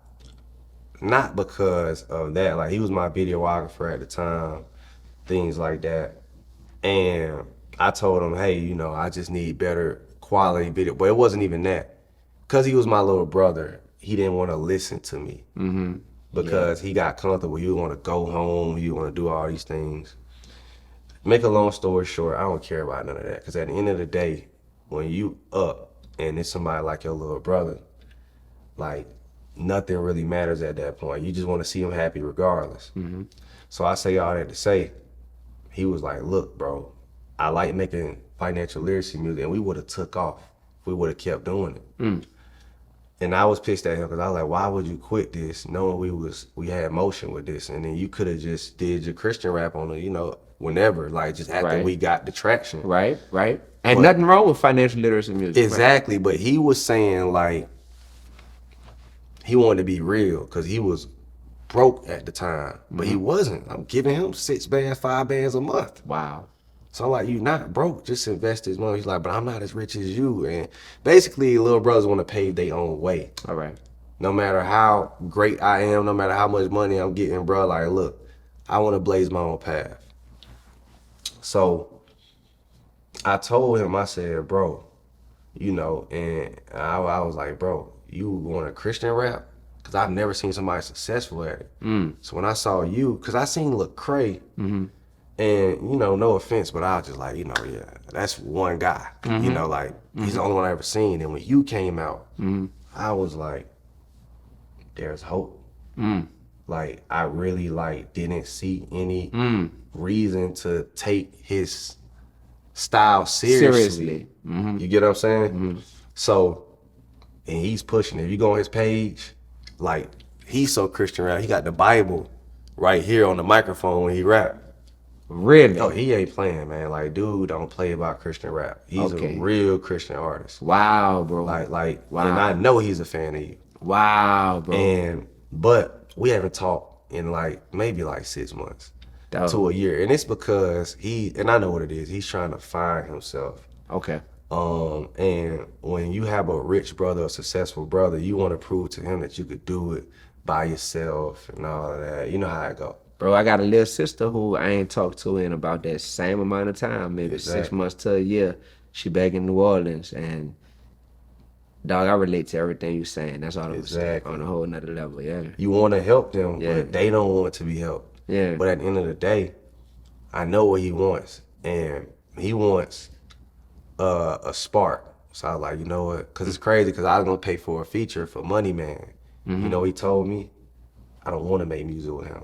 not because of that. Like, he was my videographer at the time, things like that. And I told him, hey, you know, I just need better quality video. But it wasn't even that. Because he was my little brother, he didn't want to listen to me. Because he got comfortable. You want to go home, you want to do all these things. Make a long story short, I don't care about none of that. Because at the end of the day, when you up and it's somebody like your little brother, like, nothing really matters at that point. You just want to see him happy regardless. So I say all that to say, he was like, look, bro, I like making financial literacy music, and we would have took off if we would have kept doing it. And I was pissed at him because I was like, why would you quit this knowing we had motion with this? And then you could have just did your Christian rap on it, you know, whenever, like just after we got the traction. Right. And nothing wrong with financial literacy music. Exactly, but he was saying like, he wanted to be real because he was broke at the time, but he wasn't. I'm giving him 6 bands, 5 bands a month. Wow. So I'm like, you not broke, just invest his money. He's like, but I'm not as rich as you. And basically, little brothers want to pave their own way. All right. No matter how great I am, no matter how much money I'm getting, bro, like, look, I want to blaze my own path. So I told him, I said, bro, you know, and I was like, bro, you want a Christian rap? Because I've never seen somebody successful at it. So when I saw you, because I seen Lecrae, and, you know, no offense, but I was just like, you know, yeah, that's one guy. You know, like, he's the only one I ever seen. And when you came out, I was like, there's hope. Like, I really, like, didn't see any reason to take his style seriously. You get what I'm saying? So, and he's pushing it. If you go on his page, like, he's so Christian rap. He got the Bible right here on the microphone when he rap. Really? Oh, he ain't playing, man. Like, dude don't play about Christian rap. He's a real Christian artist. Wow, bro. Like, wow. And I know he's a fan of you. Wow, bro. But we haven't talked in like, maybe like 6 months to a year. And it's because and I know what it is, he's trying to find himself. Okay. And when you have a rich brother, a successful brother, you want to prove to him that you could do it by yourself and all of that. You know how it go. Bro, I got a little sister who I ain't talked to in about that same amount of time, maybe 6 months to a year. She back in New Orleans, and dog, I relate to everything you saying. That's all I'm saying, on a whole nother level, yeah. You want to help them, but they don't want to be helped. Yeah. But at the end of the day, I know what he wants, and he wants a spark. So I was like, you know what? Because it's crazy, because I was going to pay for a feature for Money Man. You know what he told me? I don't want to make music with him.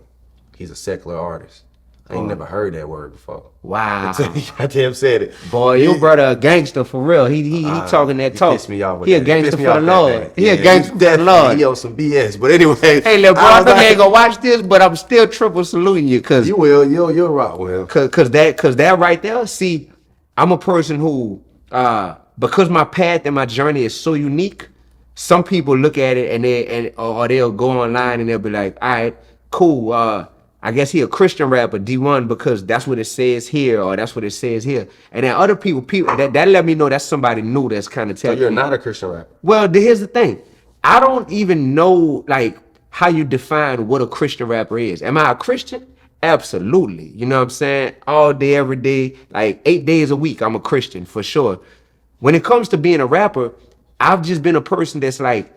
He's a secular artist. I ain't never heard that word before. Wow. He goddamn said it. Boy, your brother a gangster for real. He talking that talk. Pissed me off with he that. a gangster for the Lord. He a gangster for the Lord. He on some BS. But anyway. Hey, little bro, I know you ain't gonna watch this, but I'm still triple saluting you, cause you will. You'll rock with him. Cause that right there. See, I'm a person who, because my path and my journey is so unique. Some people look at it and they'll go online and they'll be like, all right, cool. I guess he a Christian rapper, D1, because that's what it says here, or that's what it says here. And then other people that let me know that's somebody new that's kind of telling So you're me. not a Christian rapper? Well, here's the thing. I don't even know like how you define what a Christian rapper is. Am I a Christian? Absolutely. You know what I'm saying? All day, every day, like 8 days a week, I'm a Christian for sure. When it comes to being a rapper, I've just been a person that's like,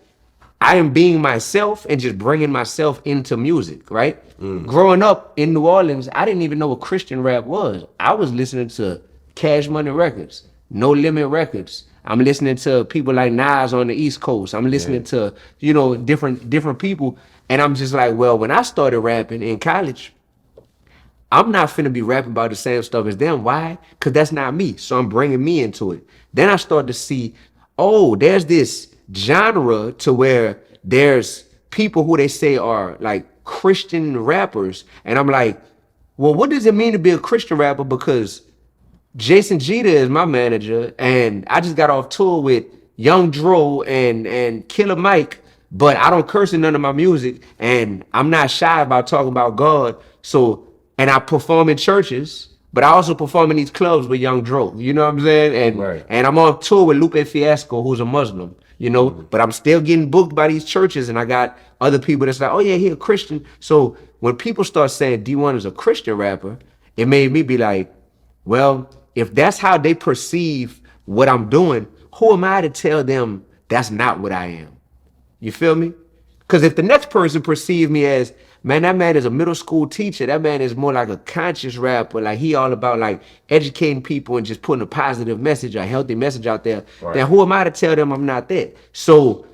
I am being myself and just bringing myself into music, right? Growing up in New Orleans, I didn't even know what Christian rap was. I was listening to Cash Money Records, No Limit Records. I'm listening to people like Nas on the East Coast. I'm listening to, you know, different people. And I'm just like, well, when I started rapping in college, I'm not finna be rapping about the same stuff as them. Why? Because that's not me. So I'm bringing me into it. Then I started to see, oh, there's this genre to where there's people who they say are like Christian rappers. And I'm like, well, what does it mean to be a Christian rapper? Because Jason Jeter is my manager, and I just got off tour with Young Dro and Killer Mike, but I don't curse in none of my music, and I'm not shy about talking about God. So, and I perform in churches, but I also perform in these clubs with Young Dro. You know what I'm saying? And I'm on tour with Lupe Fiasco, who's a Muslim. You know, but I'm still getting booked by these churches, and I got other people that's like, oh yeah, he a Christian. So when people start saying D1 is a Christian rapper, it made me be like, well, if that's how they perceive what I'm doing, who am I to tell them that's not what I am? You feel me? Because if the next person perceives me as, man, that man is a middle school teacher, that man is more like a conscious rapper, like he all about like educating people and just putting a positive message, a healthy message out there, then who am I to tell them I'm not that? So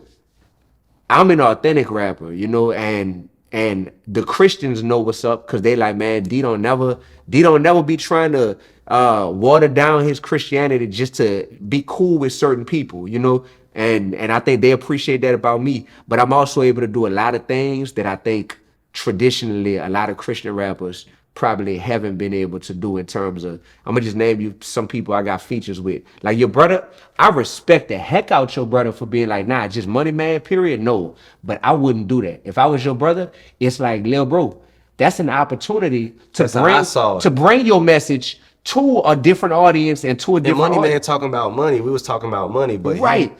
I'm an authentic rapper, you know, and the Christians know what's up because they like, man, D don't never be trying to water down his Christianity just to be cool with certain people, you know. And I think they appreciate that about me. But I'm also able to do a lot of things that I think traditionally a lot of Christian rappers probably haven't been able to do in terms of, I'm gonna just name you some people I got features with. Like your brother, I respect the heck out your brother for being like, nah, just money man, period. No, but I wouldn't do that. If I was your brother, it's like, lil bro, that's an opportunity to bring your message to a different audience and to a different Money man talking about money. We was talking about money, but right.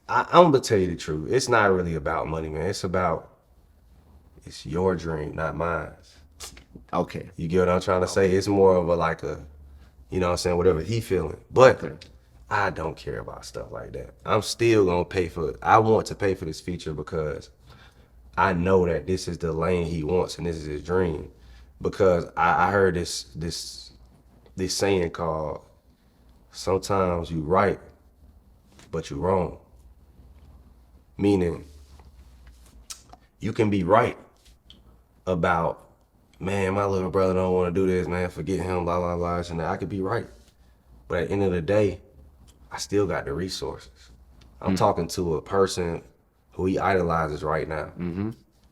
I'm gonna tell you the truth. It's not really about money, man. It's your dream, not mine. Okay. You get what I'm trying to say? It's more of you know what I'm saying, whatever he feeling. But I don't care about stuff like that. I'm still gonna pay for it. I want to pay for this feature because I know that this is the lane he wants and this is his dream. Because I heard this saying called, sometimes you right, but you wrong. Meaning, you can be right about, man, my little brother don't want to do this, man, forget him, blah, blah, blah, and I could be right. But at the end of the day, I still got the resources. I'm talking to a person who he idolizes right now.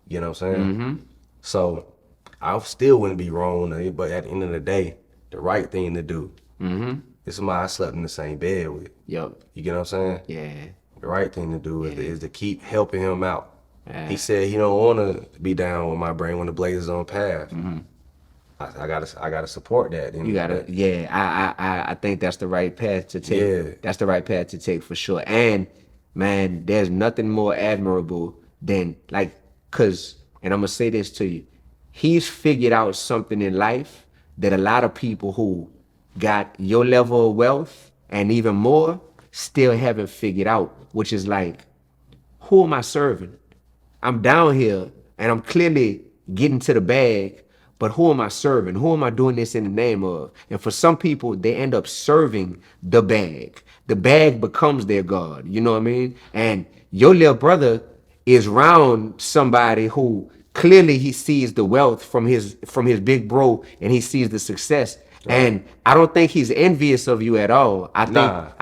You know what I'm saying? So I still wouldn't be wrong, but at the end of the day, the right thing to do. This is somebody I slept in the same bed with. Yep. You get what I'm saying? Yeah. The right thing to do is to keep helping him out. He said he don't want to be down with my brain when the blaze is on path. I gotta support that. You gotta, I think that's the right path to take. Yeah. That's the right path to take for sure. And man, there's nothing more admirable than and I'm gonna say this to you, he's figured out something in life that a lot of people who got your level of wealth and even more still haven't figured out, which is like, who am I serving? I'm down here and I'm clearly getting to the bag, but who am I serving? Who am I doing this in the name of? And for some people, they end up serving the bag. The bag becomes their God, you know what I mean? And your little brother is around somebody who clearly he sees the wealth from his big bro and he sees the success. Right. And I don't think he's envious of you at all. I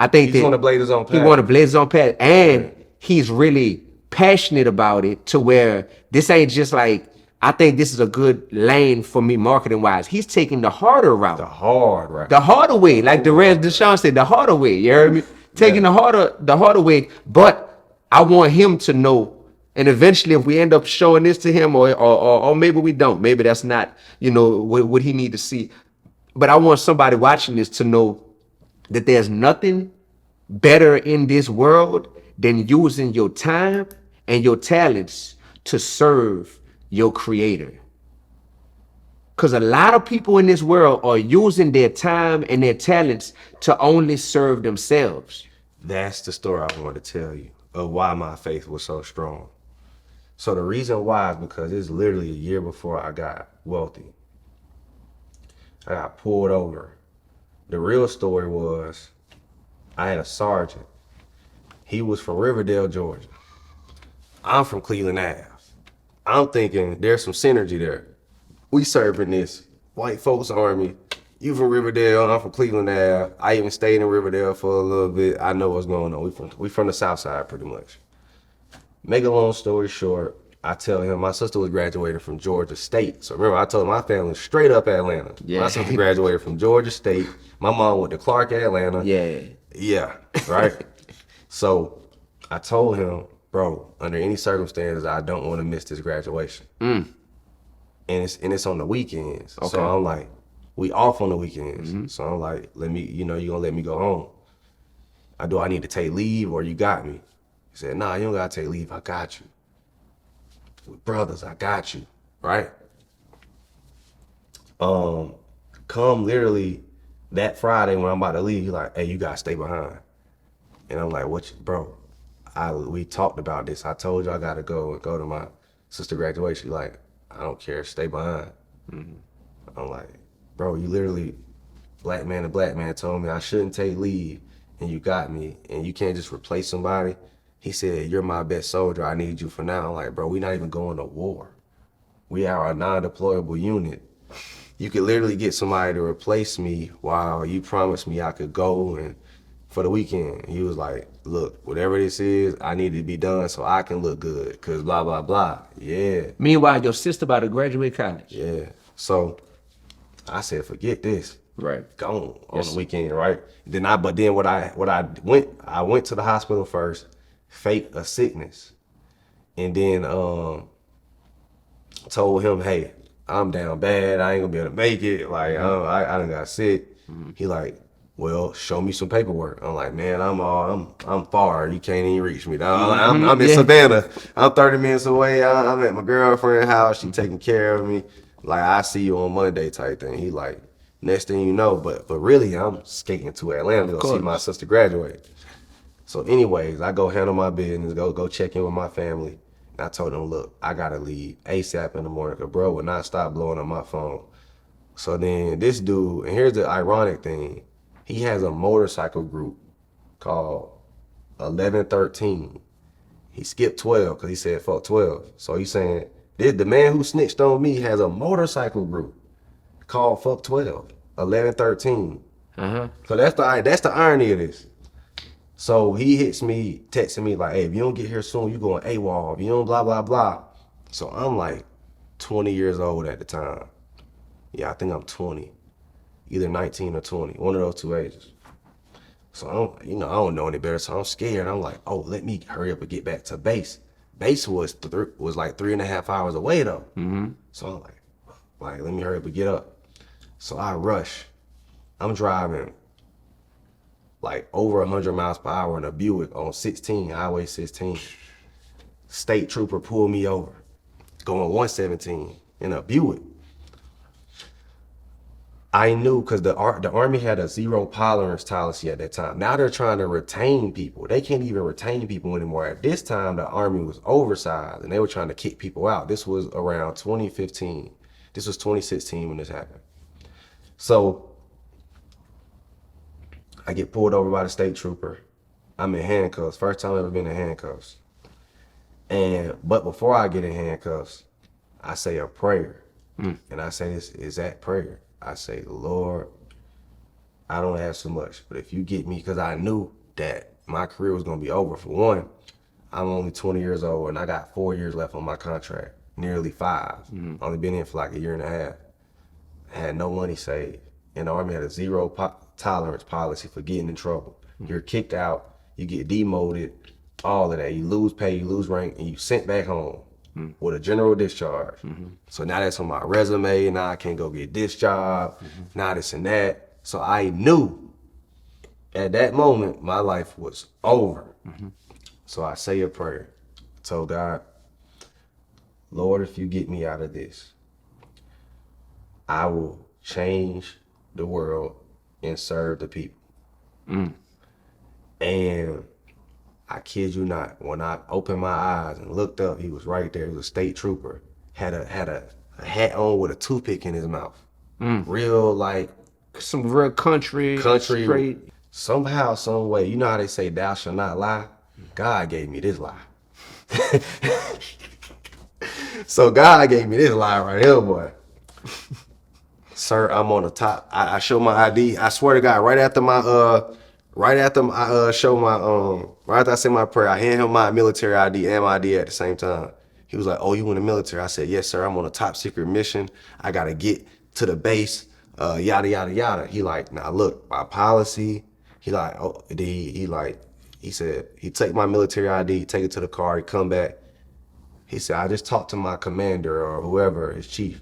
think he want to blaze his own path. He want to blaze his own path, and he's really passionate about it to where this ain't just like, I think this is a good lane for me marketing wise. He's taking the harder route. The hard route. The harder way. Like Deshaun said, the harder way. You heard me? Taking the harder way. But I want him to know And eventually, if we end up showing this to him, or maybe we don't, maybe that's not, you know, what he need to see. But I want somebody watching this to know that there's nothing better in this world than using your time and your talents to serve your creator. Because a lot of people in this world are using their time and their talents to only serve themselves. That's the story I wanted to tell you of why my faith was so strong. So the reason why is because it's literally a year before I got wealthy. I got pulled over. The real story was I had a sergeant. He was from Riverdale, Georgia. I'm from Cleveland Ave. I'm thinking there's some synergy there. We serving this white folks army. You from Riverdale, I'm from Cleveland Ave. I even stayed in Riverdale for a little bit. I know what's going on. We from the South Side pretty much. Make a long story short, I tell him my sister was graduating from Georgia State. So remember, I told him my family was straight up Atlanta. Yeah. My sister graduated from Georgia State. My mom went to Clark, Atlanta. Yeah. Yeah, right? So I told him, bro, under any circumstances, I don't want to miss this graduation. And it's on the weekends. Okay. So I'm like, we off on the weekends. So I'm like, you gonna let me go home. Do I need to take leave or you got me? He said, nah, you don't gotta take leave, I got you. We're brothers, I got you, right? Come literally that Friday when I'm about to leave, he's like, hey, you gotta stay behind. And I'm like, bro, we talked about this. I told you I gotta go to my sister graduation. Like, I don't care, stay behind. I'm like, bro, you literally, black man to black man told me I shouldn't take leave and you got me and you can't just replace somebody. He said, you're my best soldier, I need you for now. I'm like, bro, we're not even going to war. We are a non-deployable unit. You could literally get somebody to replace me while you promised me I could go and for the weekend. He was like, look, whatever this is, I need it to be done so I can look good, cause blah, blah, blah. Yeah. Meanwhile, your sister about to graduate college. Yeah. So I said, forget this. Right. Gone on the weekend, right? I went to the hospital first, faked a sickness, and then told him, hey, I'm down bad, I ain't gonna be able to make it. Like, I done got sick. He like, well, show me some paperwork. I'm like, man, I'm far. You can't even reach me. I'm in Savannah. I'm 30 minutes away. I'm at my girlfriend's house. She taking care of me. Like, I see you on Monday type thing. He like, next thing you know, but really, I'm skating to Atlanta to go see my sister graduate. So anyways, I go handle my business, go check in with my family. And I told them, look, I gotta leave ASAP in the morning, because bro would not stop blowing up my phone. So then this dude, and here's the ironic thing, he has a motorcycle group called 1113. He skipped 12 because he said fuck 12. So he's saying, the man who snitched on me has a motorcycle group called fuck 12, 1113. So that's the irony of this. So he hits me, texting me like, hey, if you don't get here soon, you going AWOL, if you don't blah, blah, blah. So I'm like 20 years old at the time. Yeah, I think I'm 20, either 19 or 20, one of those two ages. So I don't know any better, so I'm scared. I'm like, oh, let me hurry up and get back to base. Base was like 3.5 hours away though. So I'm like, let me hurry up and get up. So I rush. I'm driving like over 100 miles per hour in a Buick on 16, Highway 16. State trooper pulled me over, going 117 in a Buick. I knew because the Army had a zero tolerance policy at that time. Now they're trying to retain people. They can't even retain people anymore. At this time, the Army was oversized and they were trying to kick people out. This was around 2015. This was 2016 when this happened. So I get pulled over by the state trooper. I'm in handcuffs. First time I've ever been in handcuffs. But before I get in handcuffs, I say a prayer. And I say this exact prayer. I say, Lord, I don't ask so much, but if you get me, because I knew that my career was going to be over. For one, I'm only 20 years old and I got 4 years left on my contract, nearly 5. Only been in for like 1.5 years. I had no money saved. And the Army had a zero tolerance policy for getting in trouble. You're kicked out, you get demoted, all of that. You lose pay, you lose rank, and you sent back home with a general discharge. So now that's on my resume. Now I can't go get this job. Now this and that. So I knew at that moment my life was over. So I say a prayer. I told God, Lord, if you get me out of this, I will change the world and serve the people. And I kid you not, when I opened my eyes and looked up, he was right there. He was a state trooper, had a hat on with a toothpick in his mouth. Real like some real country straight. Somehow, some way, you know how they say thou shalt not lie? God gave me this lie. So God gave me this lie right here, boy. Sir, I'm on the top. I show my ID. I swear to God, right after I say my prayer, I hand him my military ID and my ID at the same time. He was like, oh, you in the military? I said, yes, sir, I'm on a top secret mission. I gotta get to the base, yada, yada, yada. He like, now look, my policy. He like, oh, he said, he take my military ID, take it to the car, he come back. He said, I just talked to my commander or whoever, his chief.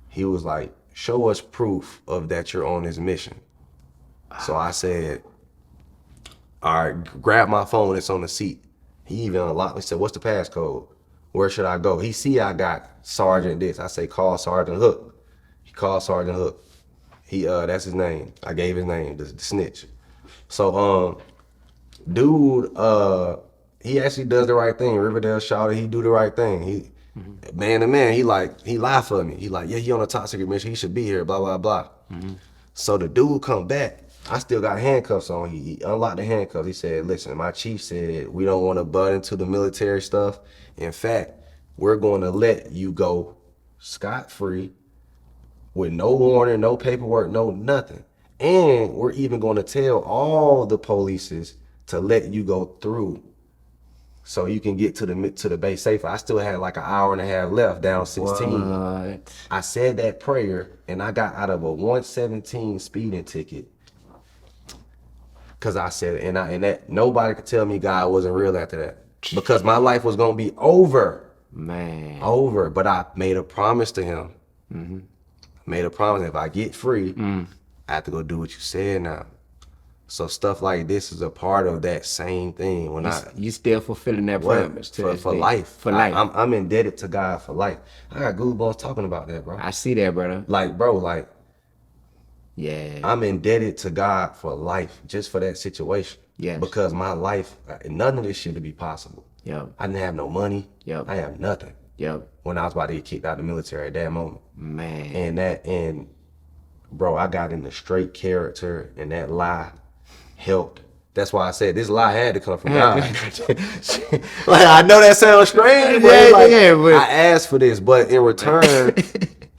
He was like, show us proof of that you're on this mission. So I said, all right, grab my phone, it's on the seat. He even unlocked me, said, what's the passcode? Where should I go? He see I got Sergeant this. I say, call Sergeant Hook. He called Sergeant Hook. That's his name. I gave his name, the snitch. So, dude, he actually does the right thing. Riverdale shouted, he do the right thing. He, man to man, he lied for me. He like, yeah, he on a top secret mission, he should be here, blah, blah, blah. So the dude come back, I still got handcuffs on. He unlocked the handcuffs. He said, listen, my chief said, we don't want to butt into the military stuff. In fact, we're going to let you go scot-free with no warning, no paperwork, no nothing. And we're even going to tell all the polices to let you go through so you can get to the base safer. I still had like an hour and a half left down 16. What? I said that prayer and I got out of a 117 speeding ticket. Cause I said, and that nobody could tell me God wasn't real after that. Because my life was gonna be over. Man. Over. But I made a promise to him. Made a promise, if I get free, I have to go do what you said now. So stuff like this is a part of that same thing. When you still fulfilling that promise for life. For life. I'm indebted to God for life. I got goosebumps talking about that, bro. I see that, brother. Like, bro, like, yeah, I'm indebted to God for life, just for that situation. Yes. Because my life, none of this shit would be possible. Yep. I didn't have no money. Yep. I have nothing. Yep. When I was about to get kicked out of the military at that moment. Man. And bro, I got in the straight character, and that lie helped. That's why I said this lie had to come from God. Like, I know that sounds strange, but, but I asked for this, but in return,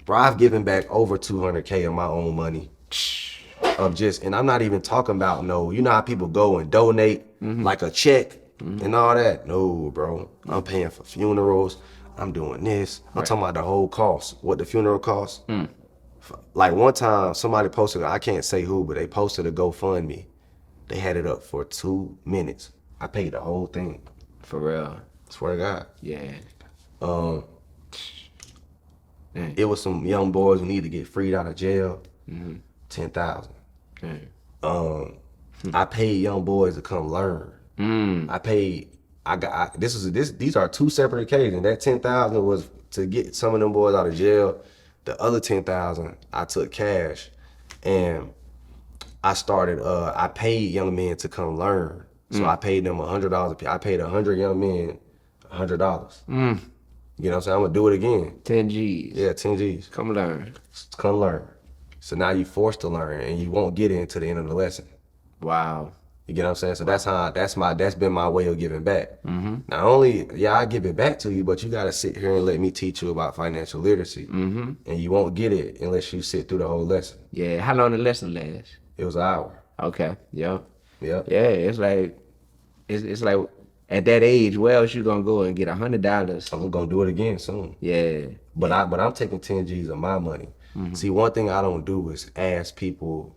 bro, I've given back over 200K of my own money. And I'm not even talking about you know how people go and donate like a check and all that. No, bro, I'm paying for funerals. I'm doing this. I'm talking about the whole cost, what the funeral costs. Like one time somebody posted, I can't say who, but they posted a GoFundMe. They had it up for 2 minutes. I paid the whole thing. For real. Swear to God. Yeah. It was some young boys who need to get freed out of jail. 10,000. I paid young boys to come learn. These are two separate occasions. That 10,000 was to get some of them boys out of jail. The other 10,000, I took cash, and I started. I paid young men to come learn. So I paid them $100. I paid 100 young men $100. You know what I'm saying? I'm gonna do it again. 10 G's. Yeah, 10 G's. Come learn. Come learn. So now you forced to learn, and you won't get into the end of the lesson. Wow. You get what I'm saying? So that's been my way of giving back. Not only, I give it back to you, but you gotta sit here and let me teach you about financial literacy. And you won't get it unless you sit through the whole lesson. Yeah, how long the lesson last? It was an hour. Okay, yeah. Yeah. Yeah, it's like at that age, where else you gonna go and get $100? I'm gonna do it again soon. Yeah. But I'm taking 10 G's of my money. See, one thing I don't do is ask people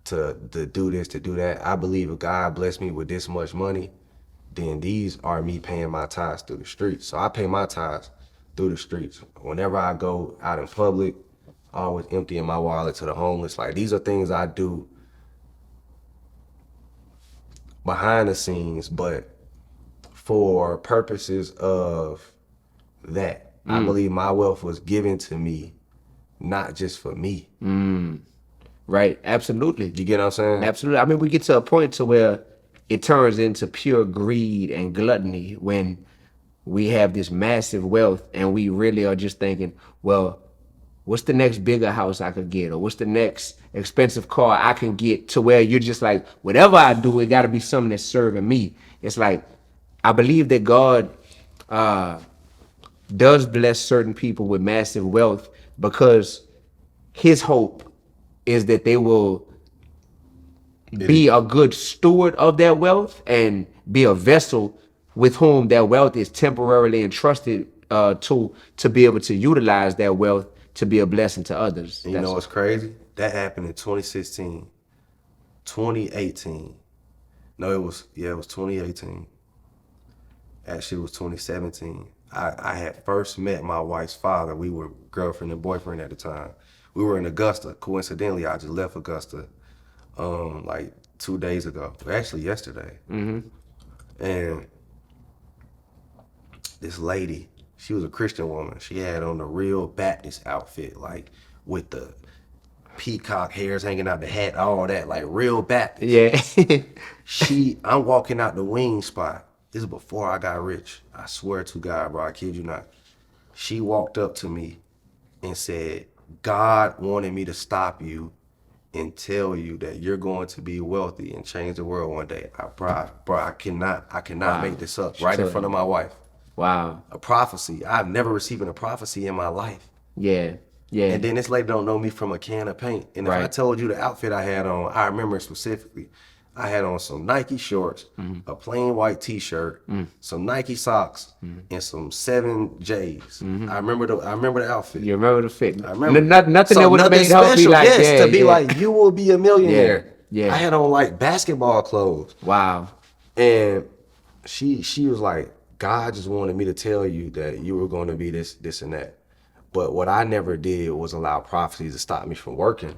to do this, to do that. I believe if God blessed me with this much money, then these are me paying my tithes through the streets. So I pay my tithes through the streets. Whenever I go out in public, I always emptying my wallet to the homeless. Like, these are things I do behind the scenes, but for purposes of that. I believe my wealth was given to me, not just for me. Right, absolutely. You get what I'm saying? Absolutely. I mean, we get to a point to where it turns into pure greed and gluttony when we have this massive wealth and we really are just thinking, well, what's the next bigger house I could get? Or what's the next expensive car I can get, to where you're just like, whatever I do, it got to be something that's serving me. It's like, I believe that God does bless certain people with massive wealth because his hope is that they will be a good steward of their wealth and be a vessel with whom their wealth is temporarily entrusted to be able to utilize their wealth to be a blessing to others. And you know what's crazy? That happened in 2016, 2018. No, it was 2018. Actually, it was 2017. I had first met my wife's father. We were girlfriend and boyfriend at the time. We were in Augusta. Coincidentally, I just left Augusta like 2 days ago. Actually, yesterday. And this lady, she was a Christian woman. She had on the real Baptist outfit, like with the peacock hairs hanging out the hat, all that, like real Baptist. Yeah. I'm walking out the wing spot. This is before I got rich. I swear to God, bro, I kid you not. She walked up to me and said, God wanted me to stop you and tell you that you're going to be wealthy and change the world one day. I cannot make this up right in front of my wife. Wow. A prophecy. I've never received a prophecy in my life. Yeah. Yeah. And then this lady don't know me from a can of paint. And if I told you the outfit I had on, I remember specifically. I had on some Nike shorts, a plain white t-shirt, some Nike socks, and some 7 J's. I remember the outfit. You remember the fit. I remember. Nothing So that would have made her be like, yes, to be like, you will be a millionaire. Yeah. I had on like basketball clothes. Wow. And she was like, God just wanted me to tell you that you were going to be this and that. But what I never did was allow prophecies to stop me from working.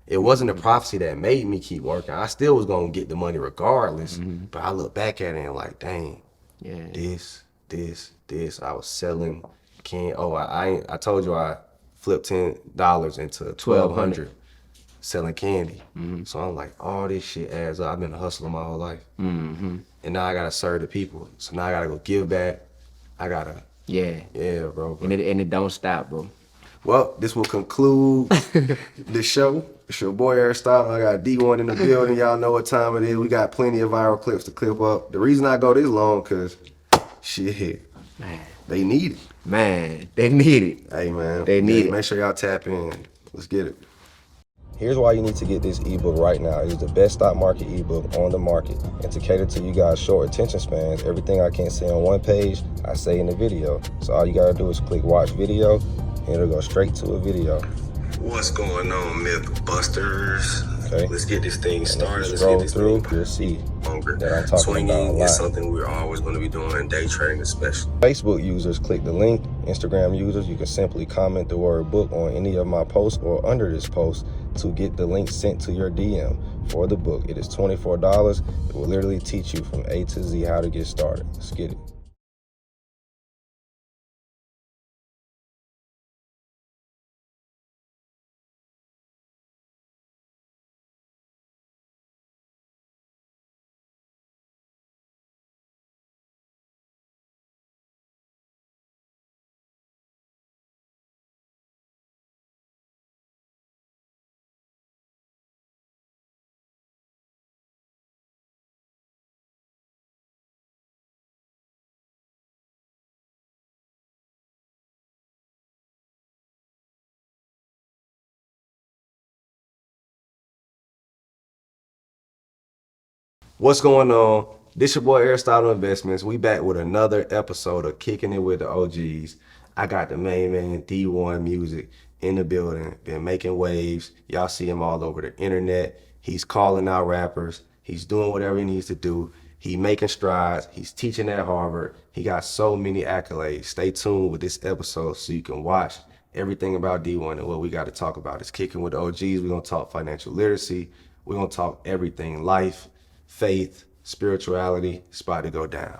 It wasn't a prophecy that made me keep working. I still was gonna get the money regardless. But I look back at it and like, dang, this. I was selling I told you I flipped $10 into $1,200 selling candy. So I'm like, all this shit adds up. I've been a hustler my whole life. And now I gotta serve the people. So now I gotta go give back. I gotta bro. And it don't stop, bro. Well, this will conclude the show. It's your boy Aristotle. I got D1 in the building. Y'all know what time it is. We got plenty of viral clips to clip up. The reason I go this long, cause shit, Man. they need it. Man, they need it. Hey man, They need it. Make sure y'all tap in. Let's get it. Here's why you need to get this ebook right now. It is the best stock market ebook on the market. And to cater to you guys' short attention spans, everything I can't say on one page, I say in the video. So all you gotta do is click watch video, and it'll go straight to a video. What's going on, Mythbusters? Okay. Let's get this thing started. Let's get this thing you'll see that I'm talking about a lot. Is something we're always going to be doing in day trading, especially. Facebook users, click the link. Instagram users, you can simply comment the word book on any of my posts or under this post to get the link sent to your DM for the book. It is $24. It will literally teach you from A to Z how to get started. Let's get it. What's going on? This your boy Aristotle Investments. We back with another episode of Kicking It with the OGs. I got the main man D1 Music in the building, been making waves. Y'all see him all over the internet. He's calling out rappers. He's doing whatever he needs to do. He making strides. He's teaching at Harvard. He got so many accolades. Stay tuned with this episode so you can watch everything about D1 and what we got to talk about. It's Kicking with the OGs. We're going to talk financial literacy. We're going to talk everything, life, faith, spirituality. It's about to go down.